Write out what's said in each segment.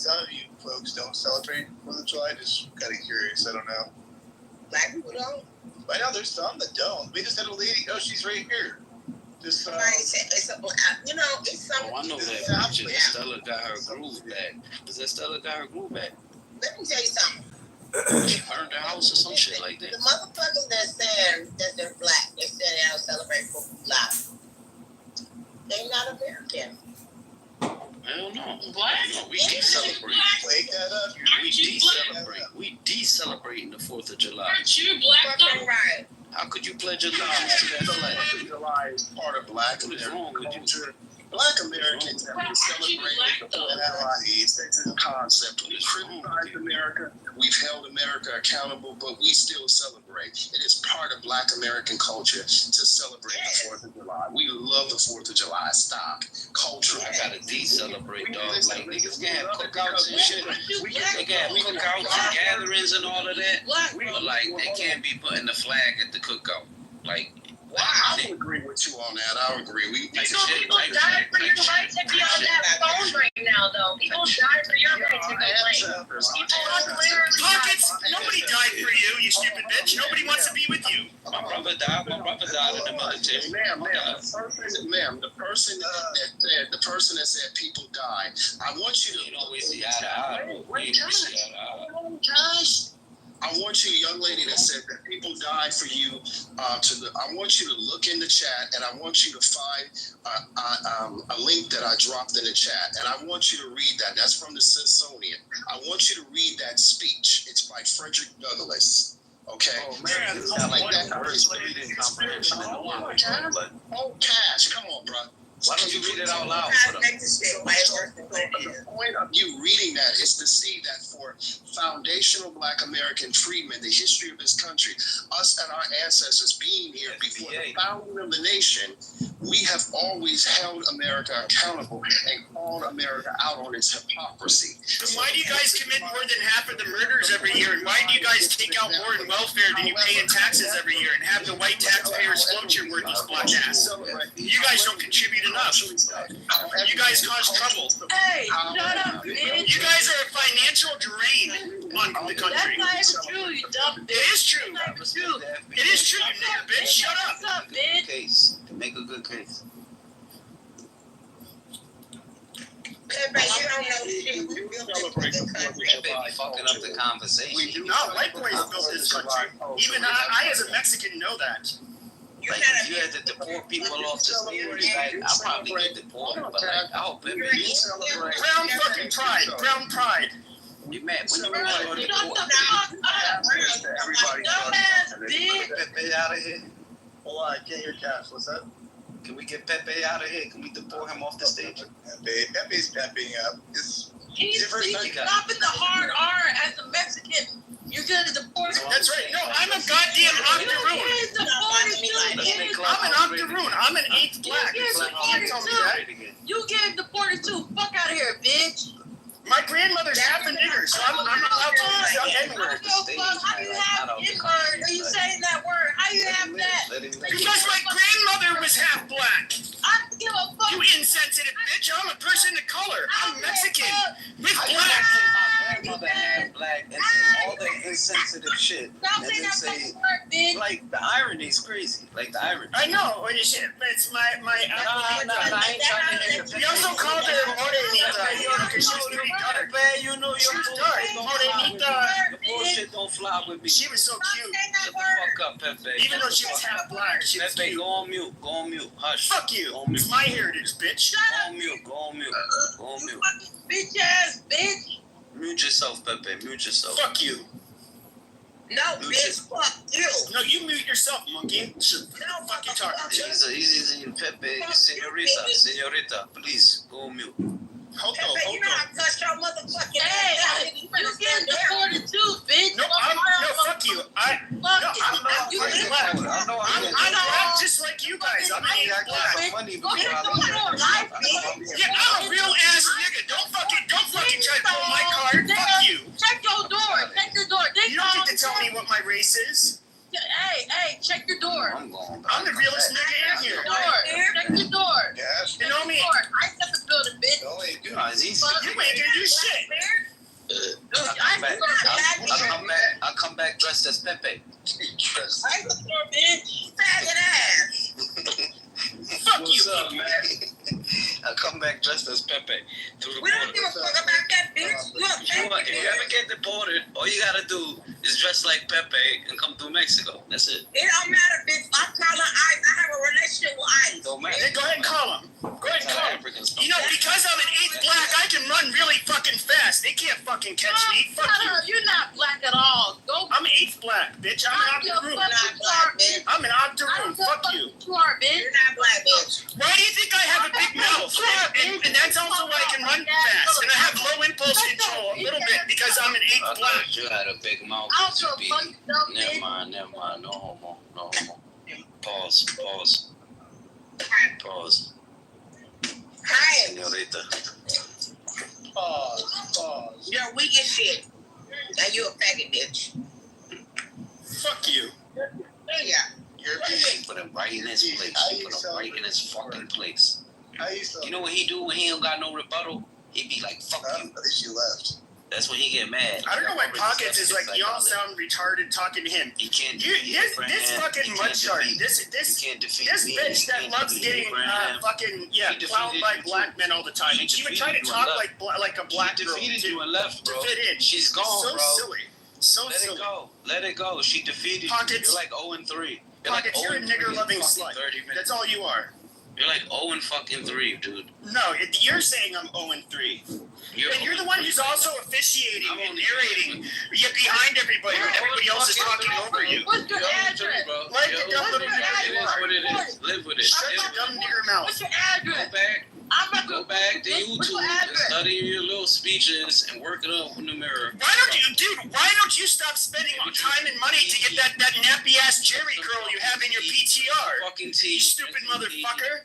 some of you folks don't celebrate 4th of July? Just kind of curious. I don't know. Black people don't. I know there's some that don't. We just had a lady. Oh, she's right here. Just it's some. I know that picture. Stella got her groove back. Is that Stella got her groove back? Let me tell you something. She burned her house or some shit like that. The motherfuckers that saying that they're black, they say they don't celebrate 4th of July. They're not American. I don't know. What? No, we de-celebrate. Wake that up. We de-celebrate. We de-celebrating the 4th of July. Aren't you black though? Right. How could you pledge allegiance to that flag? 4th of July is part of Black What is American wrong with you? culture. Black Americans have been celebrating the 4th of July. It's a concept. We've criticized America. We've held America accountable, but we still celebrate. It is part of Black American culture to celebrate the 4th of July. We love the 4th of July. Stop. Culture. I gotta de-celebrate, dog. Like, niggas can have cookouts and shit. They can have cookouts and gatherings and all of that. But, like, they can't be putting the flag at the cookout. Like, I would agree with you on that. I would agree. People die for your right to be on that phone right now, though. People die for your right to be late. Pockets, nobody died for you, you stupid bitch. Nobody wants to be with you. My brother died in the military. Ma'am, the person that said people died. I want you to always see eye to eye. Josh. I want you, young lady that said that people died for you, I want you to look in the chat, and I want you to find a link that I dropped in the chat, and I want you to read that. That's from the Smithsonian. I want you to read that speech. It's by Frederick Douglass. Okay? Oh, man. Oh, Cash, come on, bro. Why don't you read it out loud for them? The point of you reading that is to see that for foundational Black American freedmen, the history of this country, us and our ancestors being here before the founding of the nation, we have always held America accountable and called America out on its hypocrisy. Then why do you guys commit more than half of the murders every year? And why do you guys take out more in welfare than you pay in taxes every year and have the white taxpayers float your worthless black ass? You guys don't contribute enough. You guys cause trouble. Hey, shut up, bitch. You guys are a financial drain on the country. That's not even true, you dumb bitch. It is true. That's not true. It is true, you nigger bitch. Shut up. What's up, bitch? Case. Make a good case. Everybody, you don't know shit. You celebrate the 4th of That July. baby fucking up the conversation. No, white boys built this country. Even I as a Mexican, know that. Like, if you had to deport people off the stage, like, I'll probably get deported, but like, I hope it be. Brown fucking pride. Brown pride. You mad when you want to Shut deport the fuck up. Dumbass bitch. Pepe out of here? Hold on, I can't hear Cash. What's that? Can we get Pepe out of here? Can we deport him off the stage? Pepe's pepping up. He's stopping the hard R as a Mexican. You're gonna deport him. That's right. No, I'm a goddamn octoroon. I'm an octoroon. I'm an 8th black. You get deported too. You get deported too. Fuck out of here, bitch. My grandmother's half a nigger, so I'm allowed to use the N-word. How you have N-word? Are you saying that word? How you have that? Because my grandmother was half black. I don't give a fuck. You insensitive bitch. I'm a person of color. I'm Mexican with I black. my grandmother had black and say all that insensitive shit. Stop And saying then that say, fucking word, bitch. like, the irony is crazy. Like, the irony. I know, but it's my. I ain't trying to hear the You also called her Morenita, because she was pretty dark. You know She you're was dark. Morenita. The bullshit don't fly with me. She was so cute. Shut the fuck up, Pepe. Even though she was half black, she was Pepe, cute. go on mute. Go on mute. Hush. Fuck you. Go on mute. It's my heritage, bitch. Go on mute. Go on mute. Go on mute. Fucking bitch ass bitch. Mute yourself, Pepe. Mute yourself. Fuck you. No, bitch, fuck you. No, you mute yourself, monkey. No, Fuck you talking to. Easy, Pepe. Senorita, please go on mute. Hold Pepe, you know I cussed your motherfucking Hey, ass. you getting deported too, bitch. No, fuck you. I'm black just like you guys. I'm an black. Funny, Go ahead and go on life, bitch. Yeah, I'm a real ass nigga. Don't fucking try to pull my card. Fuck you. Check your door. Check your door. You don't get to tell me what my race is. Hey, check your door. I'm going. I'm the realest nigga in here. Check your door. Yes. You know me. I set the building, bitch. No, you do. It's easy. You ain't gonna do shit. I come back dressed as Pepe. Bitch, faggot ass. Fuck What's you. up, man? I come back dressed as Pepe through the We don't border. give a fuck about that bitch. If you ever get deported, all you gotta do is dress like Pepe and come through Mexico. That's it. It don't matter, bitch. I call her Ice. I have a relationship with Ice. Don't matter. Hey, go ahead and call him. Go ahead and call him. Africans. You know, because I'm an 8th black, I can run really fucking fast. They can't fucking catch me. Fuck you. You're not black at all. Go. I'm 8th black, bitch. I'm an octoroon. I'm an octoroon. Fuck you. You are, bitch. You're not black, bitch. Why do you think I have a big mouth? And that's also why I can run fast. And I have low impulse control a little bit because I'm an 8th I black. thought you had a big mouth. I don't You fuck yourself, never bitch. mind. No homo. Pause. Hi. Señorita. Pause. You're weak as shit. Now you a faggot, bitch. Fuck you. Yeah. You're Put him right in his place. Put him right in his fucking place. How you so? You know what he do when he don't got no rebuttal? He be like, fuck you. At least you left. That's when he get mad. I don't know why Pockets is like, y'all sound retarded talking to him. He can't You, defeat this Abraham. fucking He can't mudshard, defeat- this he can't defeat this me. bitch He that can't loves defeat getting Abraham. fucking He defeated clowned by you black too. men all the time, She and she would defeated try to you talk and like a black She girl defeated to, you and left, to bro. fit in. She's gone, so bro. silly, so Let silly. it go. Let it go. She defeated Pockets. you. You're like 0-3. Pockets, you're a nigger-loving slut. 30 minutes. That's all you are. You're like 0-3, dude. No, you're saying I'm 0-3. And you're the one who's also officiating I'm and only- narrating. You're behind everybody when everybody else is talking over you. What's your address? Bro. Like Yo, the dumb little it is nigger what it is. Live with it. Shut your dumb nigger mouth. What's your Go address? back. Go back to What's YouTube your and address? study your little speeches and work it up in the mirror. Why don't you stop spending time and money to get that nappy ass Jerry curl you have in your PTR? Fucking You tea. stupid motherfucker.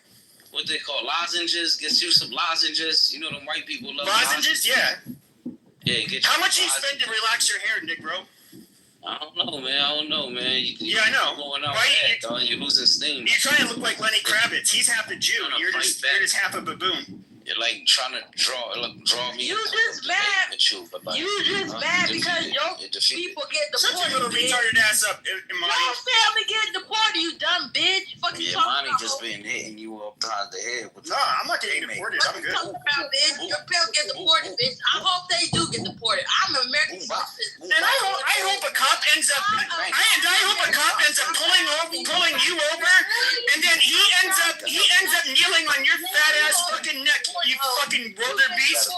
What they call lozenges? Get you some lozenges. You know them white people love Lozenges, yeah. Yeah, get you How much some do you spend to relax your hair, Nick, bro? I don't know, man. Yeah, I know. You're going out Why bad, dog. You're losing steam. You're trying to look like Lenny Kravitz. He's half a Jew. No, You're fight just back. half a baboon. You're like trying to draw me. You into just a mad. debate with you, but like, You just mad because your people get Shut your deported, little bitch. retarded ass up, Imani. Your family get deported, you dumb bitch. Fucking Yeah, talking Monty about. just been hitting you upside the head with No, I'm not getting Hey, deported. I'm good. Talking about, bitch. Your parents get deported, bitch. I hope they do get deported. I'm an American citizen. And I hope a cop ends up. I hope a cop ends up pulling you over, and then he ends up kneeling on your fat ass fucking neck. You fucking roller beast.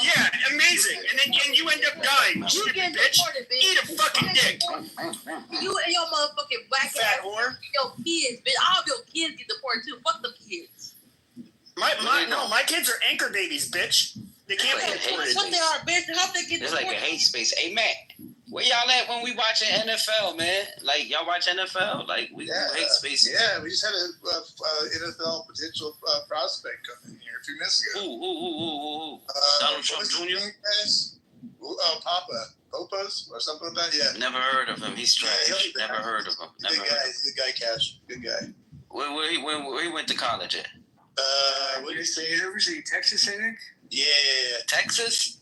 Yeah, amazing. And you end up dying, You stupid get bitch. deported, bitch. Eat a fucking dick, You and your motherfucking black fat ass. whore. Your kids, bitch. All your kids get deported too. Fuck them kids. My kids are anchor babies, bitch. They can't be Like, hey, deported. What they are, bitch. And hope they get It's like a deported. hate space. Hey, Matt, where y'all at when we watching NFL, man? Like, y'all watch NFL? Like, we hate spaces. Yeah, we just had a NFL potential prospect come in here 2 minutes ago. Who? Donald Trump what's his Jr.? name, guys? Papas or something like that. Yeah. Never heard of him. He's trash. Yeah, Never heard of him. Never Good heard guy. of him. He's a good guy, Cash. Good guy. Where he went to college at? What did he say? University of Texas, I think. Yeah. Texas?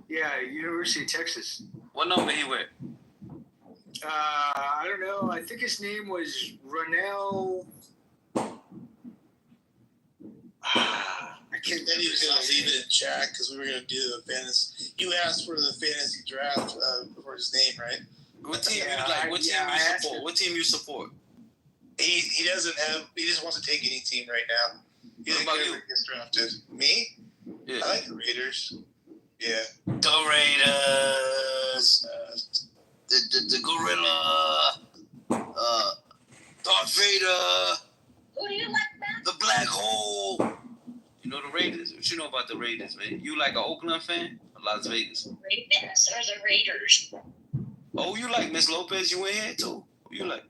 Yeah, University of Texas. What number he with? I don't know. I think his name was Ronell. I can't. Then he was going to leave it in chat because we were going to do the fantasy. You asked for the fantasy draft for his name, right? What team Yeah, you like? What team I you asked support? him. What team you support? He doesn't have. He just wants to take any team right now. He What doesn't about care you? if he gets drafted. Me? Yeah. I like the Raiders. Yeah. The Raiders. The Gorilla. Darth Vader. Who do you like, man? The Black Hole. You know the Raiders? What you know about the Raiders, man? You like an Oakland fan or Las Vegas? Ravens or the Raiders? Oh, you like Miss Lopez? You in here too? Who you like?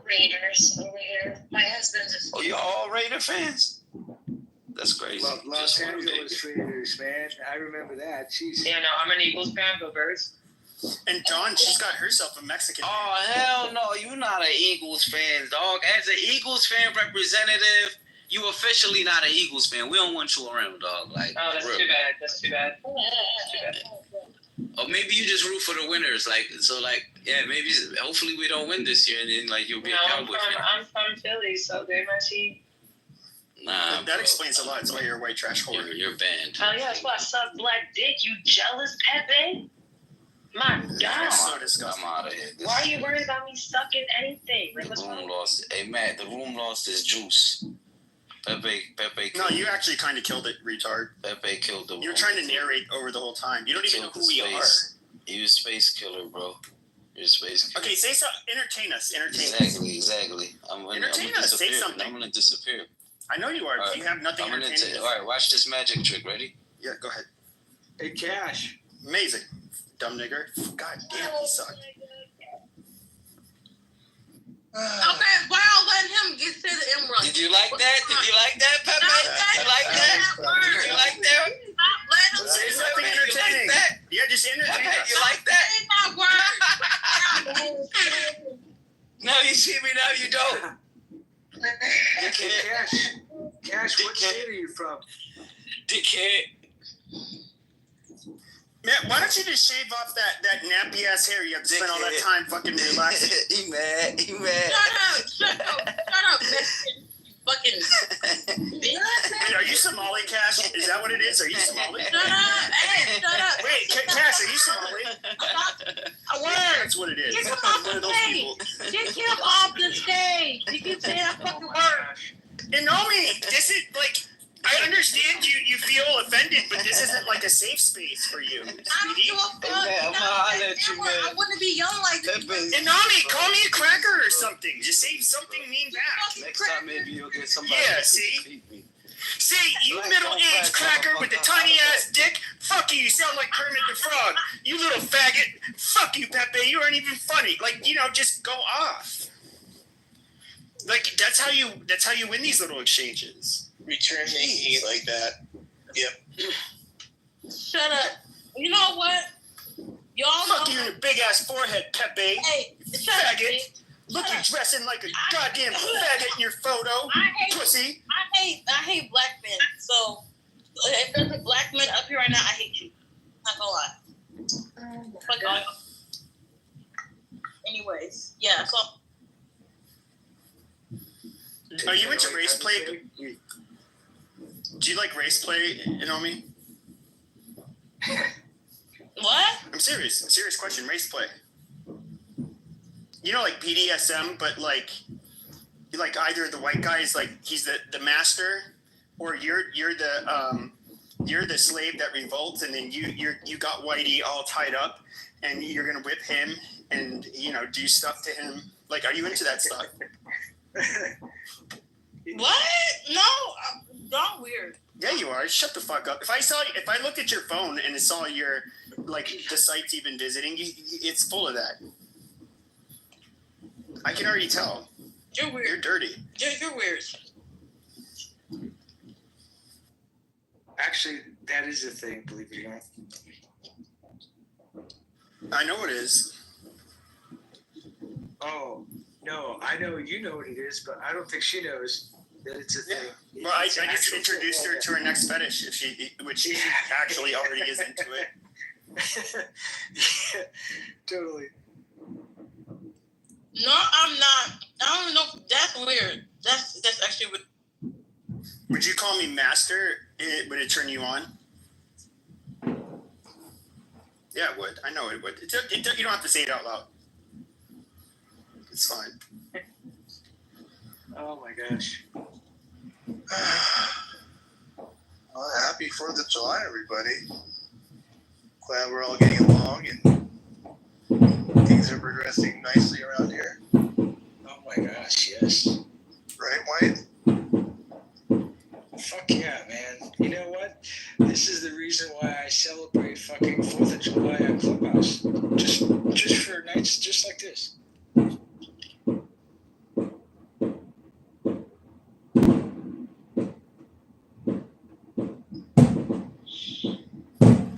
Raiders over here. My husband's a Oh, you're all Raider fans? That's crazy. Los Just one Angeles baby. Raiders, man. I remember that. Jeez. Yeah, no, I'm an Eagles fan. Go Birds. And Dawn, she's got herself a Mexican. Oh, hell no. You're not an Eagles fan, dog. As an Eagles fan representative, you officially not an Eagles fan. We don't want you around, dog. Like, Oh, that's real. too bad. That's too bad. Oh, maybe you just root for the winners. Like, so, like, yeah, maybe, hopefully we don't win this year, and then, like, you'll be a Cowboy fan. I'm from Philly, so they might see. Nah, that explains a lot. That's why you're a white trash whore. You're banned. Oh yeah, that's why I suck black dick. You jealous, Pepe? My God. That's so disgusting. I'm out of here. Why are you worried about me sucking anything? Like, The what's room wrong? lost. Hey, Matt, the room lost his juice. Pepe No, killed, you actually kind of killed it, retard. Pepe killed the room. You're trying to narrate over the whole time. You don't even know who we are. You a space killer, bro. You're a space killer. Okay, say something. Entertain us. Exactly. Entertain us. Say something. I'm gonna disappear. I know you are. All right. You have nothing entertaining. All right, watch this magic trick. Ready? Yeah, go ahead. Hey, Cash. Amazing. Dumb nigger. God damn, he sucked. Okay, why y'all letting him get to the emerald? Did you like that? Did you like that, Pepe? You like that? Did you like that? Stop letting him Say say something You entertaining. like that? Yeah, just entertain us. You like that? that word. No, you see me now. You don't. Hey, Cash. Cash, what state are you from? Dickhead. Man, why don't you just shave off that nappy ass hair you have to spend all that time fucking relaxing? He mad. Shut up, fucking Wait, are you Somali, Cash? Is that what it is? Are you Somali? shut up. Wait, Cash, are you Somali? A word. That's what it is. Get him off One the of those stage. people. Get him off the stage. You keep saying that fucking word. And Naomi, this is like, I understand you feel offended, but this isn't like a safe space for you, I don't sweetie. give a fuck. Hey, man, I'm gonna holler at you, man. I wouldn't be young like this. Pepe. And Naomi, call me a cracker or something. Just say something mean back. Next time, maybe you'll get somebody Yeah, to see? defeat me. Say, you middle-aged cracker with the tiny-ass dick. Fuck you, you sound like Kermit the Frog. You little faggot. Fuck you, Pepe, you aren't even funny. Like, just go off. Like, that's how you win these little exchanges. Return the E like that. Yep. Shut up. You know what? Y'all Fuck know. you in your big-ass forehead, Pepe. Hey, shut up, Faggot. bitch. Look, you dressing like a goddamn faggot in your photo. I hate Pussy. I hate black men. So if there's a black man up here right now, I hate you. Not gonna lie. Fuck off. Anyways, yeah. So Are you into race play? Do you like race play, Naomi? what? I'm serious. Serious question. Race play. You know, like BDSM, but like either the white guy is like he's the master, or you're the slave that revolts, and then you got Whitey all tied up, and you're gonna whip him and do stuff to him. Like, are you into that stuff? What? No, not weird. Yeah, you are. Shut the fuck up. If I looked at your phone and saw your the sites you've been visiting, it's full of that. I can already tell. You're You're weird. dirty. You're weird. Actually, that is a thing, believe it or not. I know it is. Oh, no, I know you know what it is, but I don't think she knows that it's a thing. Well, I It's an just actual introduced her thing. to her next fetish, which she actually already is into it. Yeah, totally. No, I'm not. I don't know. That's weird. That's actually weird. Would you call me master? Would it turn you on? Yeah, it would. I know it would. You don't have to say it out loud. It's fine. Oh my gosh. Well, happy 4th of July, everybody. Glad we're all getting along and things are progressing nicely around here. Oh my gosh, yes. Right, White? Fuck yeah, man. You know what? This is the reason why I celebrate fucking 4th of July at Clubhouse. Just for nights just like this.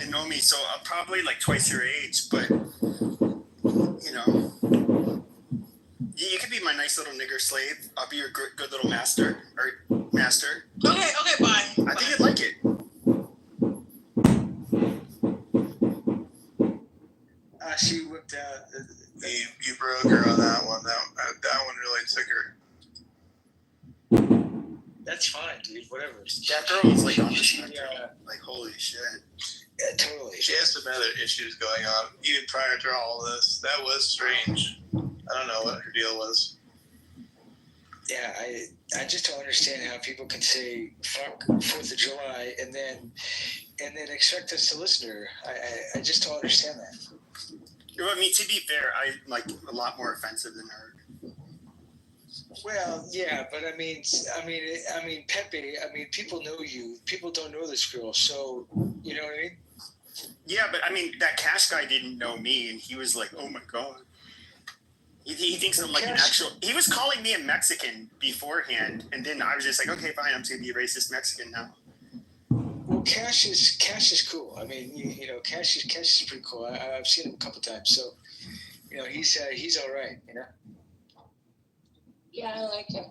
And know me, so I'm probably like twice your age, but you could be my nice little nigger slave. I'll be your good little master. Okay, bye. I think you'd like it. She whipped out. You broke her on that one. That one really took her. That's fine, dude. Whatever. That girl was like on the spectrum. Yeah. Like, holy shit. Yeah, totally. She has some other issues going on, even prior to all this. That was strange. I don't know what her deal was. Yeah, I just don't understand how people can say fuck 4th of July and then expect us to listen to her. I just don't understand that. You know, I mean, to be fair, I'm like a lot more offensive than her. Well, yeah, but I mean, Pepe. I mean, people know you. People don't know this girl, so you know what I mean. Yeah, but I mean, that Cash guy didn't know me, and he was like, "Oh my god." He thinks I'm like an actual. He was calling me a Mexican beforehand, and then I was just like, "Okay, fine, I'm just gonna be a racist Mexican now." Well, Cash is cool. I mean, you know, Cash is pretty cool. I've seen him a couple times, so you know, he's all right. You know. Yeah, I like him.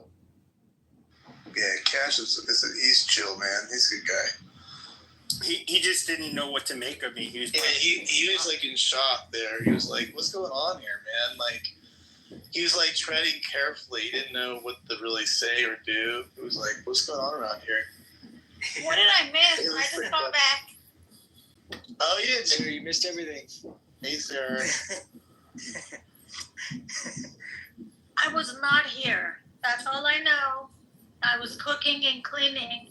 Yeah, Cash he's chill, man. He's a good guy. He just didn't know what to make of me. He was he was like in shock there. He was like, "What's going on here, man?" Like he was like treading carefully. He didn't know what to really say or do. It was like, "What's going on around here?" What did I miss? I just got back. Oh, you didn't. Sure, you missed everything. Hey, sir. I was not here. That's all I know. I was cooking and cleaning.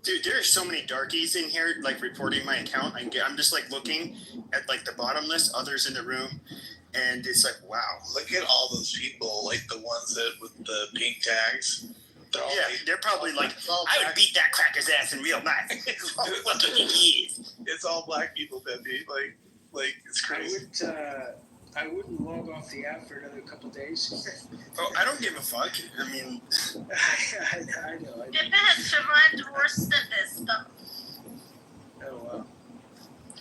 Dude, there are so many darkies in here, like reporting my account. I'm just like looking at like the bottom list, others in the room, and it's like, wow. Look at all those people, like the ones that with the pink tags. They're probably like, I would beat that cracker's ass in real life. What do you think he is? It's all black people, Pepe. Like it's crazy. I wouldn't log off the app for another couple days. Oh, I don't give a fuck. I mean, I know. If it had survived worse than this stuff. Oh well.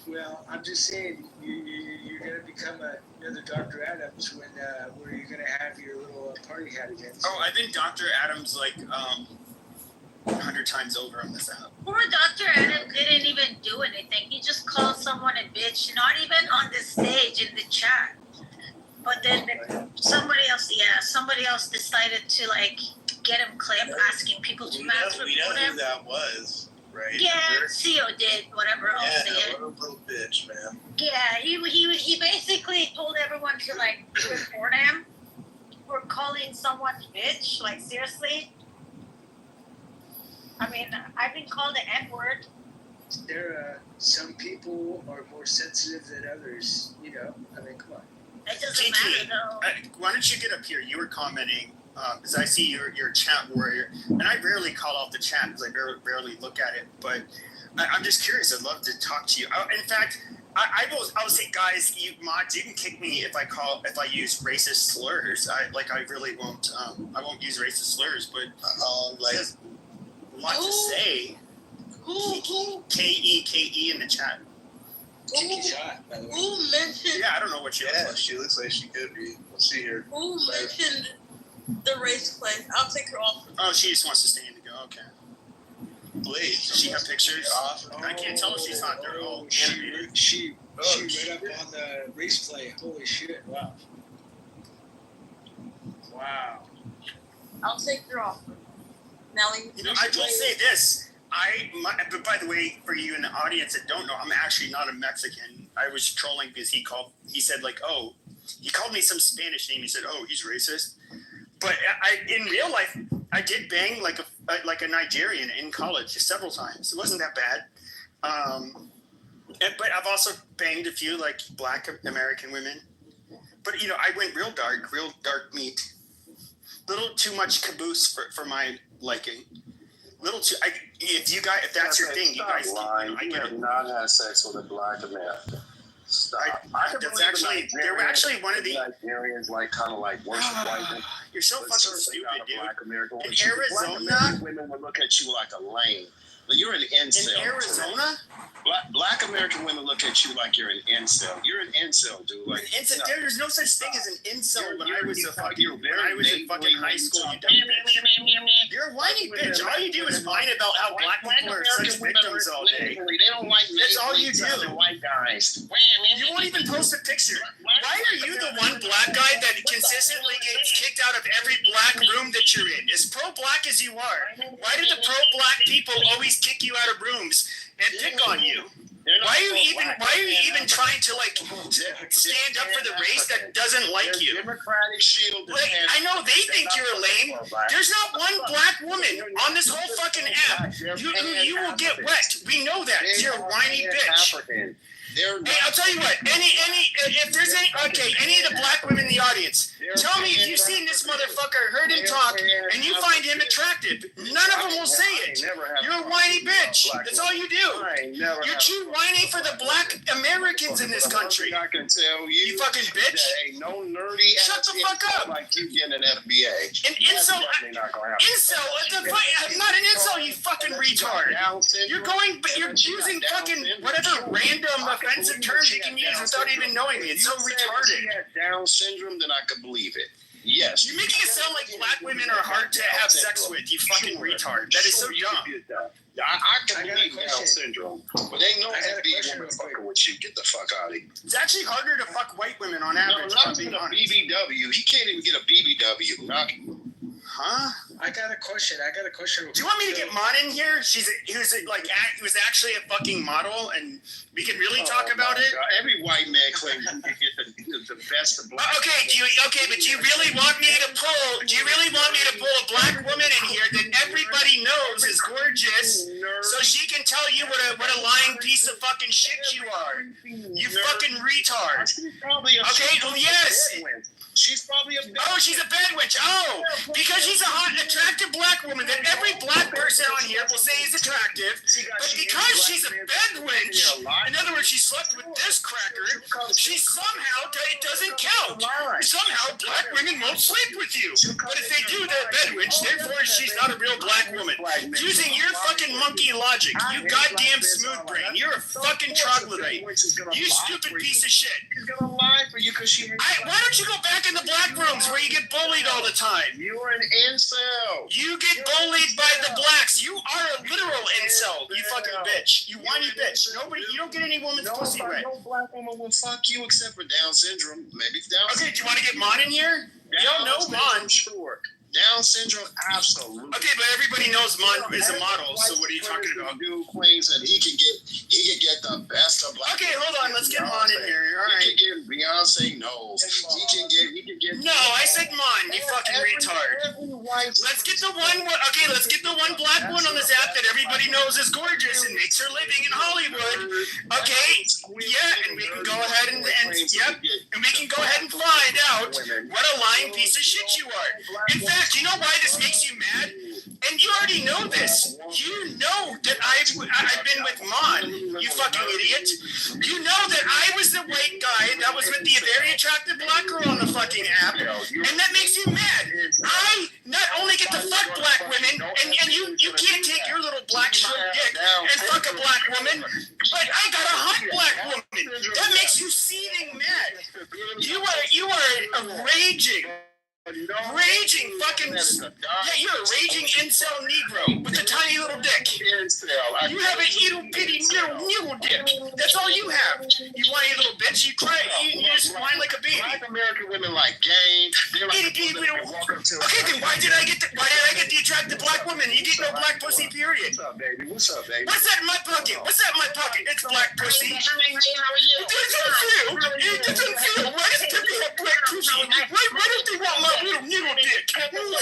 Well, I'm just saying you're gonna become another Dr. Adams when you're gonna have your little party hat again. oh, I've been Dr. Adams like 100 times over on this app. Poor Dr. Adam didn't even do anything. He just called someone a bitch, not even on the stage in the chat. But then somebody else decided to like get him clipped, asking people to mass report We know him. who that was, right? Yeah, CEO did, whatever else Yeah, did. what a little bitch, man. Yeah, he basically told everyone to like report him for calling someone bitch. Like seriously. I mean, I've been called the N-word. Some people are more sensitive than others. You know, I mean, come on. It doesn't Kiki, matter though. why don't you get up here? You were commenting, because I see you're a chat warrior, and I rarely call off the chat because I rarely look at it. But I'm just curious. I'd love to talk to you. In fact, I will say, guys, you mods, you can kick me if I use racist slurs. I really won't. I won't use racist slurs, but there's a lot to say. K-E in the chat. Kiki's hot, by the way. Who mentioned? Yeah, I don't know what she looks Yeah, like. she looks like she could be. We'll see her. Who mentioned the race play? I'll take her off. Oh, she just wants to stay in to go. Okay. Please. Does she have pictures? I can't tell if she's not there. Oh, animated. She read up on the race play. Holy shit! Wow. Wow. I'll take her off. Nelly. You know, I will say this. But by the way, for you in the audience that don't know, I'm actually not a Mexican. I was trolling because he said like, oh, he called me some Spanish name. He said, oh, he's racist. But in real life, I did bang like a Nigerian in college several times. It wasn't that bad. But I've also banged a few like Black American women. But you know, I went real dark meat. Little too much caboose for my liking. Little too. If that's your thing, you guys. You have not had sex with a Black American. Stop. They were actually one of the Nigerians kind of worship white men. You're so fucking stupid, dude. Black American In women. Arizona? Black American women would look at you like a lame. You're an incel. In Arizona? Black American American women look at you like you're an incel. You're an incel, dude. Like, There's no such thing as an incel when I was in fucking high school. You dumb You're bitch. You're a whiny bitch. All you do is whine about how black people are such victims all day. They don't like That's all you do. white guys. You won't even post a picture. Why are you the one black guy that consistently gets kicked out of every black room that you're in? As pro-black as you are, why do the pro-black people always kick you out of rooms and pick on you? Why are you even trying to like stand up for the race that doesn't like you? Democratic Shield. Like, I know they think you're lame. There's not one black woman on this whole fucking app who you will get wet. We know that. You're a whiny bitch. Hey, I'll tell you what. If there's any of the black women in the audience, tell me if you've seen this motherfucker, heard him talk, and you find him attractive. None of them will say it. You're a whiny bitch. That's all you do. You're too whiny for the black Americans in this country. I can tell you. You fucking bitch. Ain't no nerdy. Shut the fuck up. Like you getting an FBA. An incel. I'm not an incel. You fucking retard. You're using fucking whatever random offensive terms you can use without even knowing it. It's so retarded. If she had Down syndrome, then I could believe it. Yes. You're making it sound like black women are hard to have sex with, you fucking retard. That is so dumb. I can believe Down syndrome, but ain't no FBA woman fucking with you. Get the fuck out of here. It's actually harder to fuck white women on average. No, not even a BBW. He can't even get a BBW. Huh? I got a question. Do you want me to get Mon in here? He was actually a fucking model, and we can really talk about it. Every white man claims he can get the best of black. But do you really want me to pull a black woman in here that everybody knows is gorgeous, so she can tell you what a lying piece of fucking shit you are? You fucking retard. Yes. She's probably a she's a bedwitch. Oh, because she's a hot, attractive black woman that every black person on here will say is attractive. But because she's a bedwitch, in other words, she slept with this cracker, she somehow, it doesn't count. Somehow black women won't sleep with you. But if they do, they're a bedwitch. Therefore, she's not a real black woman. Using your fucking monkey logic, you goddamn smooth brain. You're a fucking troglodyte. You stupid piece of shit. She's gonna lie for you because she. Why don't you go back in the black rooms where you get bullied all the time? You're an incel. You get bullied by the blacks. You are a literal incel. You fucking bitch. You whiny bitch. You don't get any woman's pussy wet. No black woman will fuck you except for Down syndrome. Maybe it's Down syndrome. Okay, do you want to get Mon in here? You don't know Mon. Sure. Down syndrome, absolutely. Okay, but everybody knows Mon is a model, so what are you talking about? Dude claims that he can get the best of black. Okay, hold on, let's get Mon in here. All right. He can get Beyonce knows. He can get. No, I said Mon, you fucking retard. Let's get the one black one on this app that everybody knows is gorgeous and makes her living in Hollywood. Okay, yeah, and we can go ahead and we can go ahead and find out what a lying piece of shit you are. In fact, you know why this makes you mad? And you already know this. You know that I've been with Mon, you fucking idiot. You know that I was the white guy that was with the very attractive black girl on the fucking app, and that makes you mad. I not only get to fuck black women, and you can't take your little black shrimp dick and fuck a black woman, but I got a hot black woman. That makes you seething mad. You are a raging fucking you're a raging incel Negro with a tiny little dick. You have a little bitty little dick. That's all you have. You whiny little bitch. You cry. You just whine like a baby. Black American women like game. Okay, then why did I get the attractive black woman? You get no black pussy. Period. What's up, baby? What's that in my pocket? It's black pussy. How are you? It doesn't feel. Why does people have black pussy? Why don't they want my little niggle dick? Oh,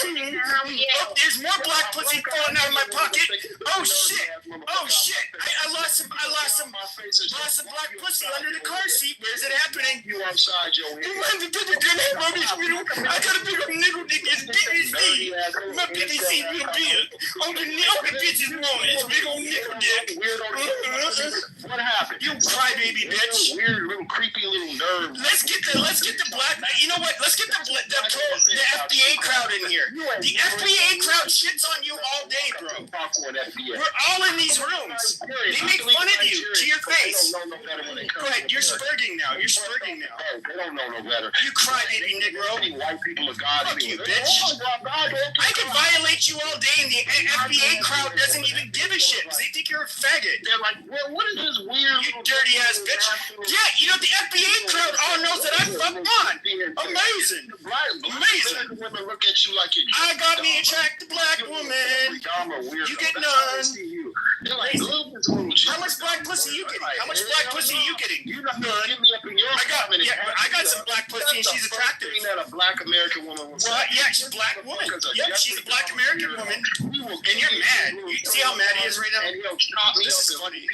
there's more black pussy falling out of my pocket. Oh shit! I lost some black pussy under the car seat. Where's it happening? You outside your head. I got a big old niggle dick. It's PVC. My PVC real big. All the bitches want is big old niggle dick. What happened? You crybaby bitch. Weird little creepy little nerve. Let's get the black. You know what? Let's get the have told the FBA crowd in here. The FBA crowd shits on you all day, bro. We're all in these rooms. They make fun of you to your face. Go ahead, you're spurging now. You're spurging now. They don't know no better. You crybaby Negro. White people are God. Fuck you, bitch. I could violate you all day, and the FBA crowd doesn't even give a shit because they think you're a faggot. They're like, well, what is this weird? You dirty ass bitch. Yeah, you know, the FBA crowd all knows that I fuck on. Amazing. Amazing. Women look at you like you're I got me attracted black woman. You get none. They're like, how much black pussy you getting? How much black pussy you getting? You got none. Give me up in your I got some black pussy and she's attractive. That a black American woman was. Well, yeah, she's a black woman. Yeah, she's a black American woman. And you're mad. You see how mad he is right now? And he'll chop me This up is funny.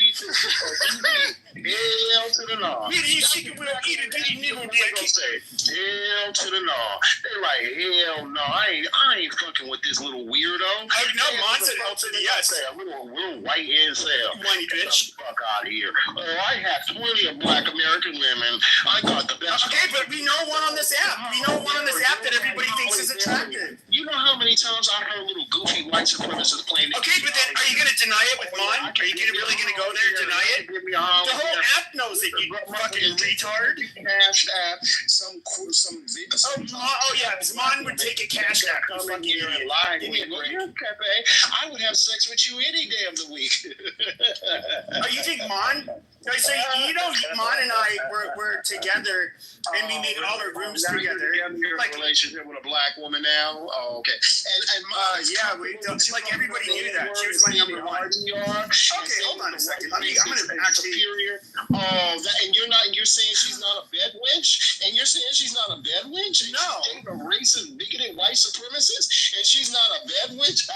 Hell to the no. You chicken will eat a bitty nigga dick. Hell to the no. They're like, hell no. I ain't fucking with this little weirdo. Oh, no, Mon said hell to the yes. A little white incel. Whiny bitch. Fuck out of here. Oh, I have plenty of black American women. I got the best. Okay, but we know one on this app. We know one on this app that everybody thinks is attractive. You know how many times I heard little goofy white supremacists playing. Okay, but then are you going to deny it with Mon? Are you really going to go there and deny it? The whole app knows it, you fucking retard. Cash app, some Oh yeah, Mon would take a cash app. You fucking idiot. Give me a break. I would have sex with you any day of the week. Oh, you think Mon? So you know, Mon and I were together, and we made all our rooms together. Like relationship with a black woman now. Oh, okay. And yeah, like everybody knew that she was my number one. Okay, hold on a second. I'm gonna actually. Superior. Oh, and you're saying she's not a bed wench, and you're saying she's not a bed wench. No, a racist, bigoted white supremacist, and she's not a bed wench.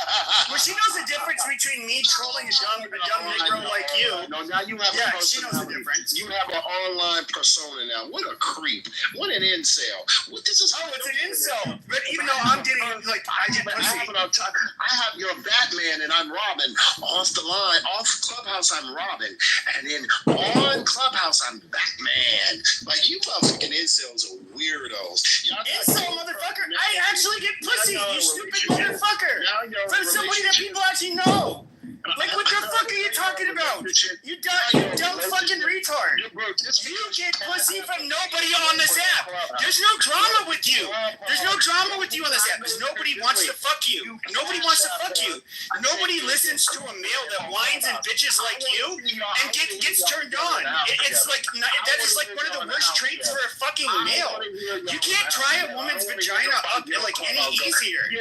Well, she knows the difference between me trolling a dumb Negro like you. No, now you have. Yeah, she knows the difference. You have an online persona now. What a creep. What an incel. What this is? Oh, it's an incel. But even though I'm getting like I get pussy. I have your Batman and I'm Robin. Off the line, off Clubhouse, I'm Robin, and then on Clubhouse, I'm Batman. Like you motherfucking incels are weirdos. Incel motherfucker. I actually get pussy. You stupid motherfucker. From somebody that people actually know. Like, what the fuck are you talking about? You dumb fucking retard. You get pussy from nobody on this app. There's no drama with you. There's no drama with you on this app because nobody wants to fuck you. Nobody wants to fuck you. Nobody listens to a male that whines and bitches like you and gets turned on. It's like, that is like one of the worst traits for a fucking male. You can't try a woman's vagina up like any easier.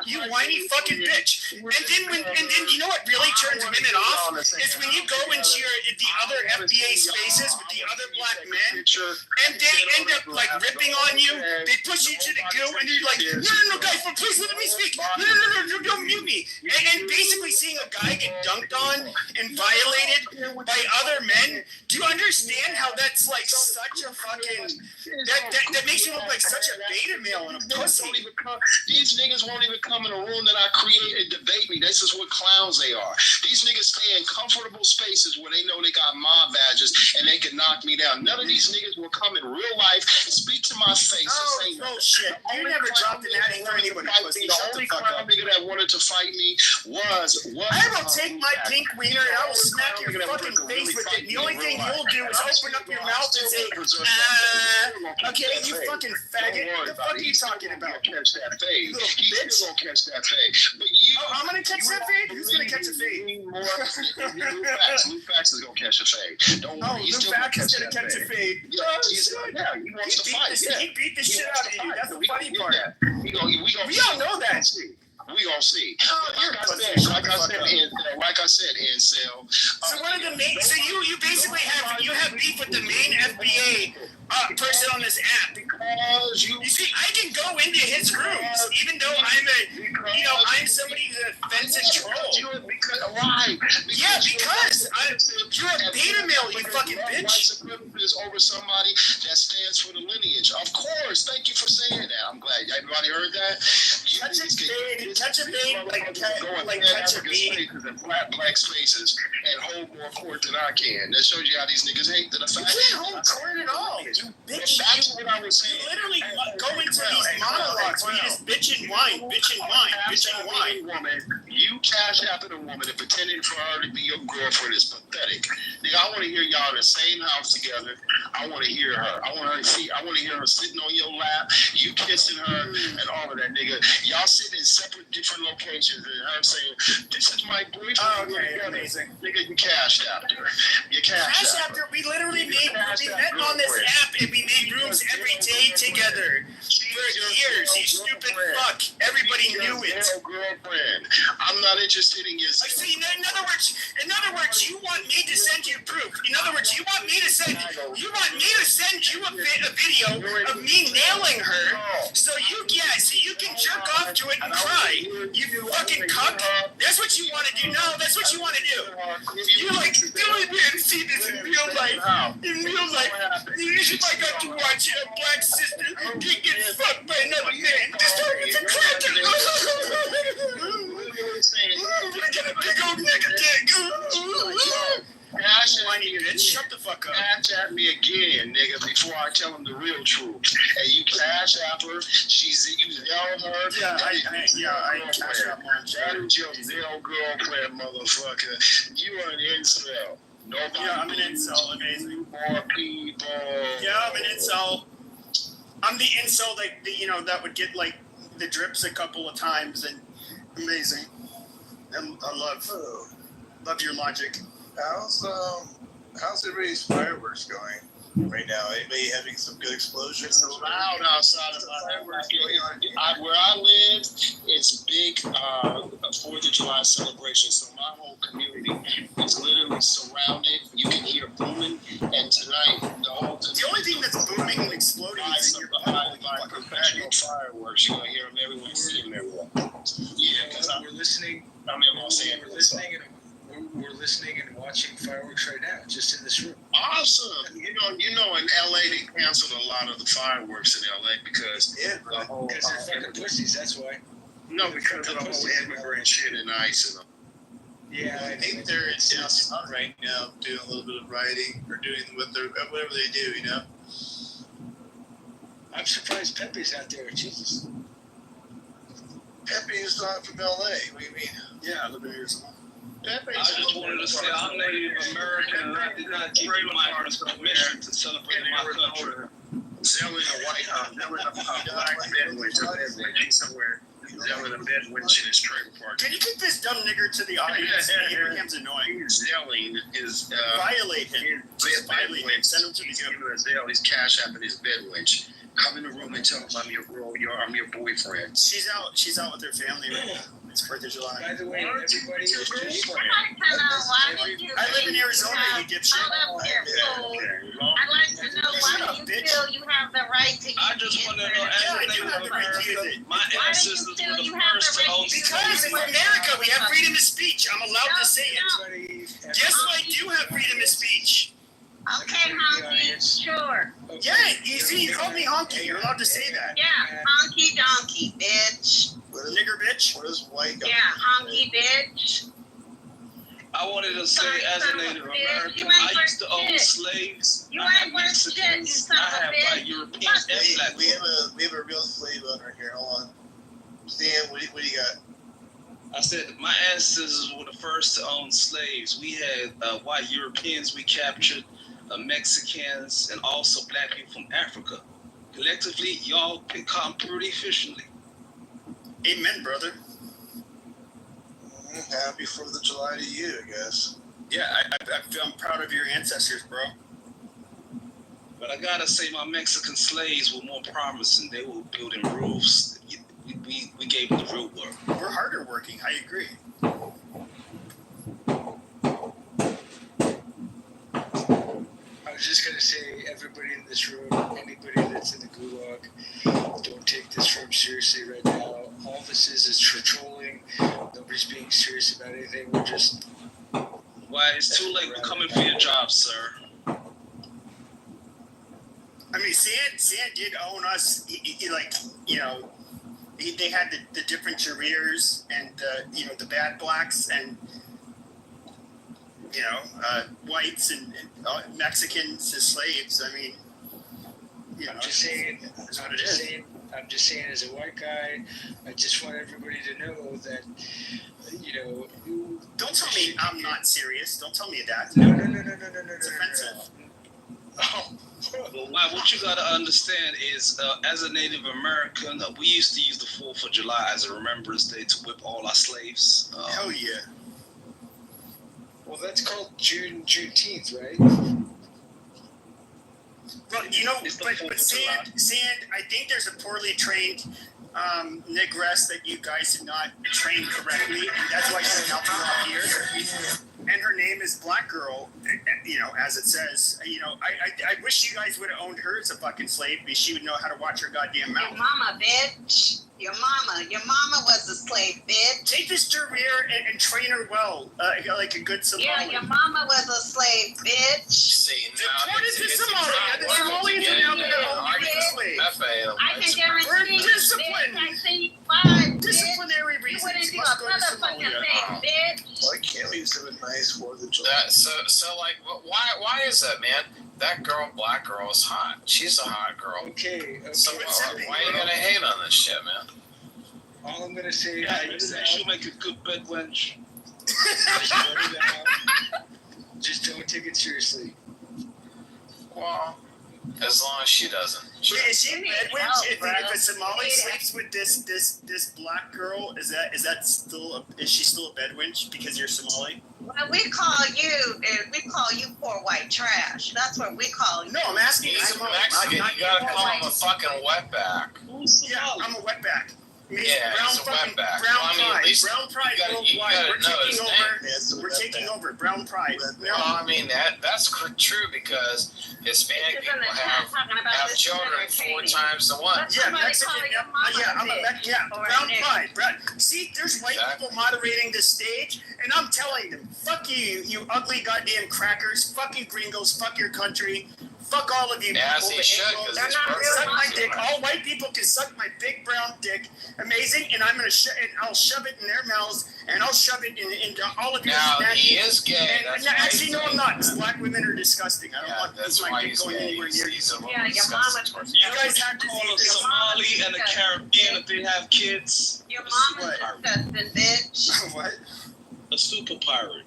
You whiny fucking bitch. And then you know what really turns women off is when you go into the other FBA spaces with the other black men and they end up like ripping on you. They push you to the goo and you're like, no, guys, please let me speak. No, don't mute me. And basically seeing a guy get dunked on and violated by other men. Do you understand how that's like such a fucking that makes you look like such a beta male and a pussy? These niggas won't even come in a room that I create and debate me. This is what clowns they are. These niggas stay in comfortable spaces where they know they got mob badges and they can knock me down. None of these niggas will come in real life, speak to my face, and say no shit. You never dropped an addy for anybody. The only clown nigga that wanted to fight me was I will take my pink wiener and I will smack your fucking face with it. The only thing you'll do is open up your mouth and say, okay, you fucking faggot. What the fuck are you talking about? Catch that fade. You little bitch. He's gonna catch that fade. But you, I'm gonna catch that fade? Who's gonna catch a fade? Lou Fax is gonna catch a fade. Don't worry, he's still gonna catch a fade. Yeah, he wants to fight. He beat the shit out of you. That's the funny part. We all know that. We gonna see. Like I said, incel. So one of the main, so you basically have beef with the main FBA person on this app. Because you see, I can go into his rooms, even though I'm somebody who's an offensive troll. Why? Yeah, because you're a beta male, you fucking bitch. Is over somebody that stands for the lineage. Of course. Thank you for saying that. I'm glad everybody heard that. Touch a bait, like touch a bait. And flat black spaces and hold more court than I can. That shows you how these niggas hate the fact. You can't hold court at all. You bitch. That's what I was saying. literally go into these monologues where you just bitch and whine. Woman, you cash after the woman and pretending for her to be your girlfriend is pathetic. Nigga, I want to hear y'all in the same house together. I want to hear her. I want to hear her sitting on your lap, you kissing her, and all of that, nigga. Y'all sitting in separate, different locations, and her saying, "This is my boyfriend." Oh, okay, amazing. Nigga, you cashed after. You Cash after. We literally we met on this app and we made rooms every day together for years. You stupid fuck. Everybody knew it. Girlfriend. I'm not interested in your. I see. In other words, you want me to send you proof. In other words, you want me to send you a video of me nailing her, so you can jerk off to it and cry. You fucking cuck. That's what you want to do. No, that's what you want to do. You like doing it and see this in real life. In real life, if I got to watch a black sister get fucked by another man, this target's a cracker. Get a big old nigga dick. Shut the fuck up. Cash at me again, nigga, before I tell him the real truth. And you cash at her, you yell her. Yeah, I cash out my That is your Zell girlfriend, motherfucker. You are an incel. Nobody. Yeah, I'm an incel. Amazing. More people. Yeah, I'm an incel. I'm the incel that would get like the drips a couple of times and amazing. And I love your logic. How's everybody's fireworks going right now? Anybody having some good explosions? It's loud outside of where I live. It's big 4th of July celebration. So my whole community is literally surrounded. You can hear booming, and tonight the only thing that's booming and exploding is by professional fireworks. You're gonna hear them everywhere, see them everywhere. Yeah, because we're listening. We're listening and watching fireworks right now, just in this room. Awesome. You know, in LA they canceled a lot of the fireworks in LA because because they're fucking pussies. That's why. No, because of the whole immigrant shit and ICE and. Yeah, I think they're in downtown right now doing a little bit of rioting or doing whatever they do. You know. I'm surprised Pepe's out there. Jesus. Pepe is not from LA. What do you mean? Yeah, I live in Arizona. I just wanted to say I'm Native American and I did not give you my permission to celebrate my country. Zelling a white house, zelling a black bedwitch somewhere. Zelling a bedwitch in his trailer park. Can you take this dumb nigger to the audience? Abraham's annoying. Zelling is violate him. Just violate him. Send him to the He's cash apping his bedwitch. Come in the room and tell him I'm your boyfriend. She's out with her family right now. It's 4th of July. By the way, everybody I live in Arizona, you dipshit. I'd like to know why you feel you have the right to I just want to know, as a Native American, my ancestors were the first to own because in America we have freedom of speech. I'm allowed to say it. Guess what? I do have freedom of speech. Okay, honky, sure. Yeah, easy. You called me honky. You're allowed to say that. Yeah, honky donkey, bitch. Nigger bitch. What is white? Yeah, honky bitch. I wanted to say, as a Native American, I used to own slaves. You I have ain't worth shit, you son I of a have bitch. like Europeans and black We people. have a real slave owner here. Hold on. Stan, what do you got? I said my ancestors were the first to own slaves. We had white Europeans we captured, Mexicans, and also black people from Africa. Collectively, y'all can come pretty efficiently. Amen, brother. Happy 4th of July to you, I guess. Yeah, I'm proud of your ancestors, bro. But I gotta say, my Mexican slaves were more promising. They were building roofs. We gave them the real work. We're harder working. I agree. I was just going to say, everybody in this room, anybody that's in the gulag, don't take this room seriously right now. All this is for trolling. Nobody's being serious about anything. We're just... Why, it's too late. We're coming for your job, sir. I mean, San did own us. They had the different careers and the bad blacks and whites and Mexicans as slaves. I mean, You know, I'm just saying, that's what it is. I'm just saying, as a white guy, I just want everybody to know that, you know. Don't tell me I'm not serious. Don't tell me that. No. It's offensive. Oh. Well, what you got to understand is, as a Native American, we used to use the 4th of July as a Remembrance Day to whip all our slaves. Hell yeah. Well, that's called Juneteenth, right? Well, you know, It's the but 4th of Sand, I think there's a poorly trained negress that you guys did not train correctly, and that's why she's helping out here. And her name is Black Girl, you know, as it says. You know, I wish you guys would have owned her as a fucking slave, because she would know how to watch her goddamn Your mouth. mama, bitch. Your mama was a slave, bitch. Take this Jareer and train her well, like a good Somali. Yeah, your mama was a slave, bitch. See, now What is it's the Somali? The Somalians are now going to own you as a slave. I can guarantee you, discipline. bitch. I see you fine, bitch. Disciplinary You reasons. wouldn't do Let's a go to motherfucking Somalia. thing, bitch. Why can't we just have a nice 4th of July? So like, why is that, man? That girl, Black Girl, is hot. She's a hot girl. Okay. So why are you gonna hate on this shit, man? All I'm gonna say Yeah, is she'll make a good bed wench. just don't take it seriously. Well, as long as she doesn't. Wait, is she a You need bedwench? help, If bro. a Somali You need sleeps with this black girl, is she still a bedwench because you're Somali? Well, we call you poor white trash. That's what we call you. No, I'm asking He's Somali. Mexican. not You gotta you. call him a fucking wetback. Yeah, I'm a wetback. Yeah, brown he's a fucking wetback. brown Well, I mean, at pride. least Brown pride you worldwide. gotta We're know his taking name. over. Yeah, it's a We're red taking bag. over. Brown pride. Red bag. No, Well, I mean that's true because Hispanic This isn't people a chat talking about have this children entertaining. 4 times the one. Let's yeah, somebody Mexican. call Yeah, your mama I'm a bitch yeah. or a Brown nigger. pride. See, there's white Exactly. people moderating this stage, and I'm telling them, fuck you ugly goddamn crackers. Fuck you gringos. Fuck your country. Fuck all of you As people. he should, Anglo- because They're he's not perfect. real Suck my Muslim. dick. All white people can suck my big brown dick. Amazing, and I'm gonna I'll shove it in their mouths, and I'll shove it into all of your Now he humanity. is gay. That's No, why actually, he's no, I'm gay. not. 'Cause black women are disgusting. I don't Yeah, want that's my why dick he's going gay. anywhere near you. He's a little Yeah, your disgusting mama- towards You You guys guys have to call see a this. Somali and a Caribbean if they have kids. Your mama's What? disgusting, bitch. What? A super pirate.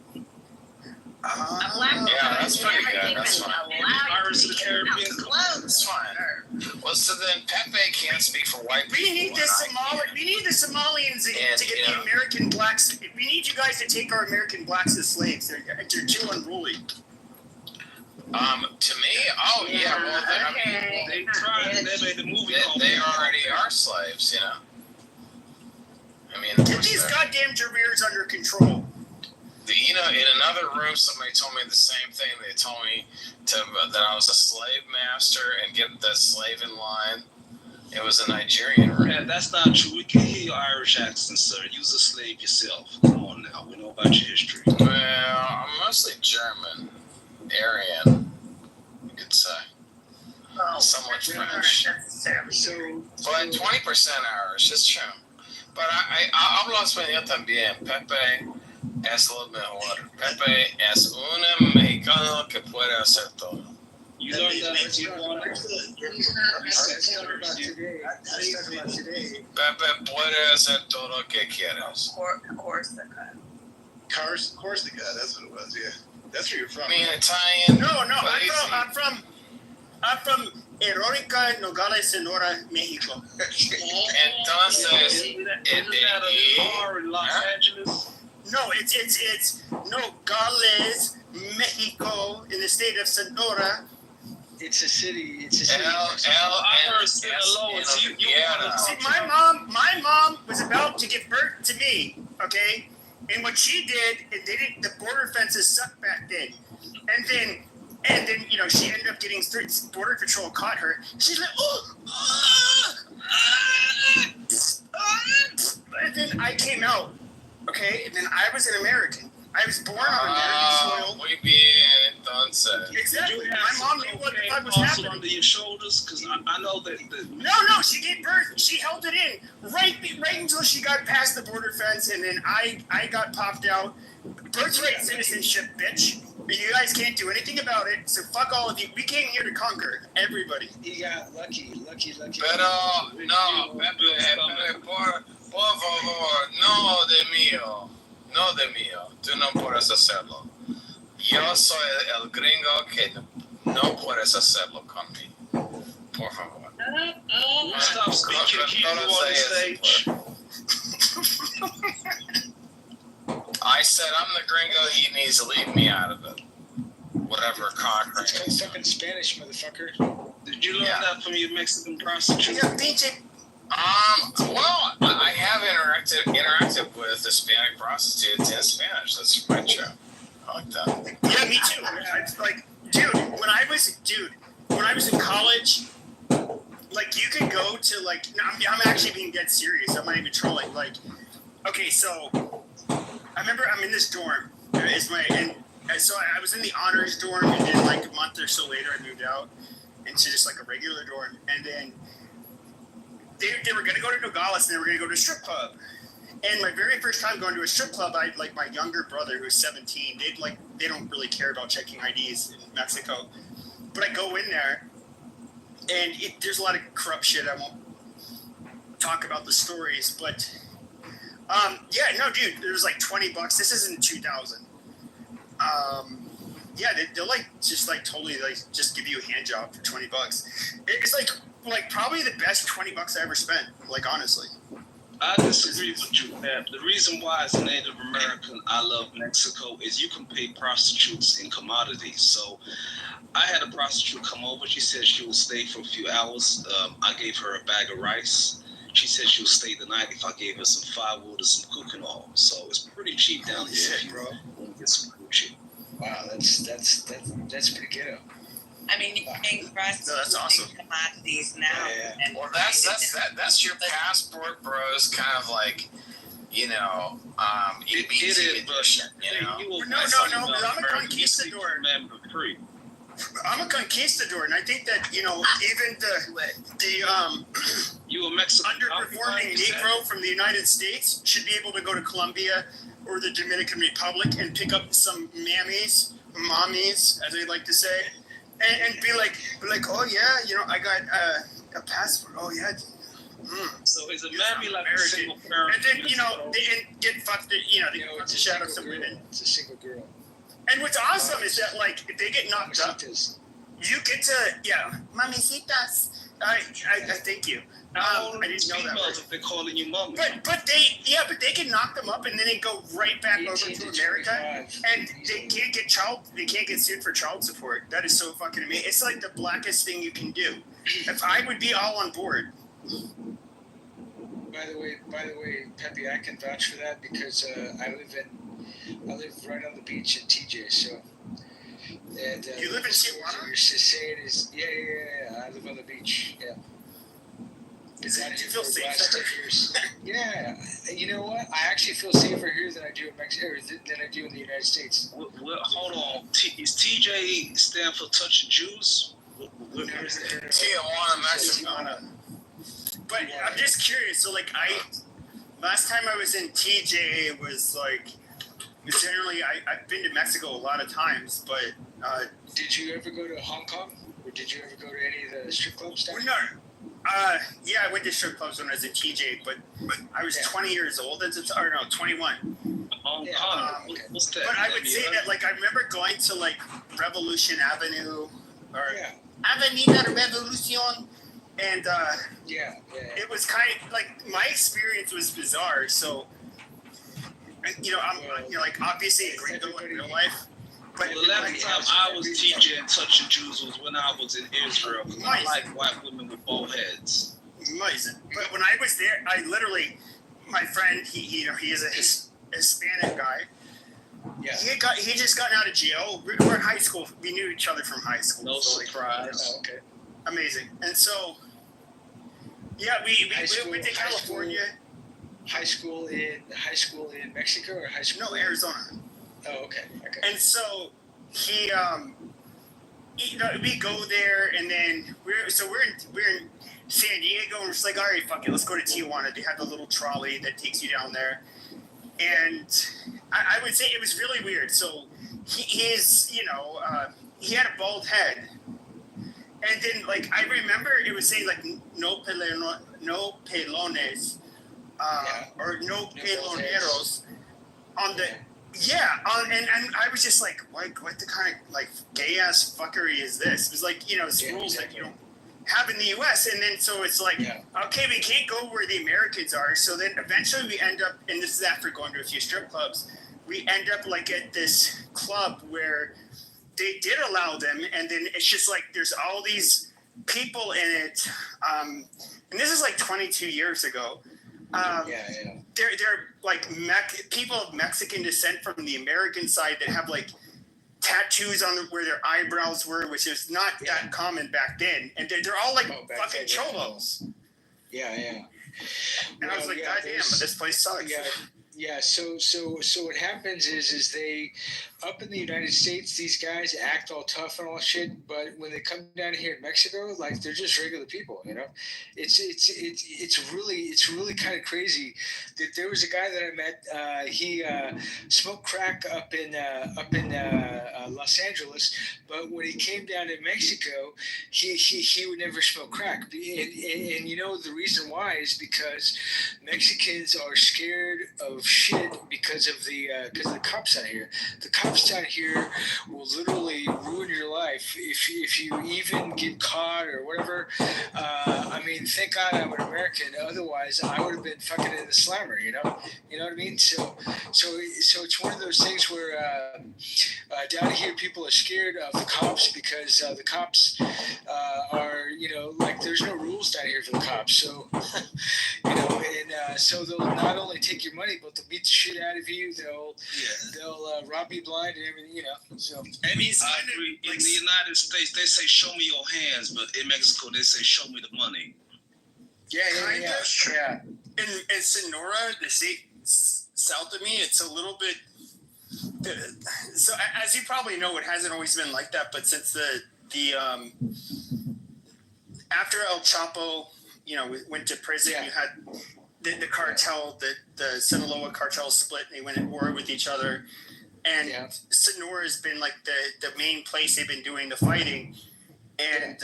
A black woman Yeah, that's would pretty never good. even That's fine. allow Pirates you of the to even Caribbean. come close That's to fine. her. Well, so then Pepe can't speak for white people. We need the and I- We need the Somalians And, to get you the know- American blacks. We need you guys to take our American blacks as slaves. They're too unruly. To me, oh yeah, well, I mean, Okay. They tried. They made the movie called. they already are slaves, you know. I mean, Get these goddamn Jareers under control. you know, in another room, somebody told me the same thing. They told me that I was a slave master and get the slave in line. It was a Nigerian room. Yeah, that's not true. We can hear your Irish accent, sir. You're a slave yourself. Come on now. We know about your history. Well, I'm mostly German, Aryan, you could say. Oh, Somewhat that's not French. necessarily. So, But 20% Irish, it's true. But I hablo español también. Pepe es lo mejor. Pepe es un mexicano que puede hacer todo. You learned that when you won. that's talking about today. That's talking about today. Pepe puede hacer todo lo que quieras. Of course, the cut. Corsica, that's what it was, yeah. That's where you're from. I mean, Italian. No, Crazy. I'm from Heroica Nogales, Sonora, Mexico. Entonces, Isn't that a bar in Los Angeles? No, it's Nogales, Mexico, in the state of Sonora. It's a city. It's a city. I heard Sinaloa. So you See, my mom was about to give birth to me, okay? And what she did, the border fences sucked back then. And then, you know, she ended up getting through. Border Patrol caught her. She's like, and then I came out, okay? And then I was an American. I was born on American soil. Muy bien, entonces. Exactly. Did you My have mom some knew what the cocaine fuck was also happening. under your shoulders? Because I know that. No, she gave birth. She held it in right until she got past the border fence, and then I got popped out. Birthright citizenship, bitch. You guys can't do anything about it, so fuck all of you. We came here to conquer everybody. He got lucky. Pero, no, Pepe, por favor, no de mío. Tú no puedes hacerlo. Yo soy el gringo que no puedes hacerlo conmigo. Por favor. Stop speaking, keep you on the stage. I said I'm the gringo, he needs to leave me out of it. Whatever conquering It's called is. fucking Spanish, motherfucker. Did you learn Yeah. that from your Mexican prostitute? Yeah, pinche. Well, I have interacted with Hispanic prostitutes in Spanish. That's my job. I like that. Yeah, me too. It's like, when I was in college, like you could go to like, no, I'm actually being dead serious. I'm not even trolling. Like, okay, so I remember I'm in this dorm. So I was in the honors dorm, and then like a month or so later, I moved out into just like a regular dorm, and then they were gonna go to Nogales, and they were gonna go to a strip club. And my very first time going to a strip club, I like my younger brother who's 17. They don't really care about checking IDs in Mexico, but I go in there, and there's a lot of corrupt shit. I won't talk about the stories, but yeah, no, dude, it was like $20. This is in 2000. Yeah, they'll like just like totally like just give you a hand job for $20. It's like probably the best $20 I ever spent. Like honestly. I disagree with you, Pep. The reason why, as a Native American, I love Mexico is you can pay prostitutes in commodities. So I had a prostitute come over. She said she would stay for a few hours. I gave her a bag of rice. She said she would stay the night if I gave her some firewood or some cooking oil. So it's pretty cheap down here if you want to get some coochie. Wow, that's pretty ghetto. I mean, you're paying prices No, that's awesome. commodities now. Yeah. And Well, that's your passport, bros. Kind of like, It EBT is, but edition, you know. you will No, find no, something but I'm a American conquistador. man for free. I'm a conquistador, and I think that even the You a Mexican underperforming you said? Negro from the United States should be able to go to Colombia or the Dominican Republic and pick up some mommies, as they like to say, and be like, oh yeah, I got a passport. Oh yeah. So is a mammy like a American. single parent? And then they get fucked. They get It's a shot single of some girl. women. It's a single girl. And what's awesome is that like if they get knocked up, Mamitas. you get to mamicitas. I thank you. I didn't know that. Females, if they're calling you mommy. But they can knock them up and then they go right back over 18 to to America, 25. and they can't get sued for child support. That is so fucking amazing. It's like the blackest thing you can do. If I would be all on board. By the way, Pepe, I can vouch for that because I live right on the beach in TJ. So, and You live in Tijuana? You're just saying is I live on the beach. Yeah. Do you Been feel for the safe last there? 10 years. Yeah, you know what? I actually feel safer here than I do in Mexico, than I do in the United States. Well, hold on. Is TJ stand for touching Jews? What is that? Tijuana, Mexico. But I'm just curious. So like last time I was in TJ, it was like generally I've been to Mexico a lot of times, but Did you ever go to Hong Kong, or did you ever go to any of the strip clubs down no. Yeah, I went to strip clubs when I was in TJ, but I was 20 years old at the time, or no, 21. Hong Yeah, Kong. okay. What's that? But I would say that, like, I remember going to, like, Revolution Avenue, or Yeah, Avenida Revolucion, and yeah. it was kind of, like, my experience was bizarre, so, I'm, like, obviously a gringo in real life, but Well, the last time I was TJ and touching Jews was when I was in Israel. 'Cause I like white women with bald heads. amazing. But when I was there, I literally, my friend, he is a Hispanic guy. Yeah. He just got out of jail. We're in high school. We knew each other from high school. No so, like, surprise. Oh, okay. amazing. And so, yeah, we High school- went to high California. High school in Mexico or high school? No, Arizona. Oh, okay. And so he we go there, and then we're in San Diego, and we're just like, all right, fuck it, let's go to Tijuana. They have the little trolley that takes you down there, and I would say it was really weird. So he's, you know, he had a bald head. And then, like, I remember it was saying, like, no pelones, or no peloneros on the, and I was just like, what the kind of, like, gay-ass fuckery is this? It was like, you know, it's rules that you don't have in the U.S., and then so it's like, okay, we can't go where the Americans are, so then eventually we end up, and this is after going to a few strip clubs, we end up, like, at this club where they did allow them, and then it's just like there's all these people in it, and this is like 22 years ago. They're like people of Mexican descent from the American side that have like tattoos on where their eyebrows were, which is not that common back then, and they're all like fucking cholos. And I was like, God damn, this place sucks. So what happens is they, up in the United States, these guys act all tough and all shit, but when they come down here in Mexico, like, they're just regular people, you know. It's really kind of crazy. That there was a guy that I met. He smoked crack up in Los Angeles, but when he came down to Mexico, he would never smoke crack, and you know the reason why is because Mexicans are scared of shit because of the cops out here. The cops down here will literally ruin your life if you even get caught or whatever. I mean, thank God I'm an American. Otherwise, I would have been fucking in the slammer. You know what I mean? So it's one of those things where down here people are scared of the cops because the cops are, you know, like, there's no rules down here for the cops. So you know, and so they'll not only take your money, but they'll beat the shit out of you. They'll rob you blind and everything, you know. So I mean, in the United States, they say "show me your hands," but in Mexico, they say "show me the money." In Sonora, the state south of me, it's a little bit. So as you probably know, it hasn't always been like that. But since the after El Chapo, you know, went to prison, you had the cartel, the Sinaloa cartel split, and they went at war with each other. And Sonora has been like the main place they've been doing the fighting. And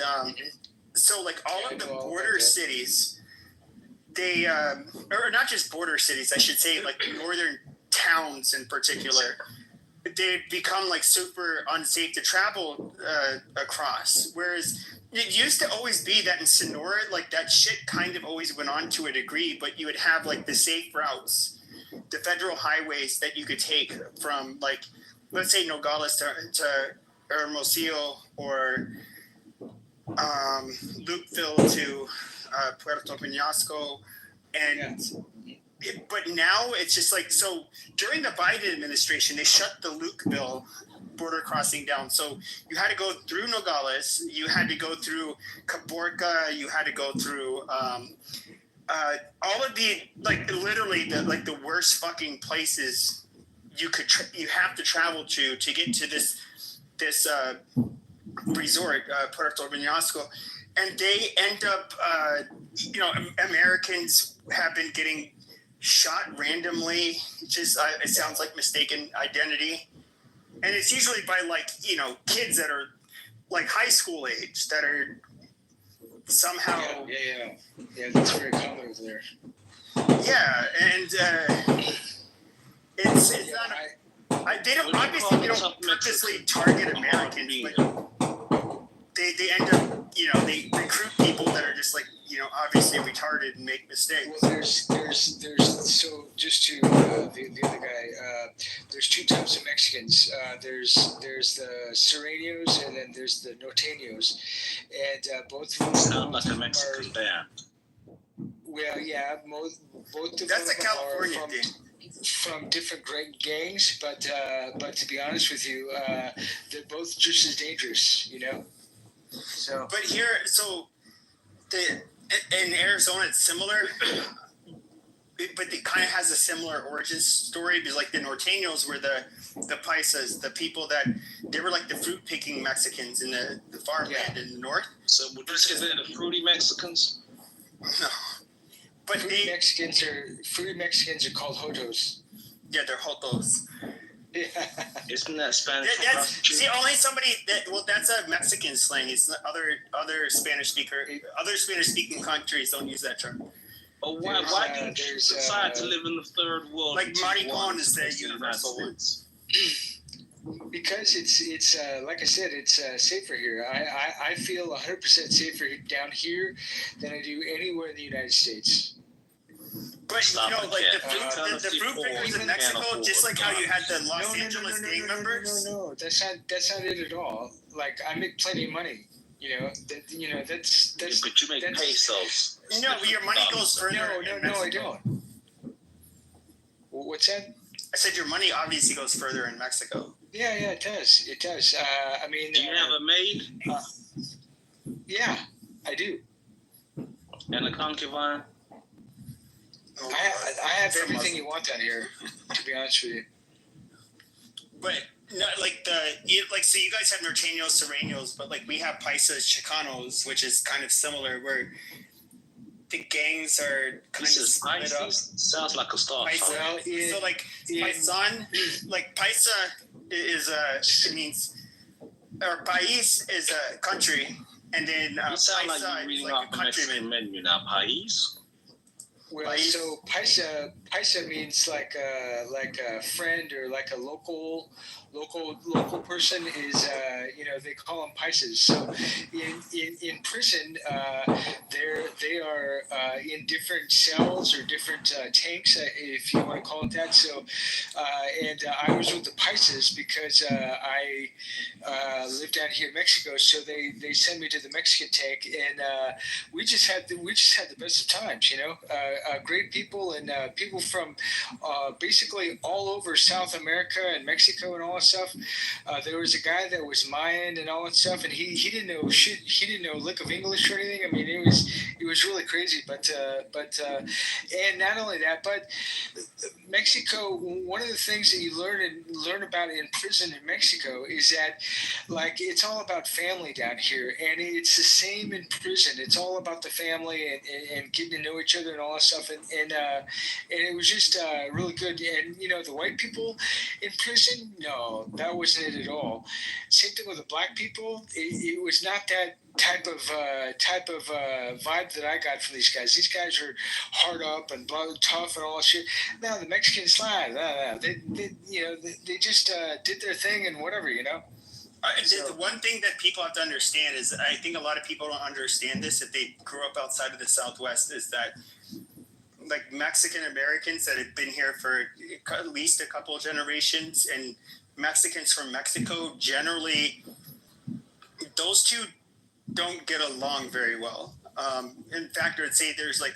so like all of the border cities, they, or not just border cities, I should say, like northern towns in particular, they've become like super unsafe to travel across. Whereas it used to always be that in Sonora, like that shit kind of always went on to a degree, but you would have like the safe routes, the federal highways that you could take from, like, let's say Nogales to Hermosillo, or Lukeville to Puerto Peñasco, but now it's just like, so during the Biden administration, they shut the Lukeville border crossing down. So you had to go through Nogales, you had to go through Caborca, you had to go through all of the, like, literally the worst fucking places you have to travel to get to this resort, Puerto Peñasco. And they end up, you know, Americans have been getting shot randomly. Just it sounds like mistaken identity, and it's usually by, like, you know, kids that are like high school age that are somehow that's very common over there. And it's not. They don't purposely target Americans, but they end up, you know, they recruit people that are just like, you know, obviously retarded and make mistakes. Well, there's so just to the other guy, there's two types of Mexicans. There's the Serranos and then there's the Norteños, and both of them sound like a Mexican band. Well, yeah, both of That's them a California are thing. From different great gangs, but to be honest with you, they're both just as dangerous, you know. So, but here, so in Arizona, it's similar, but it kind of has a similar origin story, because like the Norteños were the paisas, the people that they were like the fruit picking Mexicans in the farmland in the north. So would you say they're the fruity Mexicans? No, but fruity Mexicans are called Jotos. Yeah, they're Jotos. Yeah. Isn't that Spanish for That's, prostitute? see, only somebody that, well, that's a Mexican slang. It's not other Spanish speaking countries don't use that term. But why do you decide to live in the third world? Like maricon is the universal one. Because it's like I said, it's safer here. I feel 100% safer down here than I do anywhere in the United States. But like the fruit pickers in Mexico, just like how you had the Los Angeles gang members. No, that's not it at all. Like I make plenty of money. That's. But you make pesos. No, your money goes further. No, I don't. What's that? I said your money obviously goes further in Mexico. Yeah, it does. It does. I mean, do you have a maid? Yeah, I do. And a concubine? I have everything you want down here, to be honest with you. But no, so you guys have norteños, serranos, but like we have paisas, chicanos, which is kind of similar, where the gangs are kind of split up. Sounds like a star. Paisa, so like paisan, like paisa is it means, or país is a country, and then you sound paisa like you're reading is like off the Mexican menu now. País. Well, so paisa means like a friend or like a local person is they call them paisas. So in prison they are in different cells or different tanks, if you want to call it that. So and I was with the paisas because I live down here in Mexico. So they sent me to the Mexican tank, and we just had the best of times. Great people and people from basically all over South America and Mexico and all that stuff. There was a guy that was Mayan and all that stuff, and he didn't know shit. He didn't know a lick of English or anything. I mean, it was really crazy. But and not only that, but Mexico. One of the things that you learn about in prison in Mexico is that like it's all about family down here, and it's the same in prison. It's all about the family and getting to know each other and all that stuff. And it was just really good. And the white people in prison, no, that wasn't it at all. Same thing with the black people. It was not that type of vibe that I got from these guys. These guys are hard up and tough and all that shit. No, the Mexicans slide. They just did their thing and whatever. The one thing that people have to understand is, I think a lot of people don't understand this if they grew up outside of the Southwest, is that like Mexican Americans that have been here for at least a couple of generations and Mexicans from Mexico, generally, those two don't get along very well. In fact, I would say there's like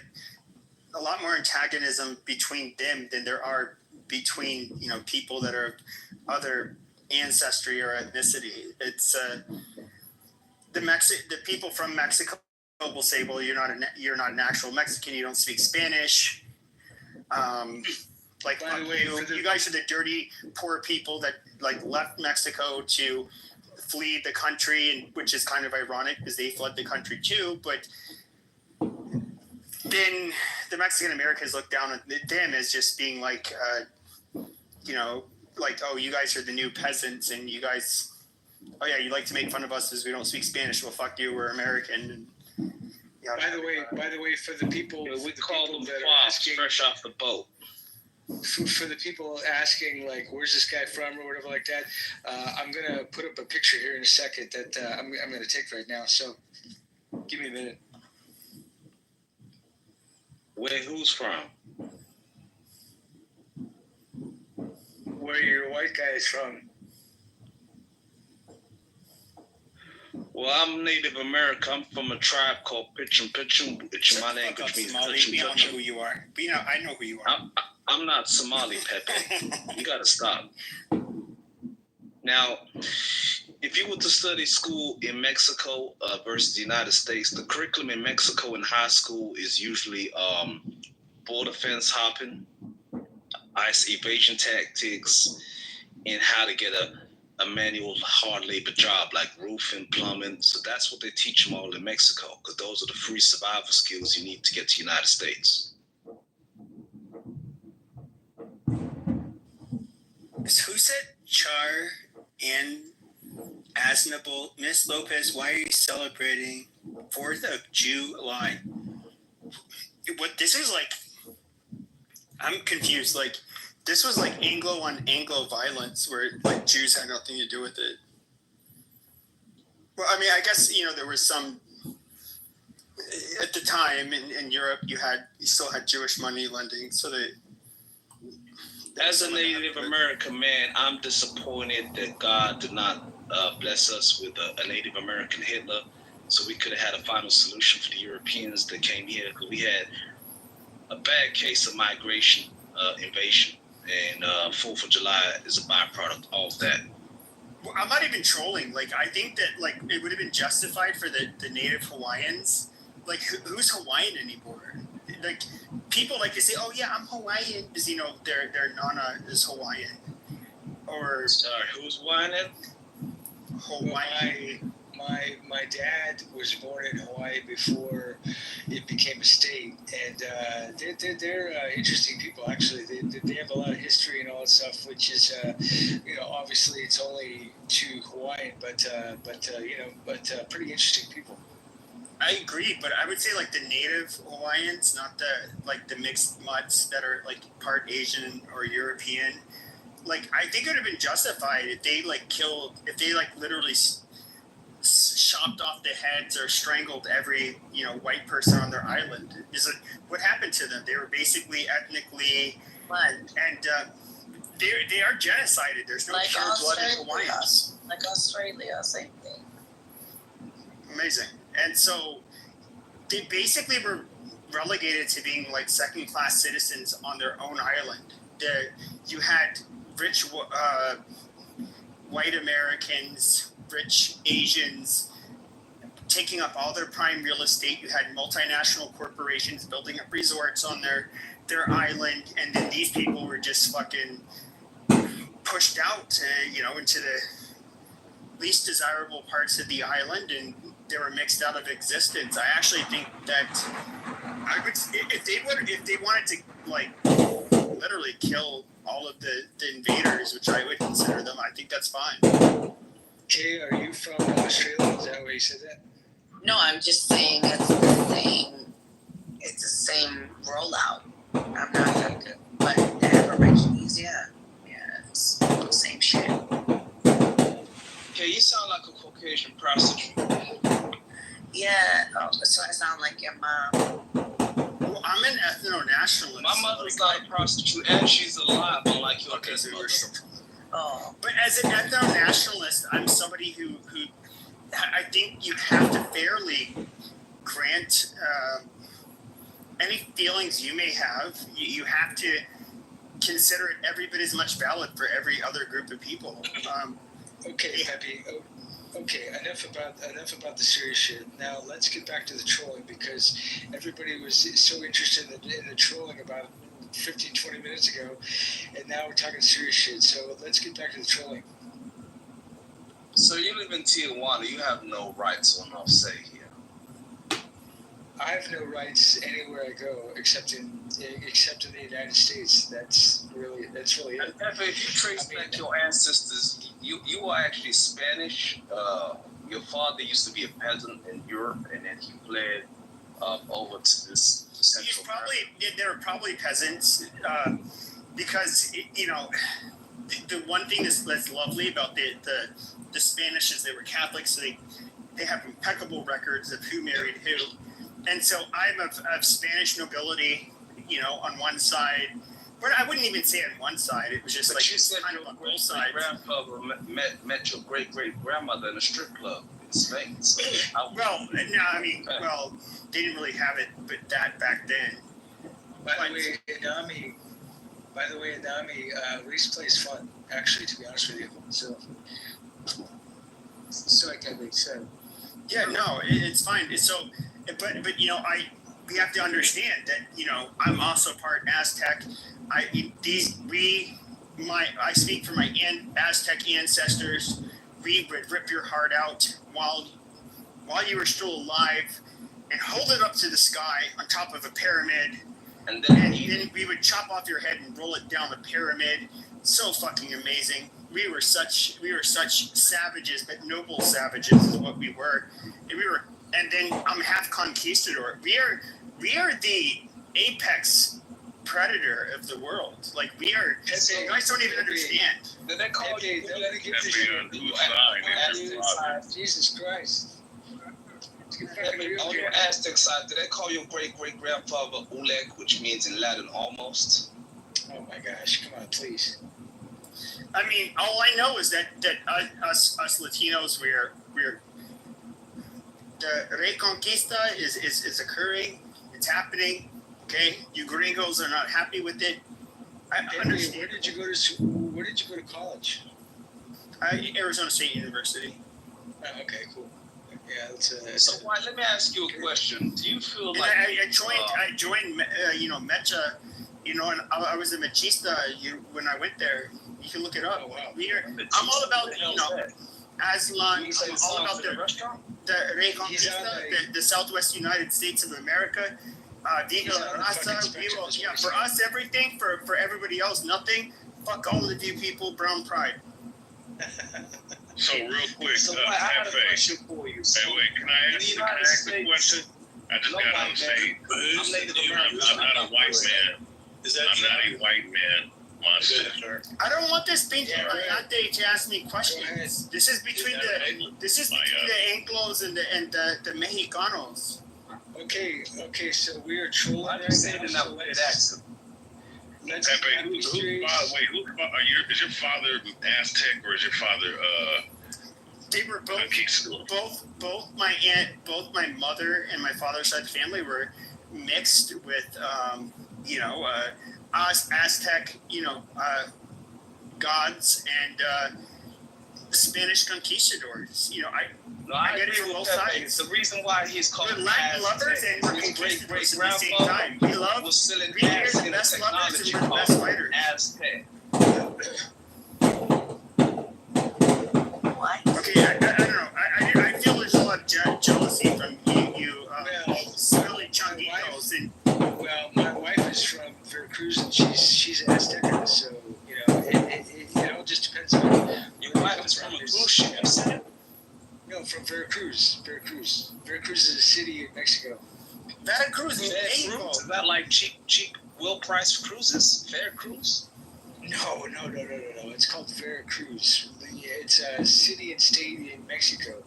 a lot more antagonism between them than there are between people that are other ancestry or ethnicity. It's the people from Mexico will say, well, you're not an actual Mexican, you don't speak Spanish. Like, by the way, you guys are the dirty, poor people that like left Mexico to flee the country, and which is kind of ironic because they fled the country too. But then the Mexican Americans look down on them as just being like, like, oh, you guys are the new peasants, and you guys, oh yeah, you like to make fun of us because we don't speak Spanish. Well, fuck you, we're American. And, by the way, for the people, we call them that are asking, fresh off the boat. For the people asking, like, where's this guy from or whatever like that, I'm gonna put up a picture here in a second that I'm gonna take right now. So, give me a minute. Who's from? Where your white guy is from? Well, I'm Native American. I'm from a tribe called Pitchum Pitchum, which in my language means Pitchum. We don't know who you are. I know who you are. I'm not Somali, Pepe. You got to stop. Now, if you were to study school in Mexico versus the United States, the curriculum in Mexico in high school is usually border fence hopping, ICE evasion tactics, and how to get a manual hard labor job like roofing, plumbing. So that's what they teach them all in Mexico, because those are the free survival skills you need to get to the United States. Who said Char and Asnable. Miss Lopez, why are you celebrating 4th of July? What this is like, I'm confused. Like, this was like Anglo on Anglo violence where like Jews had nothing to do with it. Well, I mean, I guess, there was some at the time in Europe. You still had Jewish money lending, so that. As a Native American man, I'm disappointed that God did not bless us with a Native American Hitler, so we could have had a final solution for the Europeans that came here. Because we had a bad case of migration, invasion, and 4th of July is a byproduct of that. Well, I'm not even trolling. Like, I think that like it would have been justified for the Native Hawaiians. Like, who's Hawaiian anymore? Like, people like to say, "Oh yeah, I'm Hawaiian," because their nana is Hawaiian. Or sorry, who's Hawaiian? Hawaii. My dad was born in Hawaii before it became a state, and they're interesting people. Actually, they have a lot of history and all that stuff, which is obviously it's only to Hawaiian, but pretty interesting people. I agree, but I would say like the native Hawaiians, not the mixed mutts that are like part Asian or European. Like, I think it would have been justified if they literally chopped off the heads or strangled every white person on their island. Is it what happened to them? They were basically ethnically and they are genocided. There's no Like pure-blooded Hawaiians. Like Australia, same thing. Amazing. And so they basically were relegated to being like second-class citizens on their own island. You had rich white Americans, rich Asians taking up all their prime real estate. You had multinational corporations building up resorts on their island, and then these people were just fucking pushed out, into the least desirable parts of the island, and they were mixed out of existence. I actually think that if they wanted to like literally kill all of the invaders, which I would consider them, I think that's fine. Kay, are you from Australia? Is that why you said that? No, I'm just saying it's the same. It's the same rollout. I'm not that good, but the Aborigines, yeah, it's the same shit. Okay, you sound like a Caucasian prostitute. Yeah, so I sound like your mom. Well, I'm an ethno-nationalist. My mother's not a prostitute, and she's alive, unlike your Okay, so mother. Oh, but as an ethno-nationalist, I'm somebody who I think you have to fairly grant any feelings you may have. You have to consider it every bit as much valid for every other group of people. Okay, Pepe. Okay, enough about the serious shit. Now let's get back to the trolling, because everybody was so interested in the trolling about 15, 20 minutes ago, and now we're talking serious shit. So let's get back to the trolling. So you live in Tijuana. You have no rights or no say here. I have no rights anywhere I go except in the United States. That's really it. And Pepe, if you trace back your ancestors, you are actually Spanish. Your father used to be a peasant in Europe, and then he fled over to this Central America. They were probably peasants, because the one thing that's lovely about the Spanish is they were Catholics, so they have impeccable records of who married who. And so I'm of Spanish nobility, on one side. But I wouldn't even say on one side. It was just But like you said kind of on both sides. Your grandfather met your great-great-grandmother in a strip club in Spain. So they didn't really have it, but that back then. By the way, Inami, Reese plays fun, actually, to be honest with you. So I can make sense. Yeah, no, it's fine. But we have to understand that I'm also part Aztec. I speak for my Aztec ancestors. We would rip your heart out while you were still alive and hold it up to the sky on top of a pyramid. And then we would chop off your head and roll it down the pyramid. So fucking amazing. were such savages, but noble savages is what we were. And then I'm half conquistador. We are the apex predator of the world. Like we are. You guys don't even understand. Did they call you? Jesus Christ. On your Aztec side, did they call your great-great-grandfather Oleg, which means in Latin almost? Oh my gosh, come on, please. I mean, all I know is that us Latinos, we're the Reconquista is occurring. It's happening. Okay, you gringos are not happy with it. I understand. Where did you go to college? Arizona State University. Oh, okay, cool. Yeah, So why? Let me ask you a question. Do you feel And like I joined Mecha, and I was a Machista. When I went there, you can look it up. Oh, wow. I'm all about Aslan. I'm all about the Reconquista, the Southwest United States of America. Viva la raza. For us, everything. For everybody else, nothing. Fuck all of you people. Brown pride. So real quick, so I have a question for you. So, hey, wait, can I ask a question? I just got on stage. I'm not a white man. I'm not a white man. Monster. I don't want this thing to ask me questions. This is between the Anglos and the Mexicanos. Okay, so we are trolling. I'm just saying that with that accent. Is your father Aztec or is your father They were both my mother and my father's side of the family were mixed with Aztec gods and Spanish conquistadors. I get it from both sides. The reason why he's called We're Latin lovers and we're conquistadors at the same time. We love. was selling We are gas the in best lovers and technology we're the best called fighters. Aztec. What? Okay, I don't know. I feel there's a lot of jealousy from you silly chungitos. And Well, my wife is from Veracruz and she's Azteca, so it all just depends on. Your wife is from a cruise ship, you said? No, from Veracruz. Veracruz is a city in Mexico. Veracruz is Mexico. Is that like cheap will price cruises? Fair cruise? No. It's called Veracruz. It's a city and state in Mexico.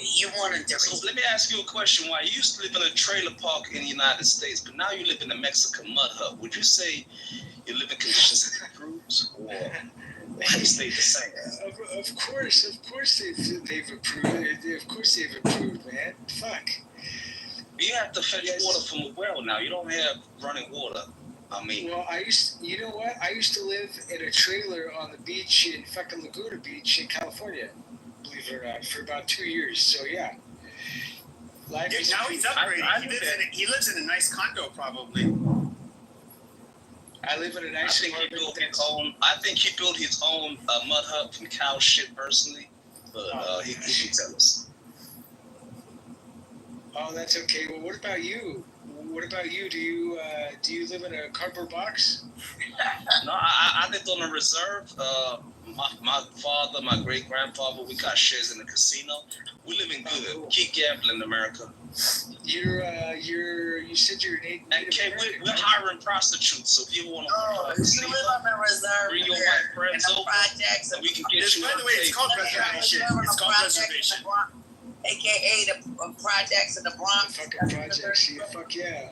You want to So let me ask you a question. Why you used to live in a trailer park in the United States, but now you live in a Mexican mud hut. Would you say your living conditions have improved or have stayed the same? Of course they've improved. Of course they've improved, man. Fuck. You have to fetch water from a well now. You don't have running water. Well, I used to live in a trailer on the beach in fucking Laguna Beach in California, believe it or not, for about 2 years. So yeah. Now he's upgraded. He lives in a nice condo, probably. I live in a nice apartment. I think he built his own mud hut from cow shit personally, but he should tell us. Oh, that's okay. Well, what about you? Do you live in a cardboard box? No, I lived on a reserve. My father, my great grandfather, we got shares in the casino. We living good. Cool. Keep gambling, America. You said you're native American. We're hiring prostitutes, so if you want to you live on the reserve. bring your white friends in the over, projects and we can get you. By the way, it's called reservation. It's called reservation. AKA the projects in the Bronx. Fucking projects. Yeah, fuck yeah.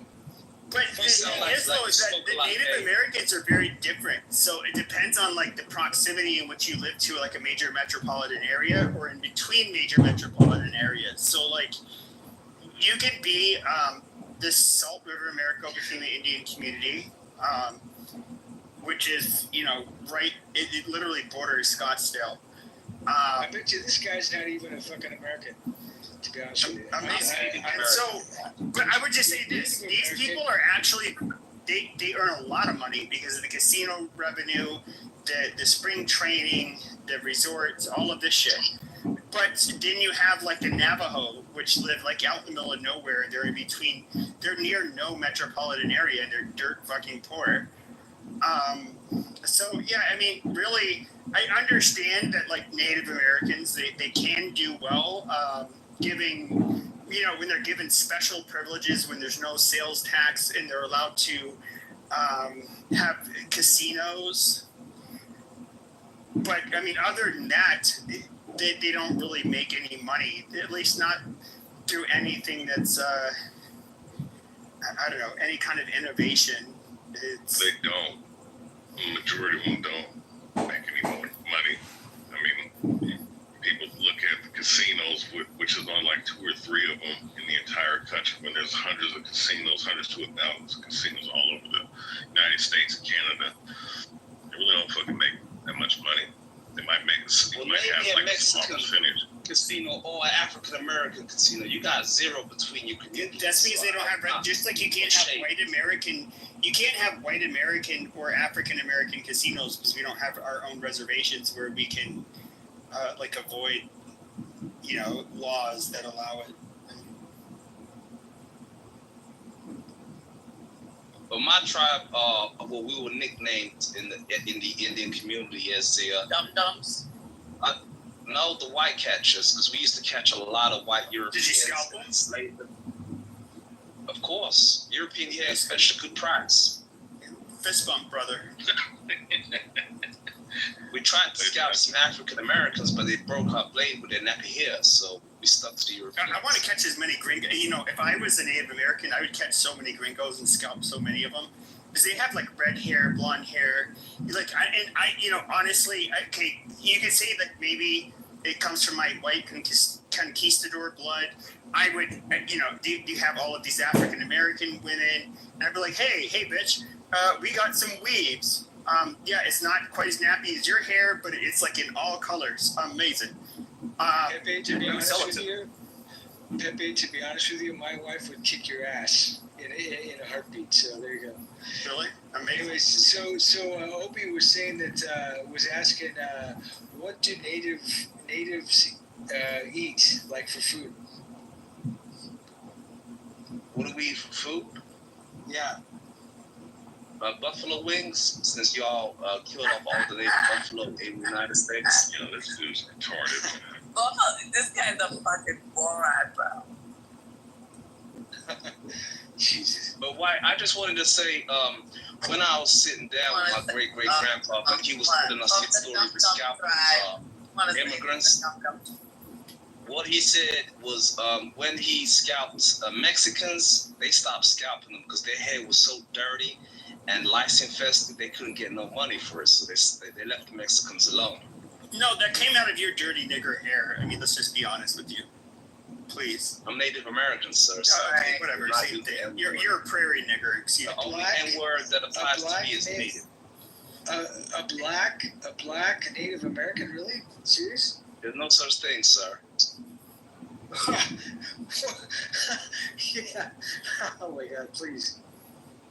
But the thing is, though, is that the Native Americans are very different. So it depends on like the proximity in which you live to like a major metropolitan area or in between major metropolitan areas. So like you could be the Salt River America between the Indian community, which is right. It literally borders Scottsdale. I bet you this guy's not even a fucking American, to be honest with you. Amazing. And so, but I would just say this: these people are actually they earn a lot of money because of the casino revenue, the spring training, the resorts, all of this shit. But then you have like the Navajo, which live like out in the middle of nowhere. They're near no metropolitan area, and they're dirt fucking poor. So yeah, I mean, really, I understand that like Native Americans, they can do well, giving, when they're given special privileges, when there's no sales tax and they're allowed to have casinos. But I mean, other than that, they don't really make any money, at least not through anything that's, I don't know, any kind of innovation. They don't. The majority of them don't make any more money. I mean, people look at the casinos, which is on like 2 or 3 of them in the entire country, when there's hundreds of casinos, hundreds to thousands of casinos all over the United States and Canada. They really don't fucking make that much money. They might make have like a small percentage. Casino or an African American casino, you got zero between your communities. That's because they don't have, just like you can't have white American or African American casinos, because we don't have our own reservations where we can like avoid, laws that allow it. But my tribe, what we were nicknamed in the Indian community as the Dum-dums? no, the white catchers, because we used to catch a lot of white Europeans. Did you scalp them? And enslave them. Of course, European, yeah, especially good price. Fist bump, brother. We tried to scalp some African Americans, but they broke our blade with their nappy hair, so we stuck to the Europeans. I want to catch as many gringos. If I was a Native American, I would catch so many gringos and scalp so many of them, because they have like red hair, blonde hair. Like, honestly, okay, you could say that maybe it comes from my white conquistador blood. I would, do you have all of these African American women? And I'd be like, hey, bitch, we got some weaves. Yeah, it's not quite as nappy as your hair, but it's like in all colors. Amazing. Pepe, to be honest with you, my wife would kick your ass in a heartbeat. So there you go. Really? Amazing. Anyways, so Opie was saying that was asking, what do natives eat like for food? What do we eat for food? Yeah. Buffalo wings, since y'all killed off all the native buffalo in the United States. This dude's retarded. This guy's a fucking moron, bro. Jesus. But why? I just wanted to say, when I was sitting down with my great-great-grandfather, he was telling us his story with scalping immigrants. What he said was, when he scalped Mexicans, they stopped scalping them because their hair was so dirty and lice infested, they couldn't get no money for it, so they left the Mexicans alone. No, that came out of your dirty nigger hair. I mean, let's just be honest with you. Please. I'm Native American, sir. So okay, whatever. Same thing. You're a prairie nigger. The only N-word that applies to me is native. A black Native American, really? Serious? There's no such thing, sir. Yeah. Oh my God, please.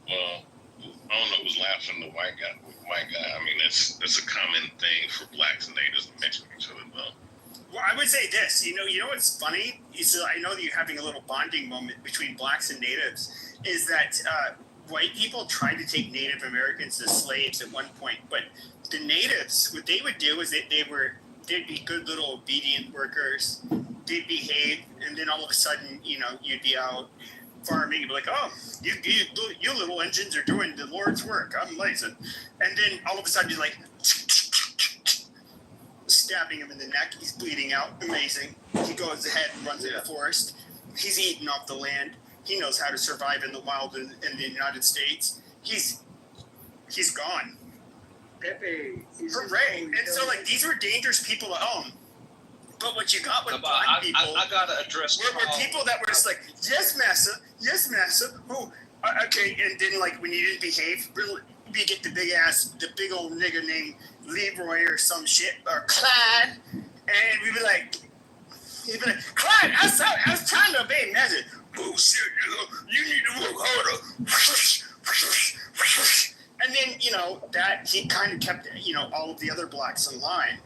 Well, I don't know who's laughing. The white guy. I mean, that's a common thing for blacks and natives to mix with each other, though. Well, I would say this. You know what's funny? I know that you're having a little bonding moment between blacks and natives. Is that white people tried to take Native Americans as slaves at one point, but the natives, what they would do is they'd be good little obedient workers. They'd behave, and then all of a sudden, you'd be out farming. You'd be like, oh, you little engines are doing the Lord's work. I'm lazy. And then all of a sudden, you're like, stabbing him in the neck. He's bleeding out. Amazing. He goes ahead and runs in the forest. He's eating off the land. He knows how to survive in the wild in the United States. He's gone. Pepe. Hooray. And so, these were dangerous people to own. But what you got with black people... I got to address... Were people that were just like, yes, massa. Oh, okay. And then, when you didn't behave, you get the big old nigga named Leroy or some shit, or Clyde. And we'd be like, Clyde, I was trying to obey message. Bullshit, nigga. You need to work harder. And then, that he kind of kept, all of the other blacks in line.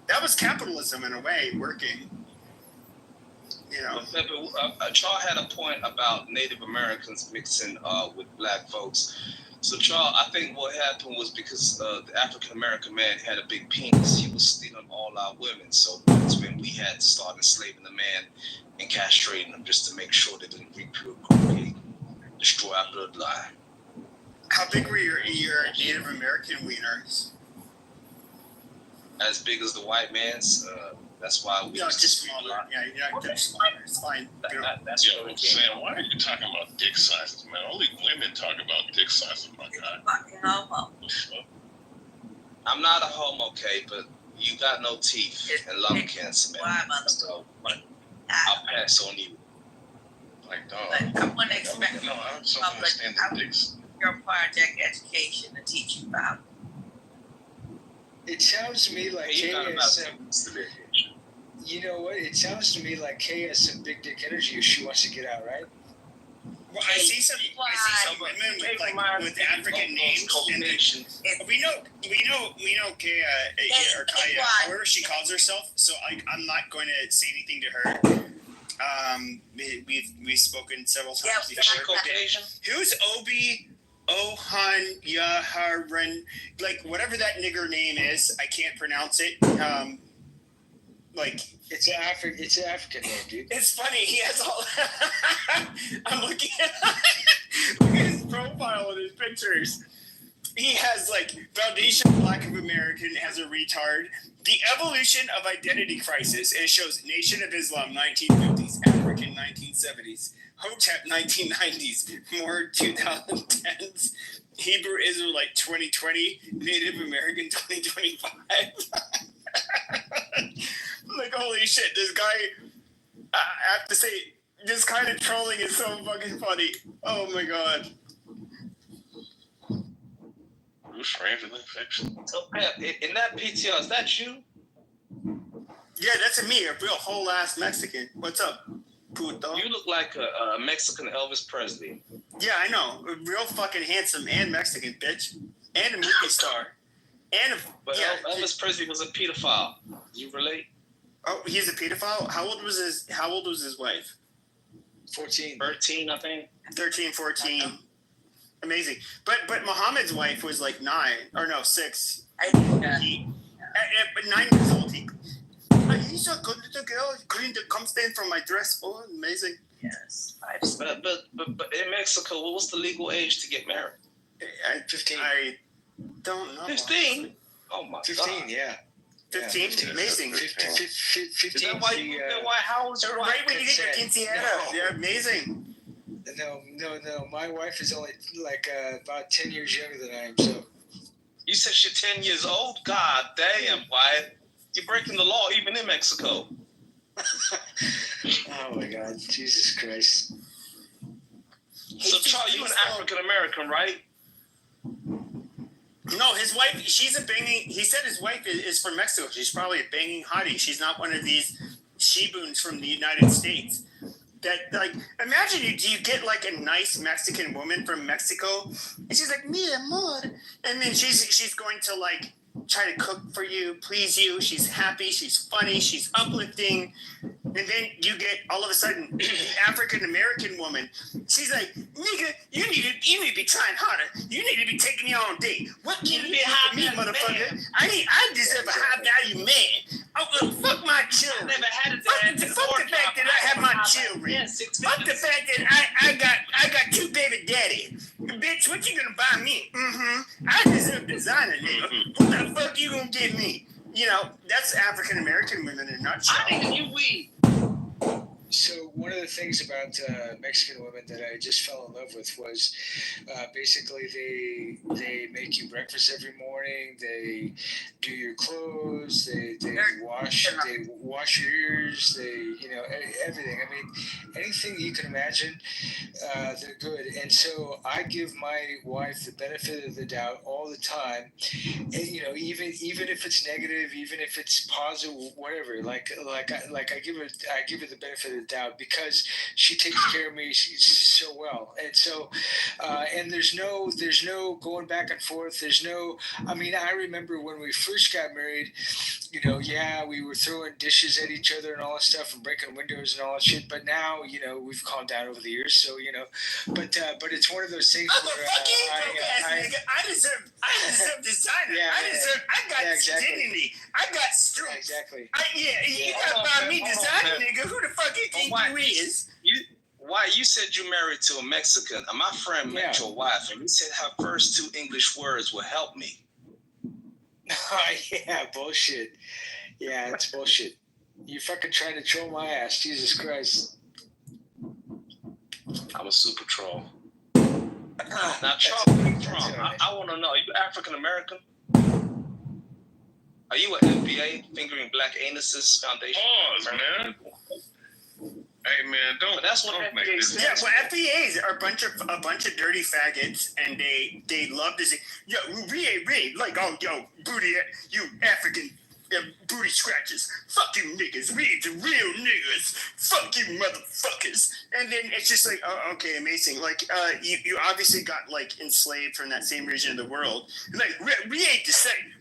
That was capitalism in a way working. Chaw had a point about Native Americans mixing with black folks. So, Charles, I think what happened was because the African American man had a big penis, he was stealing all our women. So that's when we had to start enslaving the man and castrating them just to make sure they didn't reproduce, destroy our bloodline. How big were your Native American wieners? As big as the white man's. That's why we. No, just smaller. Yeah, you're not getting smaller. It's fine. That's Yo, Sam, why are you talking about dick sizes, man? Only women talk about dick sizes, my guy. Fucking homo. I'm not a homo, okay, but you got no teeth and lung cancer, man. Why, mother? So I'll pass on you. Like, dog. But I want to expect No, I don't public understand the dicks. your project education to teach you about. It sounds to me like Hey, you got Kay about has 10 minutes to live. you know what? It sounds to me like Kay has some big dick energy if she wants to get out, right? Well, I see some women with African names, and we know Kaya, or Kaya, however she calls herself. So I'm not going to say anything to her. We've spoken several times before. Caucasian? Who's Obi Ohan Yaharan? Like whatever that nigger name is, I can't pronounce it. It's an African name, dude. It's funny. He has all. I'm looking at his profile and his pictures. He has Foundation Black of American as a retard. The Evolution of Identity Crisis. And it shows Nation of Islam 1950s, African 1970s, Hotep 1990s, Moor 2010s, Hebrew Israelite 2020, Native American 2025. Holy shit, this guy, I have to say, this kind of trolling is so fucking funny. Oh my god. Bruce Strange infection. So, Pep, in that PTR, is that you? Yeah, that's me, a real whole ass Mexican. What's up, puto? You look like a Mexican Elvis Presley. Yeah, I know. Real fucking handsome and Mexican, bitch. And a movie star. But Elvis Presley was a pedophile. You relate? Oh, he's a pedophile? How old was his wife? 14. 13, I think. 13, 14. Amazing. But Muhammad's wife was 9 or no 6. But 9 years old. He's a good little girl. Cleaned the cum stain from my dress. Oh, amazing. Yes. But in Mexico, what was the legal age to get married? 15. I don't know. 15? Oh my 15, God. yeah. 15? Yeah, Amazing. 15. Is that why you how old is your wife? Right when you get your consent. quinceañera. No. Yeah, amazing. No. My wife is only about 10 years younger than I am, so. You said she's 10 years old? God damn, Wyatt. You're breaking the law even in Mexico. Oh my God, Jesus Christ. So, Charles, you an African American, right? No, his wife, she's a banging, he said his wife is from Mexico. She's probably a banging hottie. She's not one of these she-boons from the United States. That, imagine you get a nice Mexican woman from Mexico, and she's like, mi amor. And then she's going to try to cook for you, please you. She's happy, she's funny, she's uplifting. And then you get all of a sudden the African American woman. She's like, nigga, you need to be trying harder. You need to be taking me on a date. What can you do for me, motherfucker? I deserve a high value man. Oh, fuck my children. I never had Fuck the fact that I have my children. Fuck the fact that I got 2 baby daddies. Bitch, what you gonna buy me? I deserve designer, nigga. What the fuck you gonna give me? That's African American women in a nutshell. I think you weed. So one of the things about Mexican women that I just fell in love with was basically they make you breakfast every morning. They do your clothes. They wash your ears. They everything. I mean, anything you can imagine, they're good. And so I give my wife the benefit of the doubt all the time. And, even if it's negative, even if it's positive, whatever. I give her the benefit of the doubt because she takes care of me so well. And so, and there's no going back and forth. There's no, I mean, I remember when we first got married, you know, yeah, we were throwing dishes at each other and all that stuff and breaking windows and all that shit. But now, you know, we've calmed down over the years. So, you know, but it's one of those things where I deserve designer. Yeah, I got exactly. dignity. I got strength. Yeah, exactly. You got to buy me designer, nigga. Who the fuck you think you is? Why you said you married to a Mexican? And my friend met your wife, and he said her first 2 English words will help me. Yeah, bullshit. Yeah, it's bullshit. You fucking trying to troll my ass, Jesus Christ. I'm a super troll. Now, Charles, I want to know, are you African American? Are you an FBA, Fingering Black Anuses Foundation? Pause, man. Hey man, don't make this. Yeah, well, FBAs are a bunch of dirty faggots, and they love to say, yo, Ray, like, oh, yo, booty, you African booty scratches, fuck you niggas, we the real niggas, fuck you motherfuckers. And then it's just like, oh, okay, amazing. Like, you obviously got like enslaved from that same region of the world. Like, we ain't the same.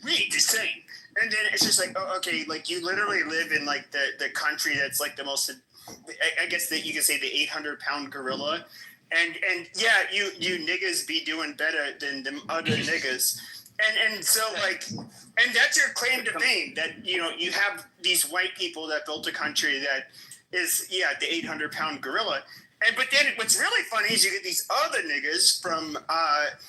And then it's just like, oh, okay, like you literally live in like the country that's like the most, I guess that you could say the 800-pound gorilla, and yeah, you niggas be doing better than them other niggas, and so like, and that's your claim to fame, that you know you have these white people that built a country that is the 800-pound gorilla, and but then what's really funny is you get these other niggas from at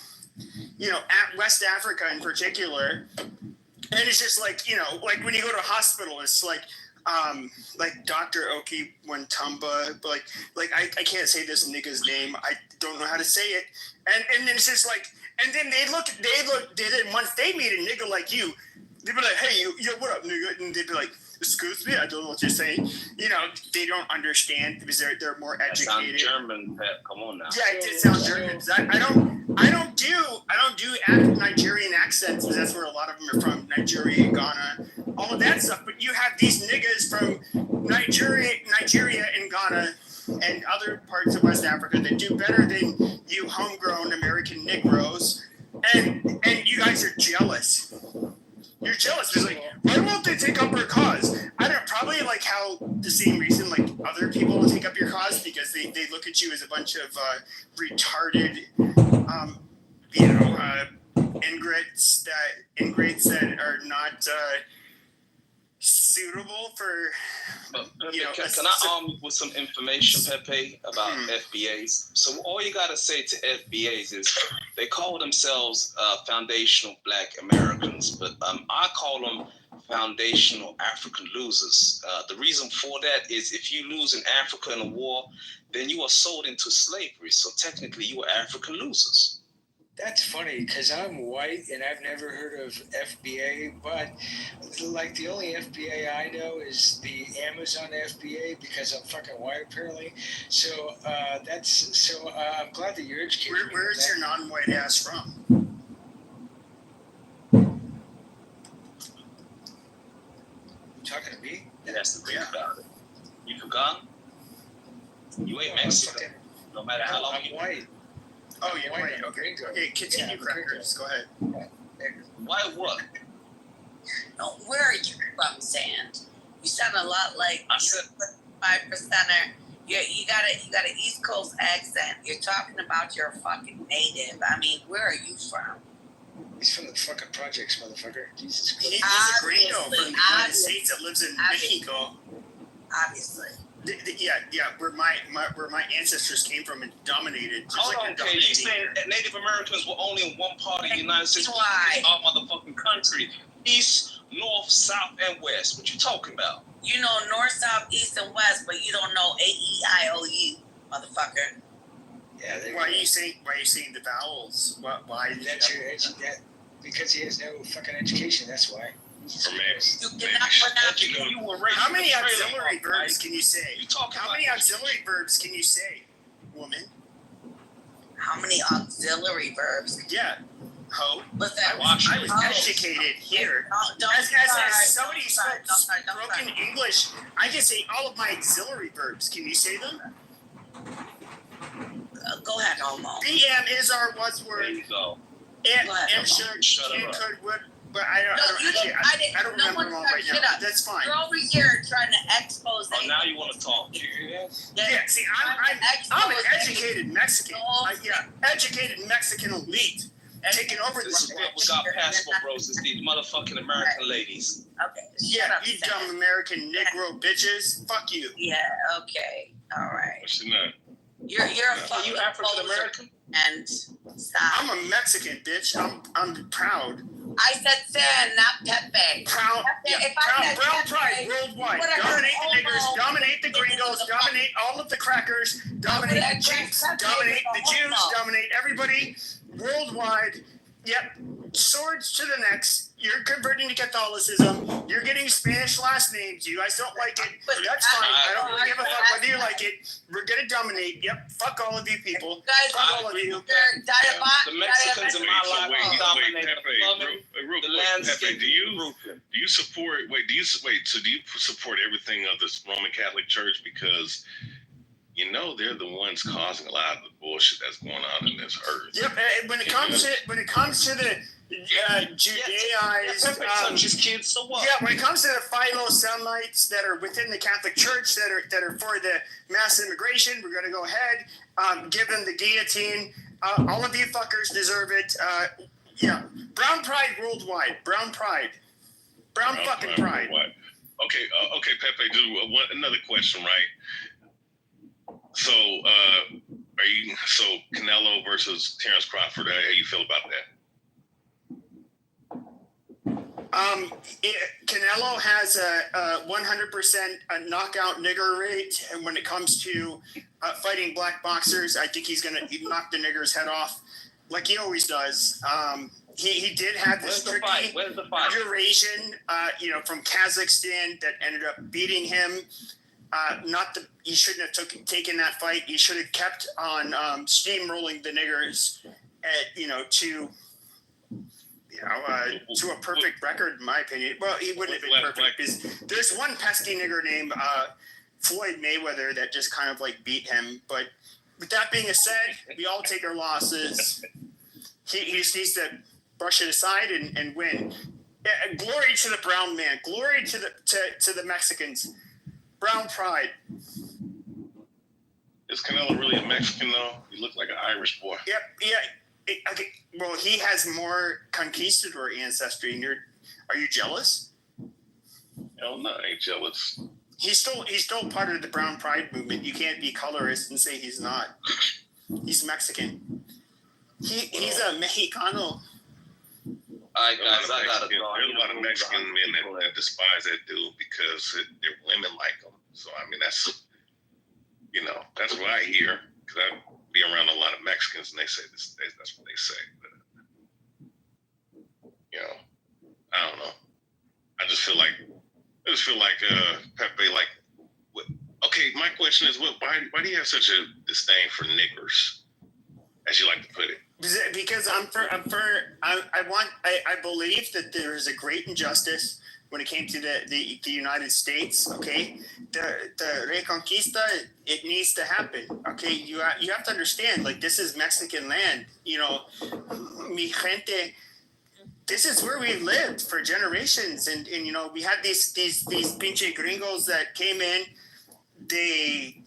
West Africa in particular, and it's just like like when you go to a hospital, it's like Dr. Oki Wantamba, like I can't say this nigga's name. I don't know how to say it. And then it's just like, and then they look, once they meet a nigga like you, they'd be like, hey, yo, what up, nigga? And they'd be like, excuse me, I don't know what you're saying. You know, they don't understand because they're more educated. That sounds German, Pep. Come on now. Yeah, it did sound German. I don't do Nigerian accents because that's where a lot of them are from, Nigeria, Ghana, all of that stuff. But you have these niggas from Nigeria and Ghana and other parts of West Africa that do better than you homegrown American Negroes, and you guys are jealous. You're jealous. It's like, why won't they take up our cause? I don't, probably like how the same reason like other people will take up your cause, because they look at you as a bunch of retarded, ingrates that are not suitable for. Can I arm you with some information, Pepe, about FBAs? So all you gotta say to FBAs is they call themselves foundational Black Americans, but I call them foundational African losers. The reason for that is if you lose in Africa in a war, then you are sold into slavery. So technically, you are African losers. That's funny because I'm white and I've never heard of FBA, but like the only FBA I know is the Amazon FBA because I'm fucking white apparently. So I'm glad that you're educated. Where's your non-white ass from? You talking to me? That's the thing about it. You forgot? You ain't Mexican. No matter how long I'm white. Oh, you're white. Okay. Okay, continue, Crackers. Go ahead. Why what? No, where are you from, Sand? You sound a lot like I said 5%er. You got an East Coast accent. You're talking about you're a fucking native. I mean, where are you from? He's from the fucking projects, motherfucker. Jesus Christ. He's a gringo from the United States that lives in Mexico. Obviously. Where my ancestors came from and dominated. Okay, you saying Native Americans were only in one part of the United States? Why? Our motherfucking country. East, north, south, and west. What you talking about? You know north, south, east, and west, but you don't know AEIOU, motherfucker. Yeah. Why are you saying the vowels? Why? That's your that because he has no fucking education. That's why. How many auxiliary verbs can you say? How many auxiliary verbs can you say, woman? How many auxiliary verbs? Yeah. Ho. What's that? I was educated here. As somebody who spoke broken English, I can say all of my auxiliary verbs. Can you say them? Go ahead, Homo. BM is our was word. There you go. And Go ahead, M should, Shut can, up. could, would. But I don't No remember them all right now. But that's fine. You're over here trying to expose Oh, now you want to talk. Yeah, see, I'm an educated Mexican. Educated Mexican elite. Taking over This is what we got passport bros. It's these motherfucking American ladies. Okay. Yeah, you dumb American Negro bitches. Fuck you. Yeah. Okay. All right. What's not? You're a Are fucking you African American? and stop. I'm a Mexican bitch. I'm proud. I said San, not Pepe. Proud. If I said Brown Pepe, pride worldwide. you would've Dominate heard the niggers. homo. Dominate the gringos. Dominate all of the crackers. Dominate the Jeeps. Dominate the Jews. Dominate everybody worldwide. Yep. Swords to the necks. You're converting to Catholicism. You're getting Spanish last names. You guys don't like it. That's fine. I don't really give a fuck whether you like it. We're gonna dominate. Yep. Fuck all of you people. Guys, Fuck all of you. you're The Mexicans in my life Wait, dominate Pepe, the plumbing, real the quick, landscape, Pepe, do you the roofing. support? So do you support everything of this Roman Catholic Church because they're the ones causing a lot of the bullshit that's going on in this earth? Yep. When it comes to the Judaized, Touches kids, so what? yeah, when it comes to the Philo-Semites that are within the Catholic Church that are for the mass immigration, we're going to go ahead, give them the guillotine. All of you fuckers deserve it. Yeah, brown pride worldwide. Brown pride. Brown fucking pride. Okay, Pepe. Another question, right? So, Canelo versus Terrence Crawford? How you feel about that? Canelo has a 100% knockout nigger rate, and when it comes to fighting black boxers, I think he's gonna knock the nigger's head off, like he always does. He did have this tricky Eurasian, from Kazakhstan that ended up beating him. He shouldn't have taken that fight. He should have kept on steamrolling the niggers, to a perfect record, in my opinion. Well, he wouldn't have been perfect because there's one pesky nigger named Floyd Mayweather that just kind of like beat him. But with that being said, we all take our losses. He just needs to brush it aside and win. Yeah, glory to the brown man. Glory to the Mexicans. Brown pride. Is Canelo really a Mexican though? He looked like an Irish boy. Yep. Yeah. Okay. Well, he has more conquistador ancestry. And are you jealous? Hell no, I ain't jealous. He's still part of the brown pride movement. You can't be colorist and say he's not. He's Mexican. He's a Mexicano. All right, guys, I gotta go. There's a lot of Mexican men that despise that dude because their women like him. So I mean, that's what I hear because I be around a lot of Mexicans and they say this. That's what they say. But I don't know. I just feel like Pepe. Okay, my question is, why do you have such a disdain for niggers, as you like to put it? Because I believe that there is a great injustice when it came to the United States. Okay, the Reconquista, it needs to happen. Okay, you have to understand, like, this is Mexican land. Mi gente. This is where we lived for generations, and we had these pinche gringos that came in. They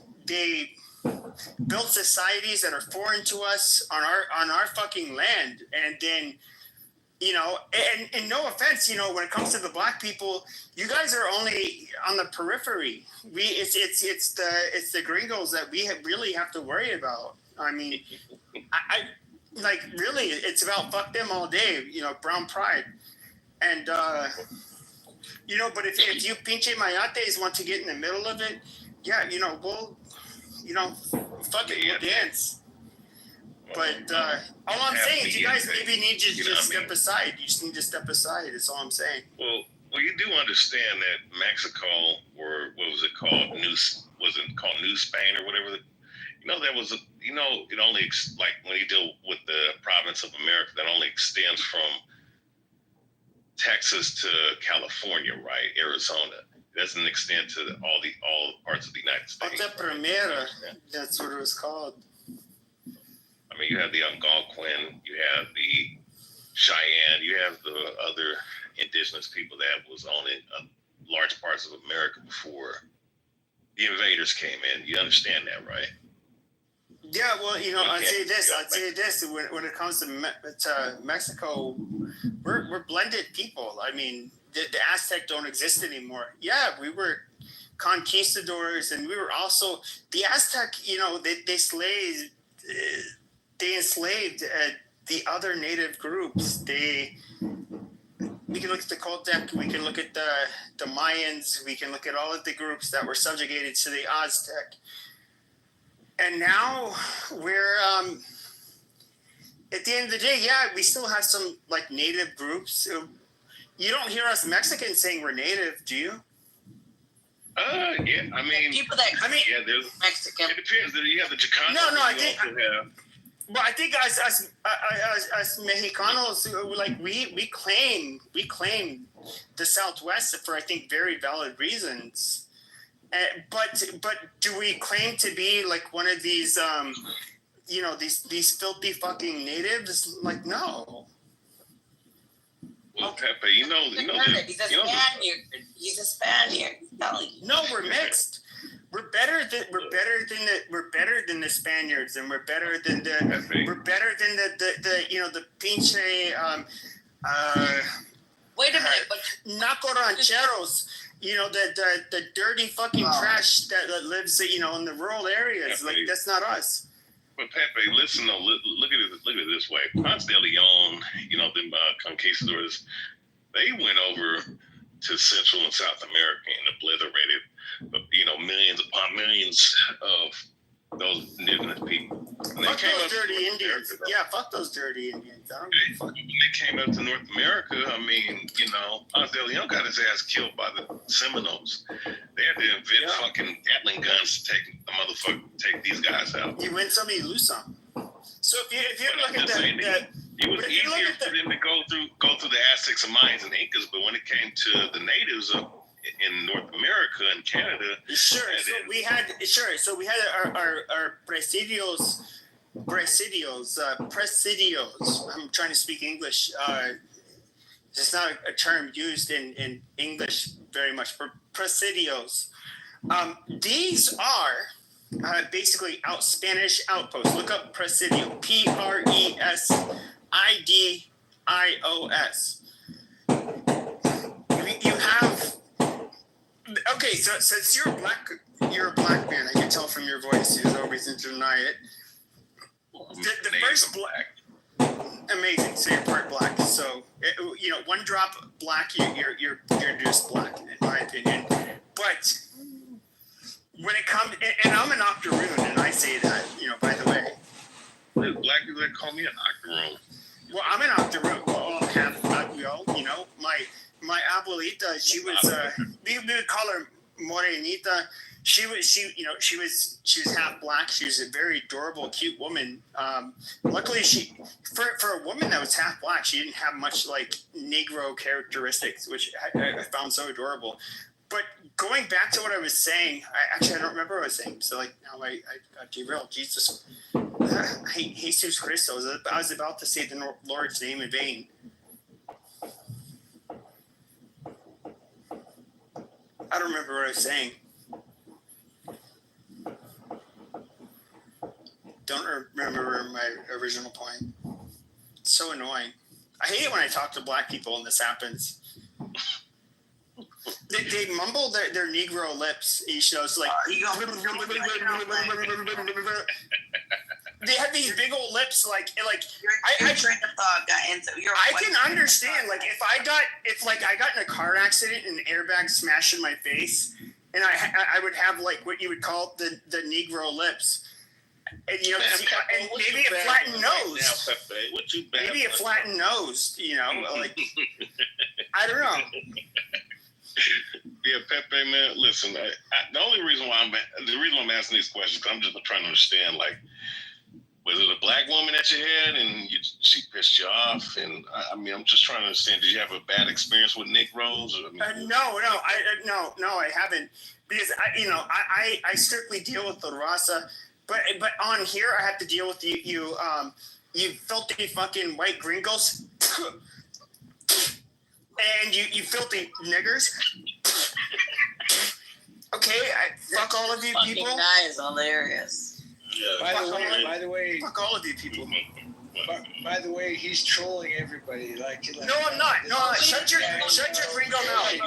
built societies that are foreign to us on our fucking land, and then and no offense, when it comes to the black people, you guys are only on the periphery. It's the gringos that we really have to worry about. I mean, I like, really, it's about fuck them all day, brown pride, and but if you pinche mayates want to get in the middle of it, yeah, we'll fuck it, we'll dance. But all I'm saying is you guys maybe need to just step aside. You just need to step aside. That's all I'm saying. Well, you do understand that Mexico, or what was it called? Was it called New Spain or whatever? There was it only like when you deal with the province of America, that only extends from Texas to California, right? Arizona. It doesn't extend to all parts of the United States. Alta Primera, that's what it was called. I mean, you have the Algonquin, you have the Cheyenne, you have the other indigenous people that was on it, large parts of America before the invaders came in. You understand that, right? Yeah, well, I'd say this. When it comes to Mexico, we're blended people. I mean, the Aztec don't exist anymore. Yeah, we were conquistadors, and we were also the Aztec. They enslaved the other native groups. We can look at the Toltec, we can look at the Mayans, we can look at all of the groups that were subjugated to the Aztec. And now we're, at the end of the day, yeah, we still have some like native groups. You don't hear us Mexicans saying we're native, do you? Yeah, I mean, yeah, there's Mexican. It depends. You have the Chicanos. No, I think as Mexicanos, like we claim the Southwest for I think very valid reasons. But do we claim to be like one of these these filthy fucking natives? Like no. Well, Pepe, he's a Spaniard. He's a Spaniard. No, we're mixed. We're better than the Spaniards, and we're better than the pinche wait a minute, but naco rancheros. The dirty fucking trash that lives in the rural areas. Pepe. Like that's not us. But Pepe, listen, though, look at it this way. Ponce de Leon, them conquistadors, they went over to Central and South America and obliterated, millions upon millions of those indigenous people. Fuck those dirty Indians. Yeah, fuck those dirty Indians. I don't give a fuck. When they came up to North America, I mean, Ponce de Leon got his ass killed by the Seminoles. They had to invent fucking Gatling guns to take these guys out. You win some, you lose some. So if you look at that, it was easier for them to go through the Aztecs and Mayans and Incas, but when it came to the natives in North America and Canada, so we had our presidios. I'm trying to speak English. It's not a term used in English very much. But presidios. These are basically Spanish outposts. Look up presidio. Presidios. You have. Okay, so since you're a black man. I can tell from your voice. There's no reason to deny it. The first black, amazing. So you're part black. So one drop black, you're just black in my opinion. But when it comes, and I'm an octoroon, and I say that, by the way. There's black people that call me an octoroon. Well, I'm an octoroon. Well, half black, my abuelita, she was, we would call her morenita. She was half black. She was a very adorable, cute woman. Luckily, for a woman that was half black, she didn't have much like Negro characteristics, which I found so adorable. But going back to what I was saying, I don't remember what I was saying. So now I got derailed. Jesus, Jesus Christos. I was about to say the Lord's name in vain. I don't remember what I was saying. Don't remember my original point. It's so annoying. I hate it when I talk to black people and this happens. They mumble their Negro lips. It's like they have these big old lips. Like your train of thought got into. I can understand. Like if I got in a car accident and an airbag smashed in my face, and I would have like what you would call the Negro lips. And, and maybe a flattened nose. Maybe a flattened nose. Like I don't know. Yeah, Pepe, man. Listen, the only reason why I'm asking these questions, because I'm just trying to understand, like, was it a black woman that you had and she pissed you off? And I mean, I'm just trying to understand. Did you have a bad experience with Nick Rose? Or, No, I haven't, because I strictly deal with the Rasa, but on here I have to deal with you filthy fucking white gringos, and you filthy niggers. Okay, fuck all of you Fucking people. guy is hilarious. Yeah. By the way, fuck all of you people. By the way, he's trolling everybody. Like no, I'm not. No, shut your gringo mouth.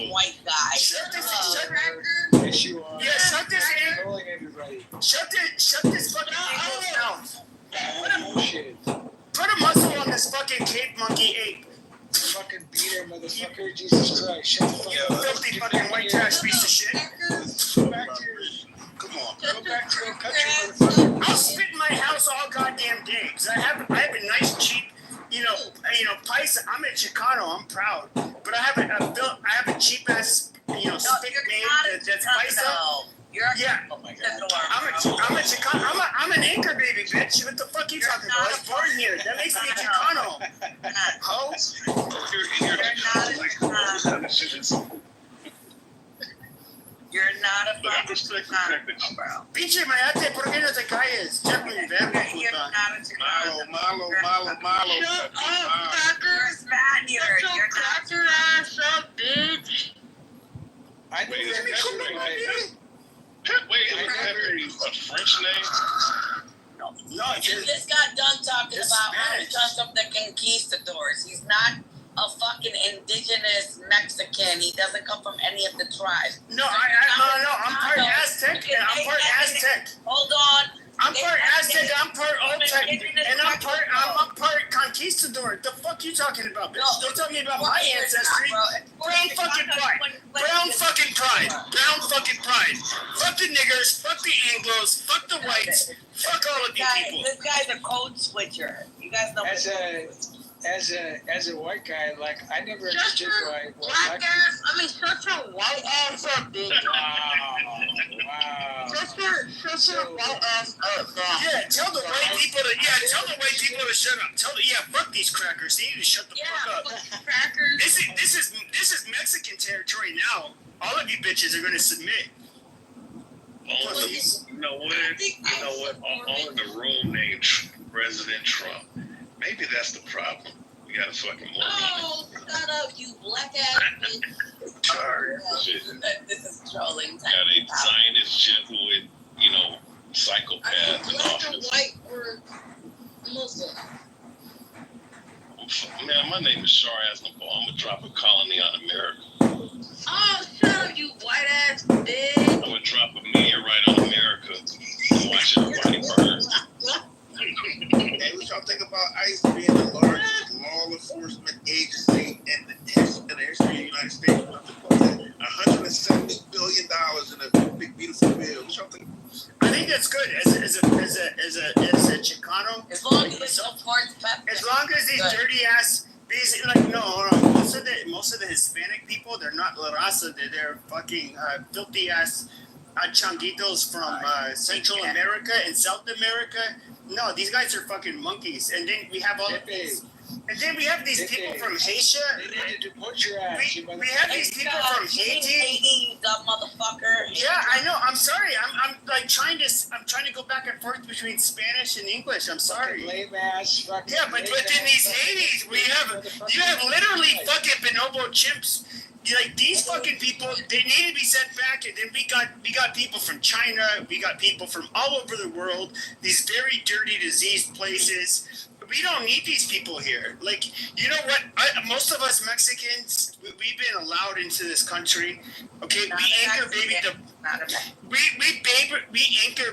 White guy. Yes, you are. Yeah, shut this. Trolling everybody. Shut this fucking gringo's mouth. Bullshit. Put a muzzle on this fucking Cape Monkey ape. Fucking beater, motherfucker. Jesus Christ. Shut the fuck up. Filthy fucking white trash piece of shit. Go back to your... Come on. Go back to your country, motherfucker. I'll spit in my house all goddamn day. Cause I have a nice cheap, paisa. I'm in Chicano. I'm proud. But I have a cheap ass, spit made that's paisa. Yeah. Oh my God. I'm a Chicano. I'm an anchor baby, bitch. What the fuck you talking about? I was born here. That makes me a Chicano. Ho. You're not a fucking Chicano, bro. Pinche mayate, ¿por qué no te calles? Jeffrey, verga, You're puta. not a Chicano. Malo. Shut up, fucker. Spaniard. You're not. Your ass up, bitch. I think Wait, is Pepe a French name? No, You just got done talking It's about how he Spanish. comes from the conquistadors. He's not a fucking indigenous Mexican. He doesn't come from any of the tribes. No, I'm part Aztec and I'm part Aztec. Hold on. I'm part Aztec, I'm part Oltec, and I'm part conquistador. The fuck you talking about, bitch? Don't tell me about my ancestry. Brown fucking pride. Brown fucking pride. Brown fucking pride. Fuck the niggers. Fuck the Anglos. Fuck the whites. Fuck all of you people. This guy's a code switcher. You guys know as a white guy, like I never understood why Black ass. Shut your white ass up, bitch. Wow. Shut your white ass up, bro. Yeah, tell the white people to shut up. Fuck these crackers. They need to shut the fuck up. Crackers. This is Mexican territory now. All of you bitches are gonna submit. You know what? All in the room named President Trump. Maybe that's the problem. We got a fucking more. Oh, shut up, you black ass bitch. Sorry. This is trolling time. Got a Zionist gentleman, psychopath in office. White or Muslim. Man, my name is Shar Asnabal. I'm gonna drop a colony on America. Oh, shut up, you white ass bitch. I'm gonna drop a meteorite on America and watch everybody burn. Hey, what y'all think about ICE being the largest law enforcement agency in the history of the United States? $170 billion in a big beautiful bill. What y'all think? I think that's good as a Chicano. As long as it supports Pepe. As long as these dirty ass, no. Most of the Hispanic people, they're not La Raza. They're fucking filthy ass changuitos from Central America and South America. No, these guys are fucking monkeys. And then we have all of these. And then we have these people from Haiti. They need to deport your ass. We have these people from Haiti. Haiti, you dumb motherfucker. Yeah, I know. I'm sorry. I'm trying to go back and forth between Spanish and English. I'm sorry. Lame ass. Fucking Yeah, but in these Hades, you have literally fucking bonobo chimps. Like these fucking people, they need to be sent back. And then we got people from China. We got people from all over the world. These very dirty, diseased places. We don't need these people here. Like, you know what? Most of us Mexicans, we've been allowed into this country. Okay, we anchor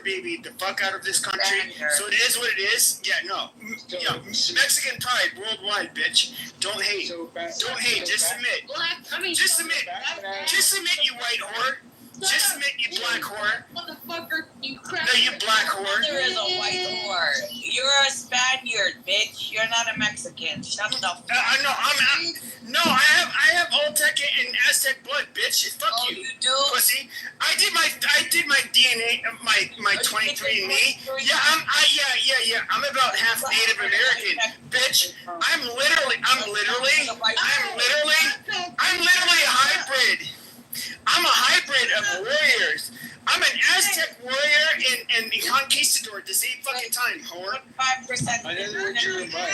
baby the fuck out of this country. So it is what it is. Yeah, no. Yeah, Mexican pride worldwide, bitch. Don't hate. Don't hate. Just submit. Just submit. Just submit, you white whore. Just submit, you black whore. Motherfucker, you crack. No, you black whore. There is a white whore. You're a Spaniard, bitch. You're not a Mexican. Shut the fuck up. I have Oltec and Aztec blood, bitch. Fuck Oh, you. you do? Pussy. I did my DNA, my 23andMe. Yeah, I'm about half Native American, bitch. I'm literally a hybrid. I'm a hybrid of warriors. I'm an Aztec warrior and a conquistador at the same fucking time, whore. 5%. I know what you're about.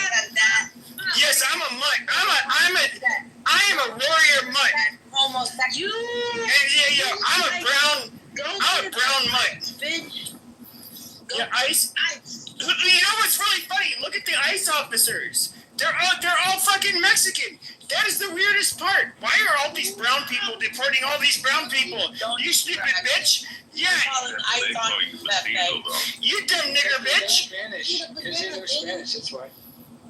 Yes, I'm a mutt. I am a warrior mutt. Homosexual. Yeah. I'm a brown mutt. Bitch. Yeah, ice. You know what's really funny? Look at the ICE officers. They're all fucking Mexican. That is the weirdest part. Why are all these brown people deporting all these brown people? You stupid bitch. Yeah. They call you mestizo, though. You dumb nigger bitch. Spanish. Because they're Spanish, that's why.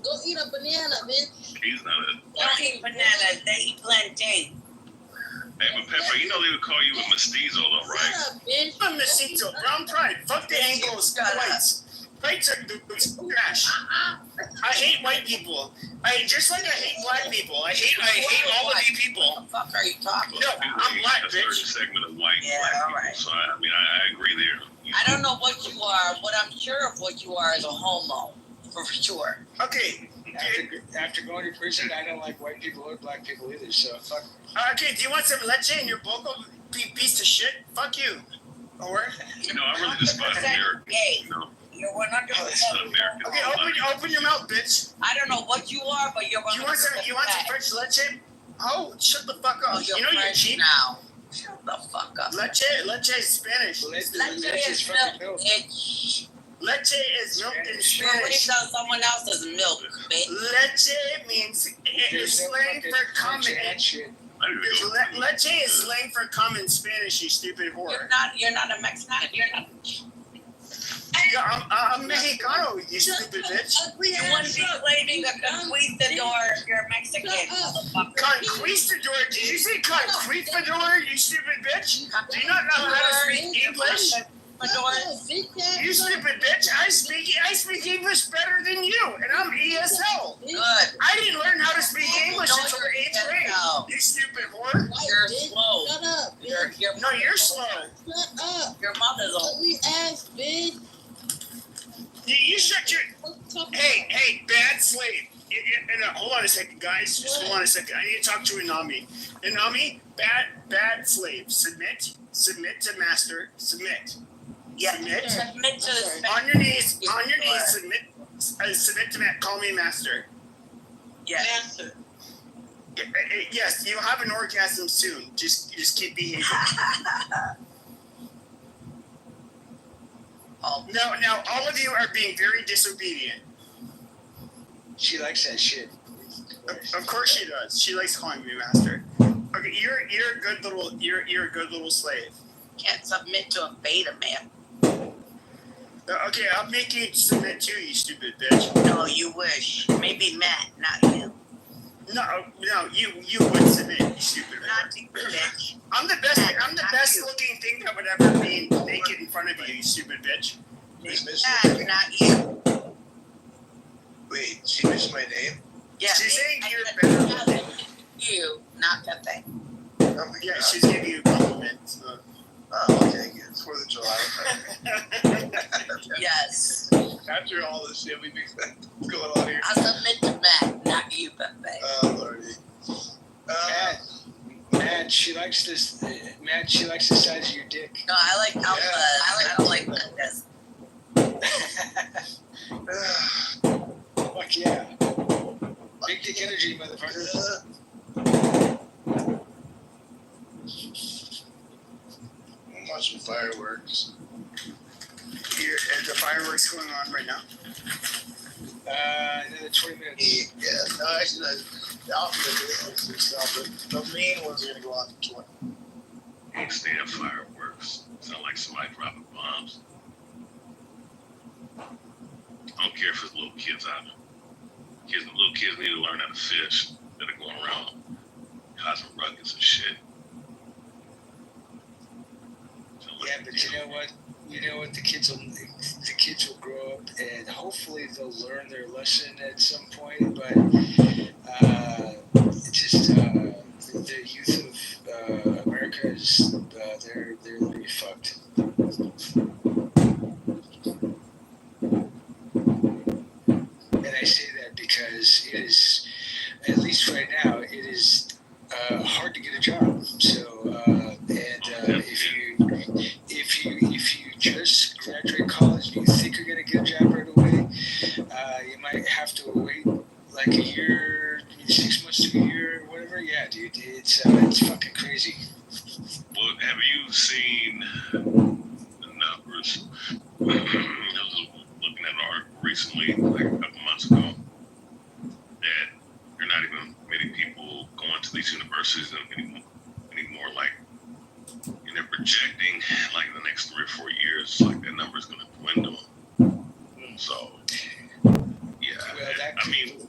Go eat a banana, bitch. He's not a. Don't eat bananas. They eat plantain. Hey, but Pepper, you know they would call you a mestizo, though, right? Shut up, bitch. I'm mestizo. Brown pride. Fuck the Anglos. Whites. Whites are trash. I hate white people. Just like I hate black people. I hate all of you people. What the fuck are you talking No, about? I'm black, a certain bitch. segment of white Yeah, black all people. right. So I agree there. I don't know what you are. What I'm sure of what you are is a homo, for sure. Okay. After going to prison, I don't like white people or black people either, so fuck. Okay, do you want some leche in your boco, piece of shit? Fuck you. Or You know, I really despise America. Gay. You know, You're 100% American. okay, open your mouth, bitch. I don't know what you are, but you're 100%. You want some French leche? Oh, shut the fuck up. Oh, you're You know you're French cheap. now. Shut the fuck up. Leche is Spanish. Leche Leche is is fucking milk, milk. bitch. Leche is milk in You're Spanish. raised on someone else's milk, bitch. Leche means it is slang for common. Shit. I need to go. Leche is slang for common Spanish, you stupid whore. You're not a Mexican. You're not. Yeah, I'm Mexicano, you stupid bitch. Ugly You ass wouldn't be up. claiming a conquistador if you're Mexican, motherfucker. Conquistador? Did you say conquistador, you stupid bitch? Do you not know how to speak English? You stupid bitch! I speak English better than you, and I'm ESL. Good. I didn't learn how to speak English until the 8th grade. No. You stupid whore! You're slow. Shut up, bitch. No, you're slow. Shut up. Your mother's old. Ugly ass bitch. You shut your. Hey, bad slave. Hold on a second, guys. Just hold on a second. I need to talk to Inami. Inami, bad slave. Submit to master. Submit. Yeah. Submit. Submit to the On your knees. Submit to call me master. Yes. Yes, you'll have an orgasm soon. Just keep behaving. Now, all of you are being very disobedient. She likes that shit. Of course she does. She likes calling me master. Okay, you're a good little slave. Can't submit to a beta man. Okay, I'll make you submit too, you stupid bitch. No, you wish. Maybe Matt, not you. No, you would submit, you stupid Not bitch. you, bitch. I'm the best looking thing that would ever be naked in front of you, you stupid bitch. Matt, not you. Wait, she missed my name? Yeah. She's saying I you're said better. You, not Pepe. Oh my Yeah, God. she's giving you compliments. Oh, okay, good. It's 4th of July. Yes. After all this shit we've been going on here. I submit to Matt, not you, Pepe. Oh, Lordy. Matt, she likes this. Matt, she likes the size of your dick. No, I like Alpha. I don't like this. Fuck yeah. Big dick energy, motherfucker. I'm watching fireworks. Is the fireworks going on right now? Another 20 minutes. Yeah, no, actually, the outfit is itself, but the main ones are going to go on for 20. Can't stand fireworks. Sound like somebody dropping bombs. I don't care if it's little kids out there. Little kids need to learn how to fish. They're going around causing ruckus and shit. Yeah, but you know what? you know what, the kids will grow up and hopefully they'll learn their lesson at some point. But the youth of America is they're literally fucked. And I say that because it is, at least right now, it is hard to get a job. So if you just graduate college and you think you're gonna get a job right away, you might have to wait like a year, 6 months to a year, or whatever. Yeah, dude, it's fucking crazy. Well, have you seen the numbers? I was looking at an article recently, like a couple months ago, that there are not even many people going to these universities anymore. Like, and they're projecting, like, in the next 3 or 4 years, like, that number is going to dwindle. So, yeah.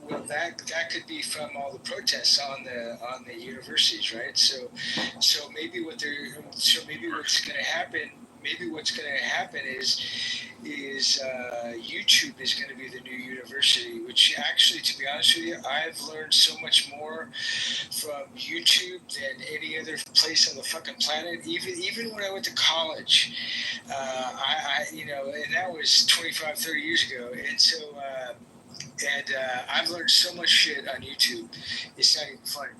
Well, that could be from all the protests on the universities, right? So maybe what's going to happen? Maybe what's going to happen is YouTube is going to be the new university. Which actually, to be honest with you, I've learned so much more from YouTube than any other place on the fucking planet. Even when I went to college, I and that was 25, 30 years ago, and so. I've learned so much shit on YouTube. It's not even funny.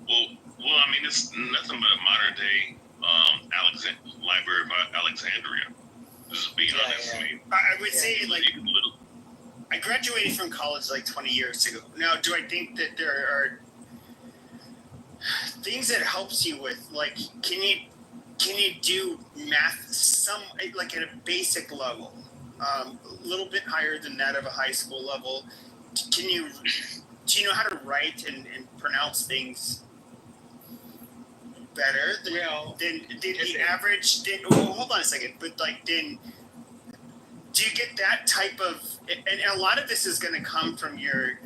Well, I mean, it's nothing but a modern day Library of Alexandria. Just to be honest. I mean, I would say I graduated from college like 20 years ago. Now, do I think that there are things that helps you with, like, can you do math like at a basic level? A little bit higher than that of a high school level. Do you know how to write and pronounce things better than the average? Hold on a second. But then, do you get that type of? And a lot of this is going to come from your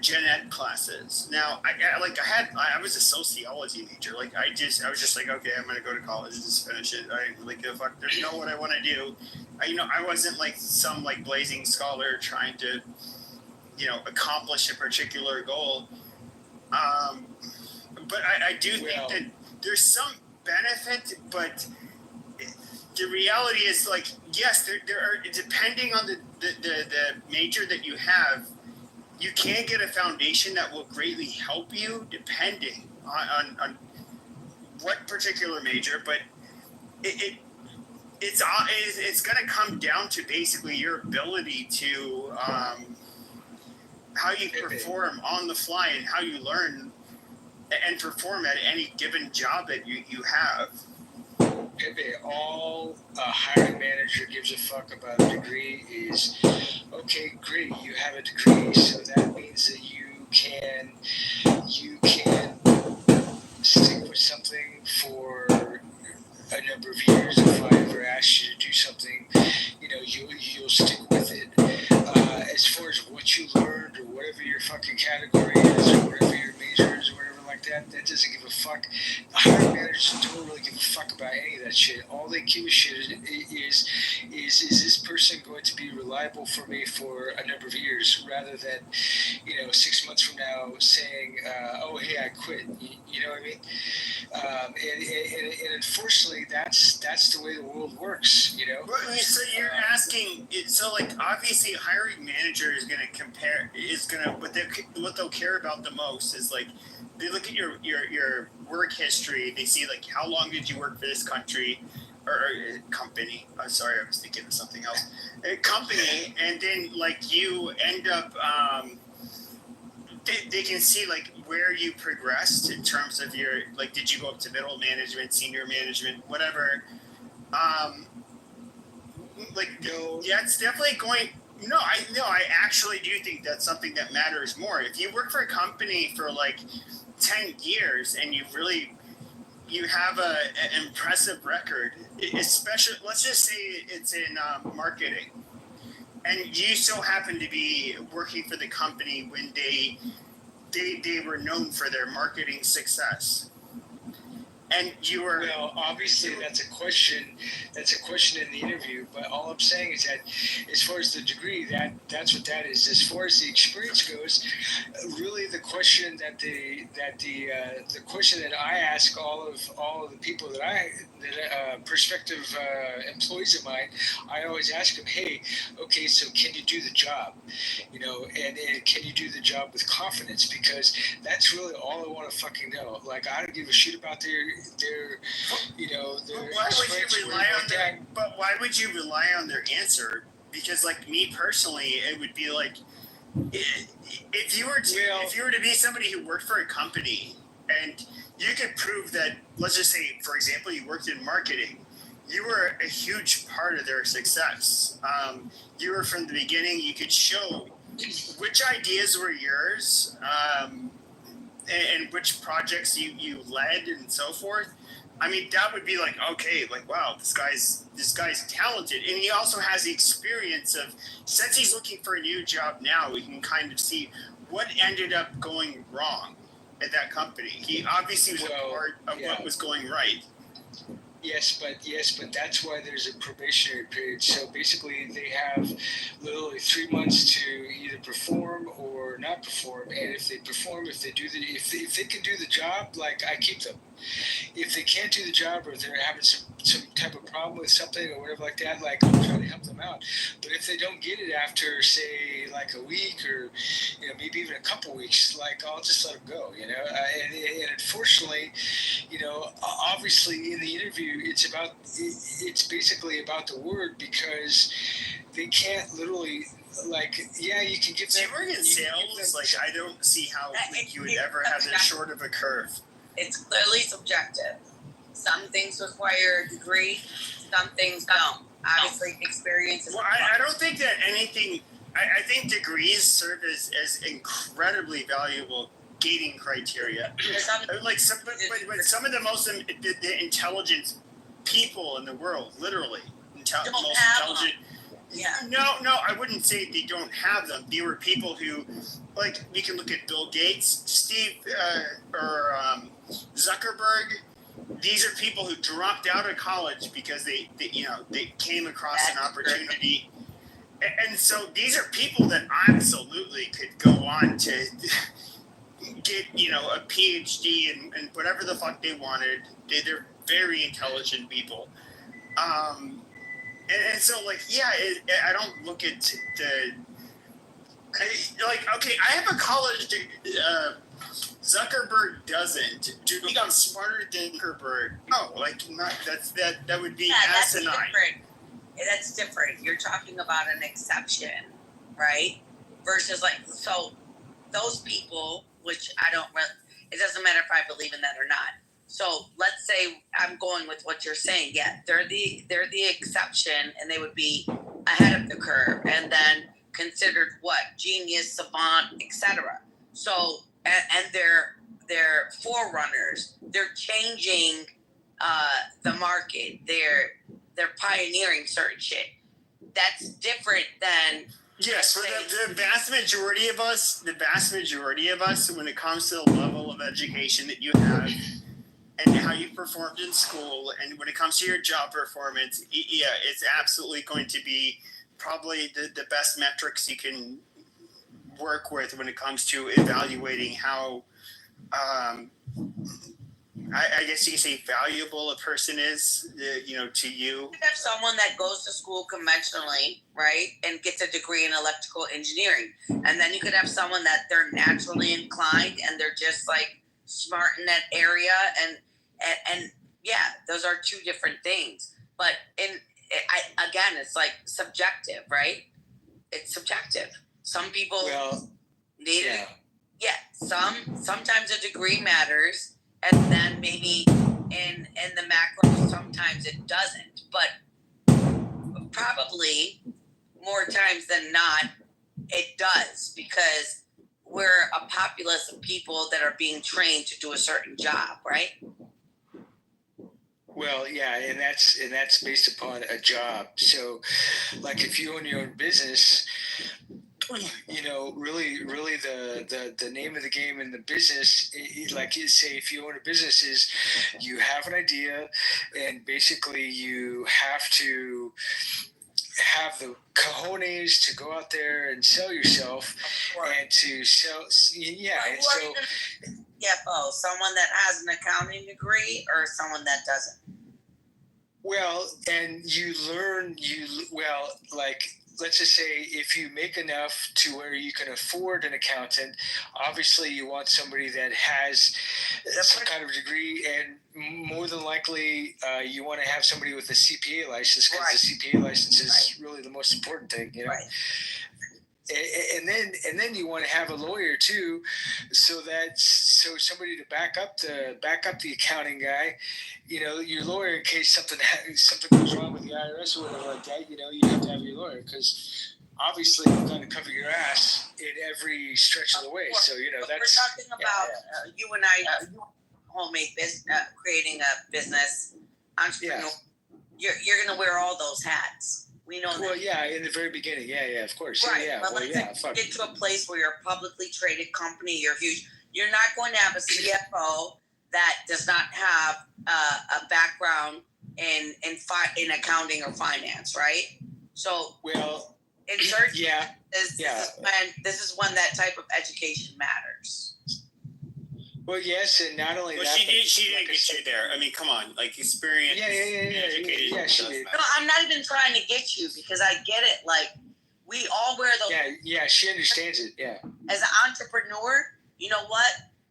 gen ed classes. Now, I was a sociology major. Like, I was just like, okay, I'm going to go to college and just finish it. There's no what I want to do. I wasn't like some like blazing scholar trying to, accomplish a particular goal. But I do think that there's some benefit, but the reality is, like, yes, there are, depending on the major that you have, you can get a foundation that will greatly help you depending on what particular major, but it's going to come down to basically your ability to how you perform on the fly and how you learn and perform at any given job that you have. Pepe, all a hiring manager gives a fuck about a degree is, okay, great, you have a degree, so that means that you can stick with something for a number of years. If I ever ask you to do something, you'll stick with it. As far as what you learned or whatever your fucking category is or whatever your major is or whatever like that doesn't give a fuck. Hiring managers don't really give a fuck about any of that shit. All they give a shit is this person going to be reliable for me for a number of years, rather than 6 months from now saying, oh hey, I quit. You know what I mean? And unfortunately, that's the way the world works. So you're asking, so like obviously, a hiring manager is going to what they'll care about the most is like, they look at your work history. They see like, how long did you work for this country or company? I'm sorry, I was thinking of something else. A company, and then like you end up. They can see like where you progressed in terms of your, like, did you go up to middle management, senior management, whatever. It's definitely going. I actually do think that's something that matters more. If you work for a company for like 10 years and you have an impressive record, especially, let's just say it's in marketing, and you so happen to be working for the company when they were known for their marketing success. and you were. Well, obviously that's a question. That's a question in the interview. But all I'm saying is that, as far as the degree, that's what that is. As far as the experience goes, really the question that the question that I ask all of the people that prospective employees of mine, I always ask them, hey, okay, so can you do the job? You know, and can you do the job with confidence? Because that's really all I want to fucking know. Like, I don't give a shit about their you know, their But why would experience you or rely anything on like their? that. But why would you rely on their answer? Because, like me personally, it would be like, if you were to be somebody who worked for a company and you could prove that, let's just say, for example, you worked in marketing, you were a huge part of their success. You were from the beginning. You could show which ideas were yours, and which projects you led and so forth. I mean, that would be like, okay, like, wow, this guy's talented, and he also has the experience of, since he's looking for a new job now, we can kind of see what ended up going wrong at that company. He obviously was a part of what was going right. Yes, but that's why there's a probationary period. So basically, they have literally 3 months to either perform or not perform. And if they perform, if they can do the job, like, I keep them. If they can't do the job, or if they're having some type of problem with something or whatever like that, like, I'm trying to help them out. But if they don't get it after, say, like a week or, you know, maybe even a couple weeks, like, I'll just let them go, you know. And unfortunately, you know, obviously in the interview, it's basically about the word, because they can't literally, like, yeah, you can get them. So you work in sales, like, I don't see how you would ever have that short of a curve. It's clearly subjective. Some things require a degree, some things don't. Obviously, experience is. Well, I don't think that anything. I think degrees serve as incredibly valuable gating criteria. Like but some of the most the intelligent people in the world, literally most intelligent. Yeah. No, I wouldn't say they don't have them. They were people who, like, we can look at Bill Gates, Steve, or Zuckerberg. These are people who dropped out of college because they came across an opportunity. And so these are people that absolutely could go on to get, a PhD and whatever the fuck they wanted. They're very intelligent people. And so, like, yeah, I don't look at okay, I have a college degree. Zuckerberg doesn't. Do you think I'm smarter than Zuckerberg? No, like, not. That would be asinine. That's different. That's different. You're talking about an exception, right? Versus, like, so those people, which I don't. It doesn't matter if I believe in that or not. So let's say I'm going with what you're saying. Yeah, they're the exception, and they would be ahead of the curve, and then considered what? Genius, savant, etc. So and they're forerunners. They're changing the market. They're pioneering certain shit. That's different than. Yes, for the vast majority of us, when it comes to the level of education that you have and how you performed in school, and when it comes to your job performance, yeah, it's absolutely going to be probably the best metrics you can work with when it comes to evaluating how, I guess you could say, valuable a person is, to you. You could have someone that goes to school conventionally, right, and gets a degree in electrical engineering. And then you could have someone that they're naturally inclined and they're just, like, smart in that area. And yeah, those are two different things. But again, it's like subjective, right? It's subjective. Some people need it. Yeah, sometimes a degree matters, and then maybe in the macro, sometimes it doesn't. But probably more times than not, it does, because we're a populace of people that are being trained to do a certain job, right? Well, yeah, and that's based upon a job. So, like, if you own your own business, you know, really the name of the game in the business, like you say, if you own a business, is you have an idea, and basically you have to have the cojones to go out there and sell yourself and to sell. Yeah, and so. CFO, someone that has an accounting degree or someone that doesn't? Well, and you learn, like, let's just say if you make enough to where you can afford an accountant, obviously you want somebody that has some kind of degree, and more than likely you want to have somebody with a CPA license, because the CPA license is really the most important thing, you know. Right. And then you want to have a lawyer too, so somebody to back up the accounting guy, you know, your lawyer, in case something goes wrong with the IRS or whatever like that. You know, you have to have your lawyer, because obviously you've got to cover your ass in every stretch of the way. So you know, that's we're talking about you and I, homemade business, creating a business, entrepreneur. Yeah. You're gonna wear all those hats. We know well, that. yeah, in the very beginning, yeah, of course, Right, yeah. but Well, let's yeah, get to a place where you're a publicly traded company. You're huge. You're not going to have a CFO that does not have a background in accounting or finance, right? So, well, in certain this is when that type of education matters. Well, yes, and not only Well, that. she didn't get you there. I mean, come on, like experience. Educated. Yeah, she did. No, I'm not even trying to get you, because I get it. Like, we all wear those. Yeah, she understands it. Yeah. As an entrepreneur, you know what?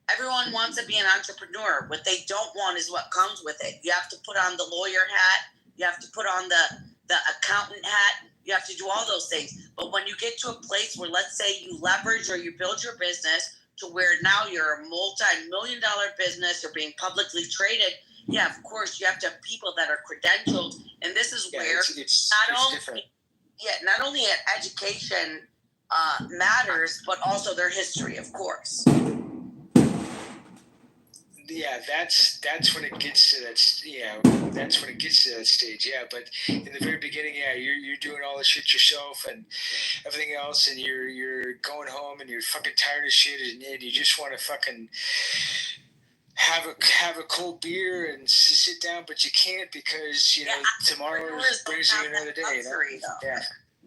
Everyone wants to be an entrepreneur. What they don't want is what comes with it. You have to put on the lawyer hat. You have to put on the accountant hat. You have to do all those things. But when you get to a place where, let's say, you leverage or you build your business to where now you're a multi-million-dollar business, you're being publicly traded, yeah, of course, you have to have people that are credentialed. And this is where it's different. Yeah, not only education matters, but also their history, of course. Yeah, that's when it gets to that. Yeah, that's when it gets to that stage. Yeah, but in the very beginning, yeah, you're doing all the shit yourself and everything else, and you're going home and you're fucking tired of shit, and you just want to fucking have a cold beer and sit down, but you can't, because you know tomorrow brings you another day. You know?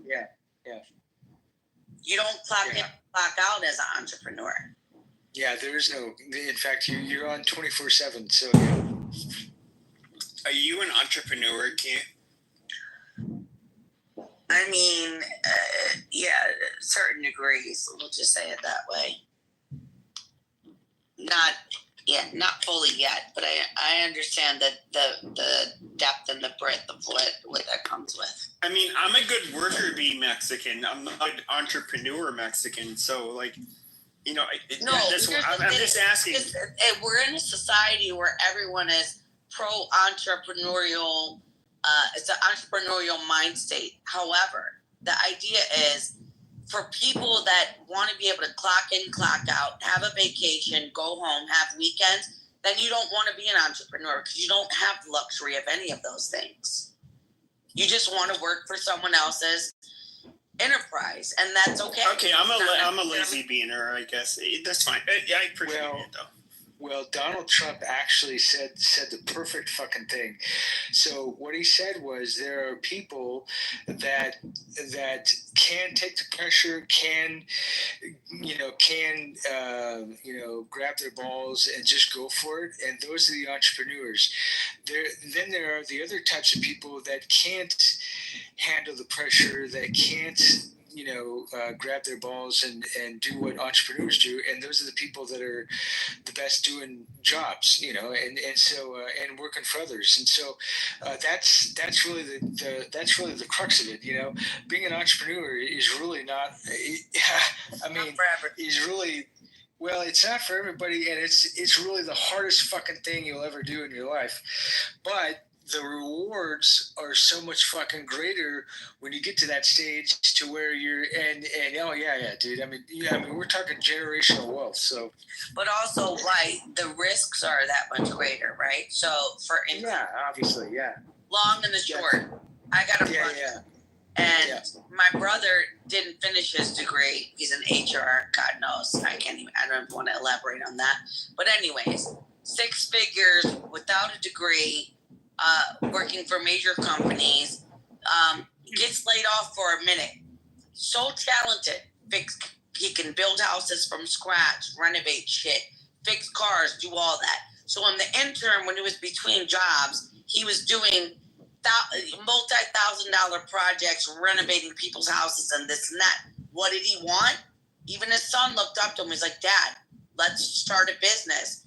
Yeah. You don't clock in, clock out as an entrepreneur. Yeah, there is no. In fact, you're on 24/7. So. Are you an entrepreneur, Keith? I mean, certain degrees. We'll just say it that way. Not fully yet, but I understand that the depth and the breadth of what that comes with. I mean, I'm a good worker bee Mexican. I'm not an entrepreneur Mexican. So, like, you know, I'm just asking. We're in a society where everyone is pro-entrepreneurial. It's an entrepreneurial mind state. However, the idea is for people that want to be able to clock in, clock out, have a vacation, go home, have weekends, then you don't want to be an entrepreneur, because you don't have the luxury of any of those things. You just want to work for someone else's enterprise, and that's okay. Okay, I'm a lazy beaner, I guess. That's fine. I appreciate it, though. Well, Donald Trump actually said the perfect fucking thing. So what he said was, there are people that can take the pressure, can grab their balls and just go for it, and those are the entrepreneurs. Then there are the other types of people that can't handle the pressure, that can't grab their balls and do what entrepreneurs do, and those are the people that are the best doing jobs, and so working for others, and so that's really the crux of it. Being an entrepreneur is really not. Is really. Well, it's not for everybody, and it's really the hardest fucking thing you'll ever do in your life, but the rewards are so much fucking greater when you get to that stage to where you're and oh yeah, dude. I mean, we're talking generational wealth. So, but also, right, the risks are that much greater, right? So, for instance, obviously, long and the short, I got a brother, and my brother didn't finish his degree. He's an HR. God knows. I don't want to elaborate on that. But anyways, 6 figures without a degree, working for major companies, gets laid off for a minute. So talented. He can build houses from scratch, renovate shit, fix cars, do all that. So on the intern, when he was between jobs, he was doing multi-$1,000 projects, renovating people's houses and this and that. What did he want? Even his son looked up to him. He's like, Dad, let's start a business.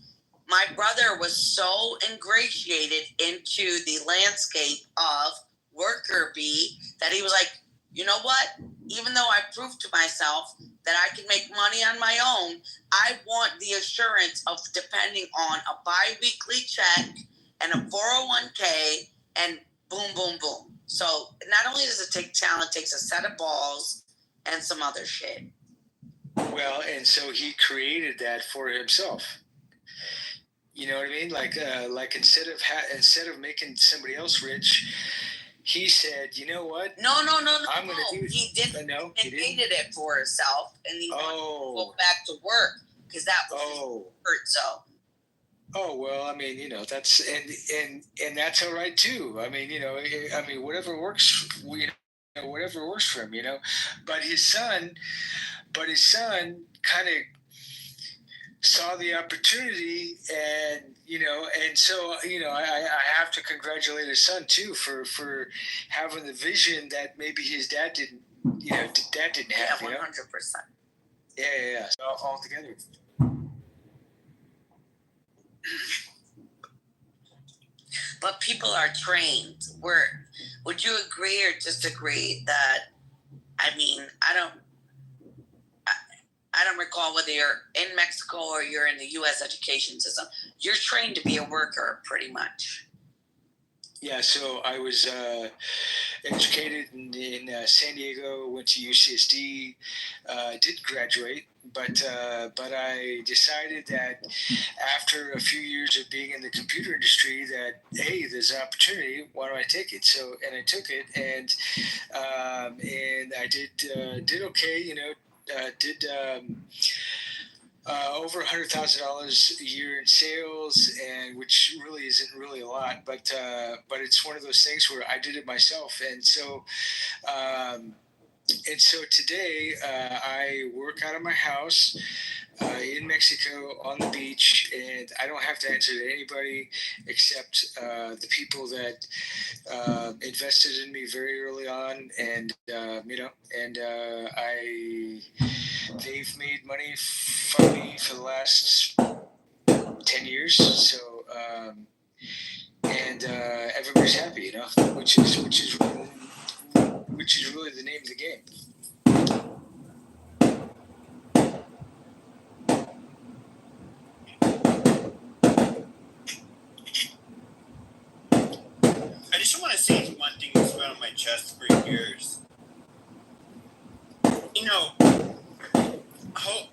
My brother was so ingratiated into the landscape of worker bee that he was like, you know what? Even though I proved to myself that I can make money on my own, I want the assurance of depending on a bi-weekly check and a 401k and boom, boom, boom. So not only does it take talent, it takes a set of balls and some other shit. Well, and so he created that for himself. You know what I mean? Like instead of making somebody else rich, he said, you know what? No. I'm going to do it. He didn't. No, he created it for himself, and he wanted to go back to work because that was his comfort zone. Oh, well, I mean, that's and that's all right too. I mean, whatever works, whatever works for him, But his son kind of saw the opportunity, and so I have to congratulate his son too for having the vision that maybe his dad didn't, dad didn't have. 100%. Yeah. So all together. But people are trained. Would you agree or disagree that? I mean, I don't recall whether you're in Mexico or you're in the U.S. education system. You're trained to be a worker, pretty much. Yeah, so I was educated in San Diego, went to UCSD, did graduate, but I decided that after a few years of being in the computer industry that, hey, there's an opportunity, why don't I take it? And I took it, and I did okay, did over $100,000 a year in sales, and which really isn't really a lot, but it's one of those things where I did it myself, and so today I work out of my house in Mexico on the beach, and I don't have to answer to anybody except the people that invested in me very early on, and they've made money from me for the last 10 years. So everybody's happy, which is really the name of the game. I just want to say one thing that's been on my chest for years.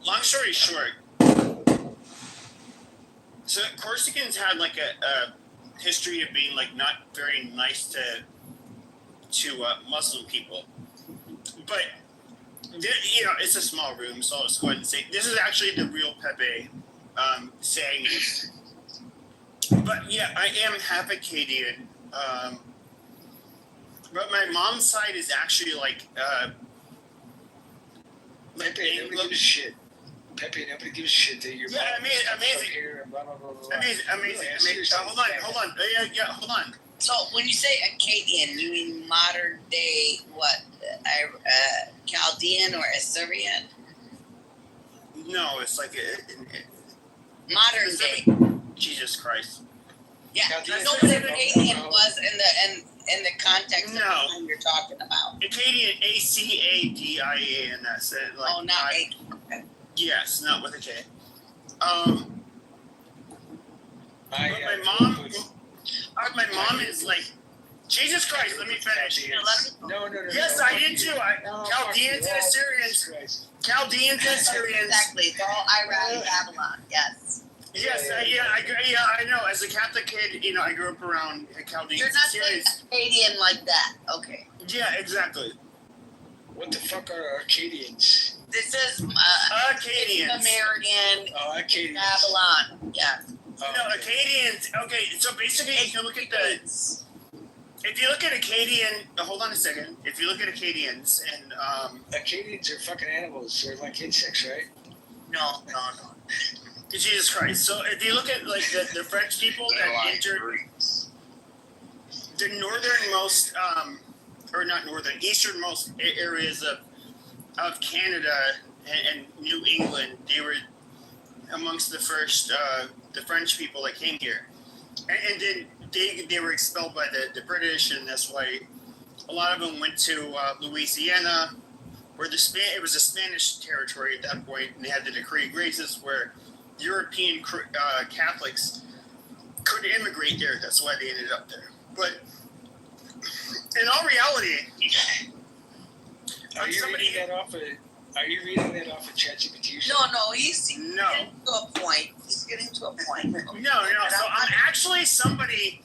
Long story short, so Corsicans had like a history of being like not very nice to Muslim people, but it's a small room, so I'll just go ahead and say this is actually the real Pepe saying it. But yeah, I am half Acadian. But my mom's side is actually like Pepe, nobody gives a shit. Pepe, nobody gives a shit that you're amazing. Here and blah, blah, blah, blah. Amazing. Hold on. Yeah, hold on. So when you say Akkadian, you mean modern day what? Chaldean or Assyrian? No, it's like modern day. Jesus Christ. Yeah, you know what Akkadian was in the context of what you're talking about. Akkadian, Acadian, that's it. Like, not A. Okay. Yes, not with a K. My mom is like, Jesus Christ, let me finish. No. Yes, I did too. Chaldeans and Assyrians. Exactly. It's all Iraq and Babylon. Yes. Yes, I know. As a Catholic kid, I grew up around Chaldeans. You're not saying Akkadian like that. Okay. Yeah, exactly. What the fuck are Arcadians? This is Acadians. American Oh, Arcadians. Babylon. Yeah. Oh, No, Acadians. Okay, so basically, if you look at Acadian, hold on a second. If you look at Acadians and Acadians are fucking animals. They're like insects, right? No. Jesus Christ. So if you look at like the French people that entered the northernmost, or not northern, easternmost areas of Canada and New England, they were amongst the first the French people that came here, and then they were expelled by the British, and that's why a lot of them went to Louisiana, where it was a Spanish territory at that point, and they had the Decree of Graces where European Catholics could immigrate there. That's why they ended up there. But in all reality, Are you reading that off of ChatGPT? No, he's getting to a point. He's getting to a point. No. So I'm actually somebody,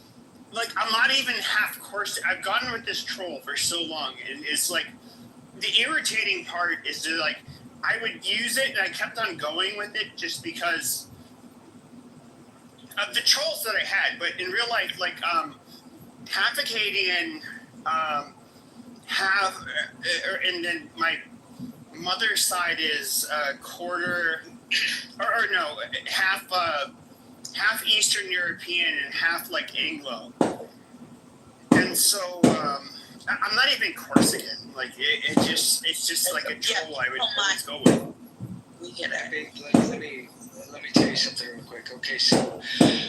like, I'm not even half coursed. I've gotten with this troll for so long, and it's like, the irritating part is that, like, I would use it, and I kept on going with it just because of the trolls that I had. But in real life, like, half Acadian, and then my mother's side is quarter, or no, half Eastern European and half like Anglo. And so I'm not even Corsican. Like it's just like a troll I would always go with. We get it. Let me tell you something real quick. Okay, so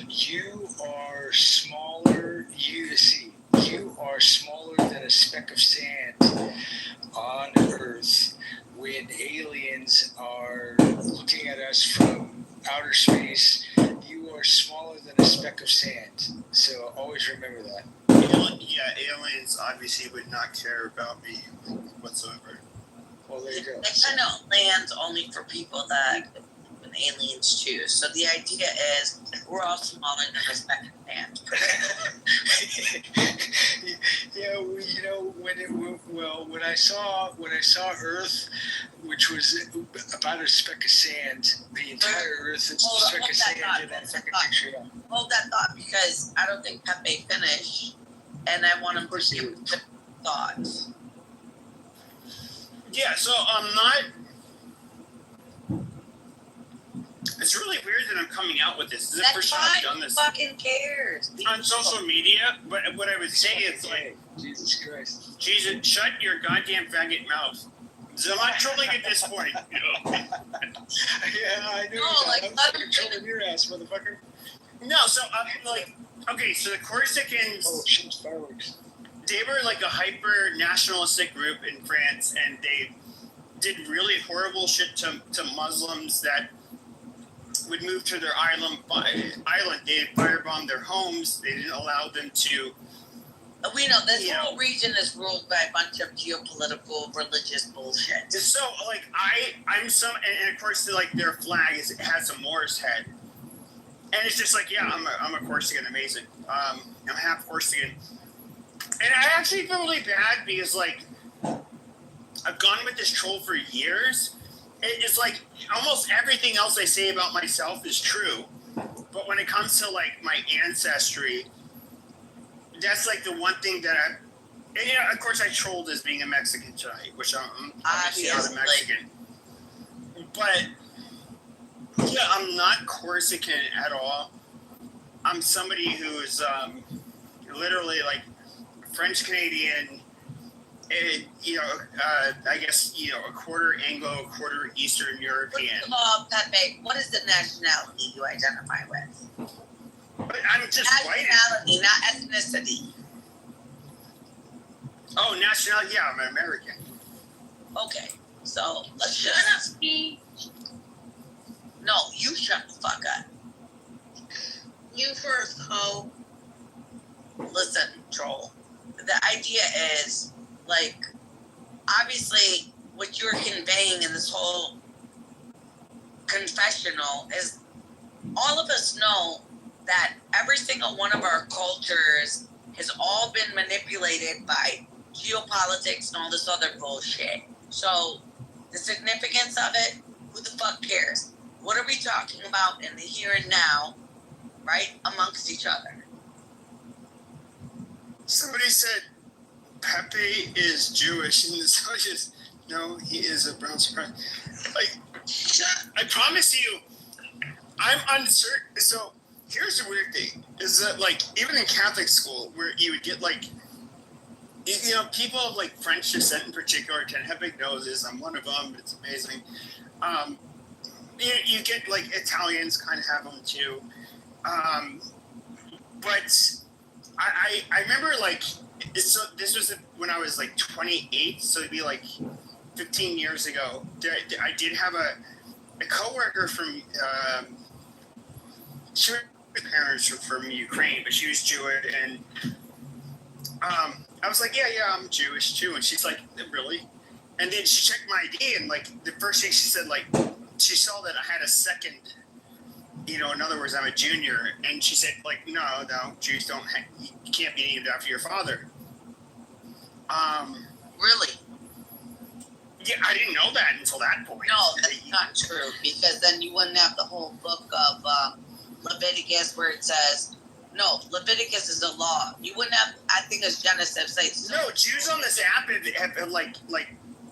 you are smaller. You are smaller than a speck of sand on Earth when aliens are looking at us from outer space. You are smaller than a speck of sand. So always remember that. Yeah, aliens obviously would not care about me whatsoever. Well, there you go. It kind of lands only for people that aliens choose. So the idea is we're all smaller than a speck of sand. Yeah, you know when I saw Earth, which was about a speck of sand, the entire Earth is a speck of sand in that fucking picture. Hold that thought, because I don't think Pepe finished, and I want him to give thoughts. Yeah, so I'm not. It's really weird that I'm coming out with this. This is the first time I've done this. Fucking cares On social media, but what I would say is like, Jesus Christ. Jesus, shut your goddamn faggot mouth. So I'm not trolling at this point. Yeah, I knew that. I'm fucking trolling your ass, motherfucker. No, so I'm like, okay, so the Corsicans. Oh shit, fireworks. They were like a hyper nationalistic group in France, and they did really horrible shit to Muslims that would move to their island. They firebombed their homes. They didn't allow them to. We know this whole region is ruled by a bunch of geopolitical, religious bullshit. So, like, I'm some, and of course, like their flag has a Moor's head, and it's just like, yeah, I'm a Corsican, amazing. I'm half Corsican, and I actually feel really bad because like I've gone with this troll for years. It's like almost everything else I say about myself is true, but when it comes to like my ancestry, that's like the one thing that and yeah, of course I trolled as being a Mexican tonight, which I'm obviously not a Mexican. But yeah, I'm not Corsican at all. I'm somebody who's literally like French Canadian, and I guess a quarter Anglo, a quarter Eastern European. Pepe, what is the nationality you identify with? But I'm just nationality, not ethnicity. Oh, nationality? Yeah, I'm American. Okay, so let's shut up. No, you shut the fuck up. You first, ho. Listen, troll. The idea is, like, obviously, what you're conveying in this whole confessional is all of us know that every single one of our cultures has all been manipulated by geopolitics and all this other bullshit. So the significance of it, who the fuck cares? What are we talking about in the here and now, right, amongst each other? Somebody said Pepe is Jewish, and so just no, he is a brown supremacist. Like, I promise you, I'm uncertain. So here's the weird thing: is that like even in Catholic school, where you would get like, you know, people of like French descent in particular can have big noses. I'm one of them. It's amazing. You get like Italians kind of have them too. But I remember like so this was when I was like 28, so it'd be like 15 years ago. I did have a coworker from she her parents were from Ukraine, but she was Jewish, and I was like, yeah, I'm Jewish too, and she's like, really? And then she checked my ID, and like the first thing she said, like she saw that I had a second. You know, in other words, I'm a junior, and she said, like, no, Jews don't. You can't be named after your father. Really? Yeah, I didn't know that until that point. No, that's not true, because then you wouldn't have the whole book of Leviticus where it says, no, Leviticus is a law. You wouldn't have, I think it's Genesis. Say, no, Jews on this app have like